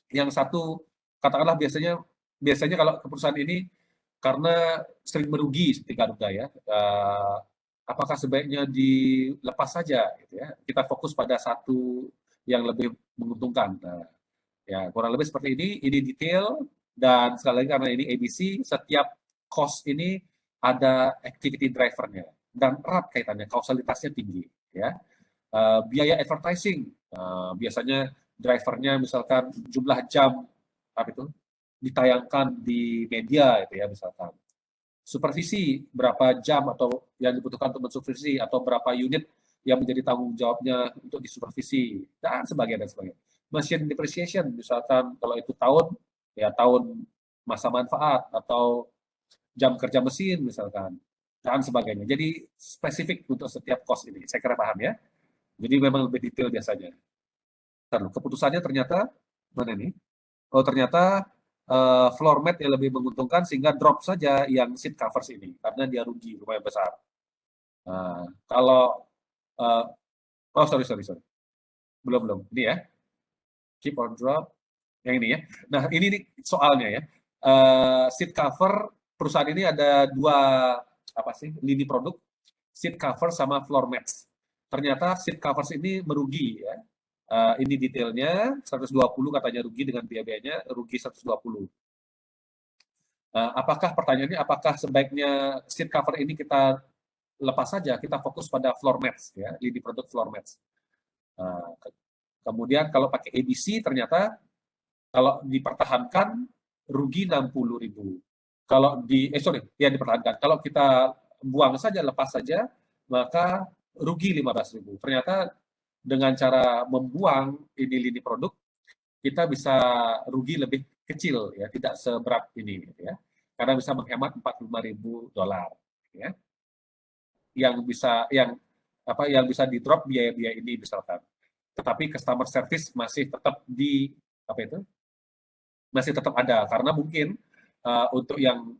yang satu katakanlah biasanya kalau keputusan ini karena sering merugi seperti Garuda ya, apakah sebaiknya dilepas saja gitu ya, kita fokus pada satu yang lebih menguntungkan. Nah, ya kurang lebih seperti ini detail, dan sekali lagi karena ini ABC, setiap cost ini ada activity drivernya dan erat kaitannya, kausalitasnya tinggi ya. Biaya advertising, biasanya drivernya misalkan jumlah jam apa itu ditayangkan di media itu ya misalkan. Supervisi berapa jam atau yang dibutuhkan untuk mensupervisi, atau berapa unit yang menjadi tanggung jawabnya untuk disupervisi, dan sebagainya dan sebagainya. Machine depreciation misalkan kalau itu tahun masa manfaat atau jam kerja mesin misalkan, dan sebagainya. Jadi spesifik untuk setiap cost ini. Saya kira paham ya. Jadi memang lebih detail biasanya. Keputusannya ternyata mana nih? Oh ternyata floor mat yang lebih menguntungkan, sehingga drop saja yang seat covers ini karena dia rugi lumayan besar. Kalau oh sorry, belum ini ya, keep or drop yang ini ya. Nah ini nih soalnya ya, seat cover perusahaan ini ada dua lini produk, seat cover sama floor mats. Ternyata seat covers ini merugi ya. Ini detailnya 120 katanya rugi, dengan biaya-biayanya rugi 120. Pertanyaannya apakah sebaiknya seat cover ini kita lepas saja, kita fokus pada floor mats ya, lini produk floor mats. Kemudian kalau pakai ABC ternyata kalau dipertahankan rugi 60.000. Kalau dipertahankan. Kalau kita buang saja, lepas saja, maka rugi 15.000. Ternyata dengan cara membuang ini lini produk, kita bisa rugi lebih kecil ya, tidak seberat ini ya. Karena bisa menghemat $45.000 ya. Yang bisa di drop biaya-biaya ini misalkan. Tetapi customer service masih tetap masih tetap ada, karena mungkin untuk yang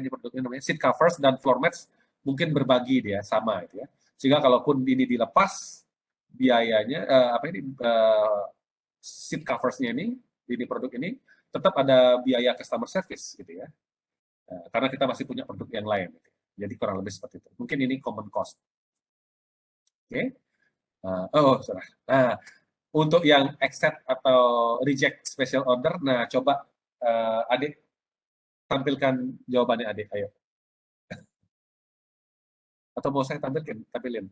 produknya namanya seat covers dan floor mats mungkin berbagi dia sama itu ya, sehingga kalaupun ini dilepas biayanya seat coversnya ini produk ini tetap ada biaya customer service gitu ya, karena kita masih punya produk yang lain gitu. Jadi kurang lebih seperti itu, mungkin ini common cost. Oke. Salah. Nah, untuk yang accept atau reject special order, nah coba adik tampilkan jawabannya adik, ayo. Atau mau saya tampilin?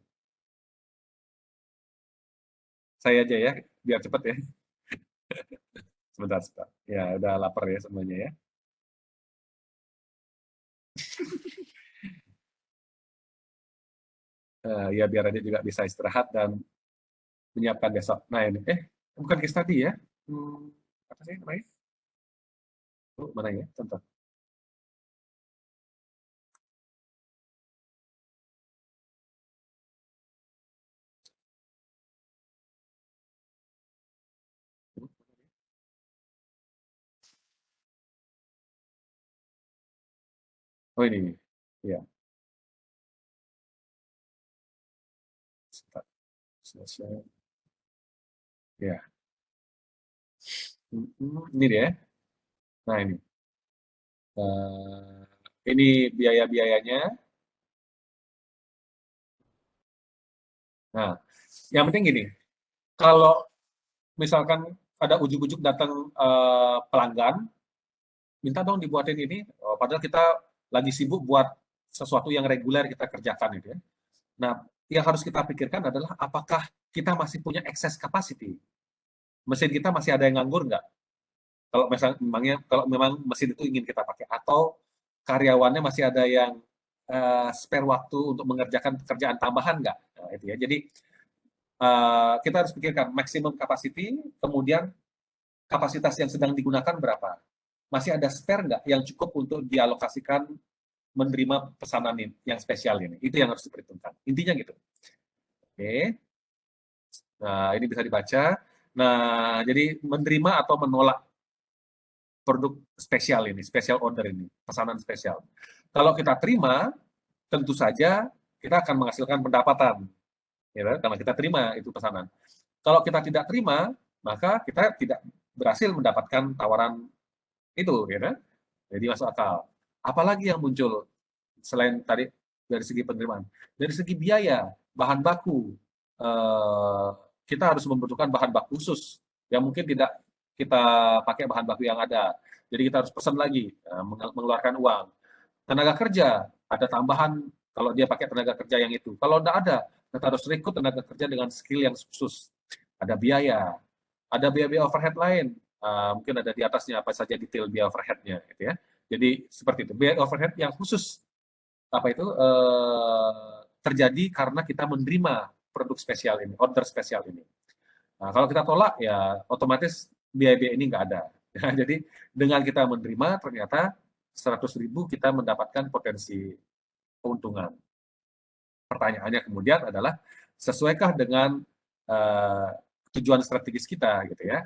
Saya aja ya, biar cepat ya. Sebentar. Ya, udah lapar ya semuanya ya. Ya biar adik juga bisa istirahat dan menyiapkan besok. Nah ini, bukan case study ya. Apa sih namanya? Mana ya? Contoh. Oh ini, ya. Selesai. Ya. Ini dia. Nah ini. Ini biaya-biayanya. Nah, yang penting gini, kalau misalkan ada ujuk-ujuk datang pelanggan, minta dong dibuatin ini, padahal kita lagi sibuk buat sesuatu yang reguler kita kerjakan gitu ya. Nah, yang harus kita pikirkan adalah apakah kita masih punya excess capacity? Mesin kita masih ada yang nganggur nggak? Kalau memang mesin itu ingin kita pakai, atau karyawannya masih ada yang spare waktu untuk mengerjakan pekerjaan tambahan nggak? Nah, itu ya. Jadi kita harus pikirkan maksimum capacity, kemudian kapasitas yang sedang digunakan berapa? Masih ada spare nggak yang cukup untuk dialokasikan menerima pesanan yang spesial ini? Itu yang harus diperhitungkan. Intinya gitu. Oke. Nah, ini bisa dibaca. Nah, jadi menerima atau menolak produk spesial ini, special order ini, pesanan spesial. Kalau kita terima, tentu saja kita akan menghasilkan pendapatan, ya, karena kita terima itu pesanan. Kalau kita tidak terima, maka kita tidak berhasil mendapatkan tawaran itu, ya. Jadi masuk akal. Apalagi yang muncul selain tadi dari segi penerimaan, dari segi biaya, bahan baku, kita harus membutuhkan bahan baku khusus yang mungkin tidak kita pakai bahan baku yang ada. Jadi kita harus pesan lagi, mengeluarkan uang. Tenaga kerja, ada tambahan kalau dia pakai tenaga kerja yang itu. Kalau tidak ada, kita harus rekrut tenaga kerja dengan skill yang khusus. Ada biaya, ada biaya-biaya overhead lain. Mungkin ada di atasnya apa saja detail biaya overhead-nya, gitu ya. Jadi seperti itu. Biaya overhead yang khusus terjadi karena kita menerima produk spesial ini, order spesial ini. Nah, kalau kita tolak, ya otomatis biaya-biaya ini nggak ada. Jadi dengan kita menerima, ternyata 100.000 kita mendapatkan potensi keuntungan. Pertanyaannya kemudian adalah, sesuaikah dengan tujuan strategis kita, gitu ya.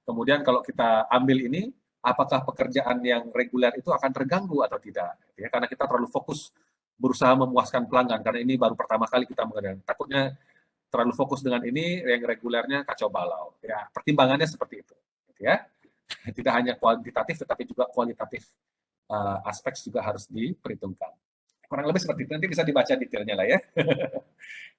Kemudian kalau kita ambil ini, apakah pekerjaan yang reguler itu akan terganggu atau tidak? Gitu ya. Karena kita terlalu fokus berusaha memuaskan pelanggan, karena ini baru pertama kali kita mengerjakan. Takutnya terlalu fokus dengan ini, yang regulernya kacau balau. Ya, pertimbangannya seperti itu. Gitu ya. Tidak hanya kuantitatif, tetapi juga kualitatif aspek juga harus diperhitungkan. Kurang lebih seperti itu, nanti bisa dibaca detailnya lah ya.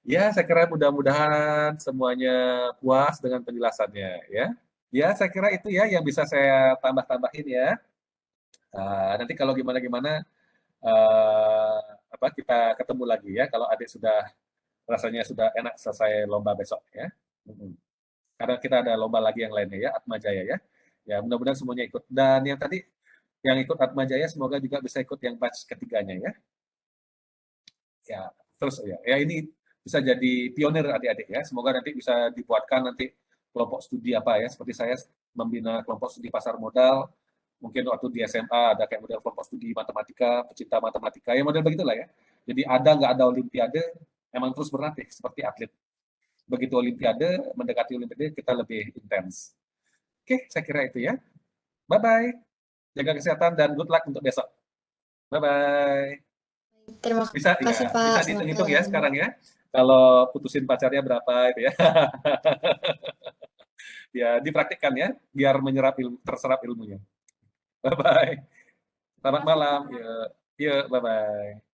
Ya, saya kira mudah-mudahan semuanya puas dengan penjelasannya ya. Ya, saya kira itu ya yang bisa saya tambah-tambahin ya. Nanti kalau gimana-gimana kita ketemu lagi ya kalau adik sudah rasanya sudah enak selesai lomba besok ya. Karena kita ada lomba lagi yang lainnya ya, Atma Jaya ya. Ya, mudah-mudahan semuanya ikut. Dan yang tadi yang ikut Atma Jaya semoga juga bisa ikut yang batch ketiganya ya. Ya, terus ya ini bisa jadi pionir adik-adik ya. Semoga nanti bisa dibuatkan nanti kelompok studi apa ya, seperti saya membina kelompok studi pasar modal, mungkin waktu di SMA ada kayak model kelompok studi matematika, pecinta matematika, ya model begitulah ya. Jadi ada nggak ada olimpiade, emang terus berlatih seperti atlet. Begitu olimpiade, mendekati olimpiade kita lebih intens. Oke, saya kira itu ya. Bye-bye. Jaga kesehatan dan good luck untuk besok. Bye-bye. Terima Bisa kasih, ya, Pak. bisa Selamat dihitung ya malam. sekarang ya. Kalau putusin pacarnya berapa itu ya. Ya, dipraktikkan ya, biar terserap ilmunya. Bye-bye. Selamat malam. Yuk, bye-bye.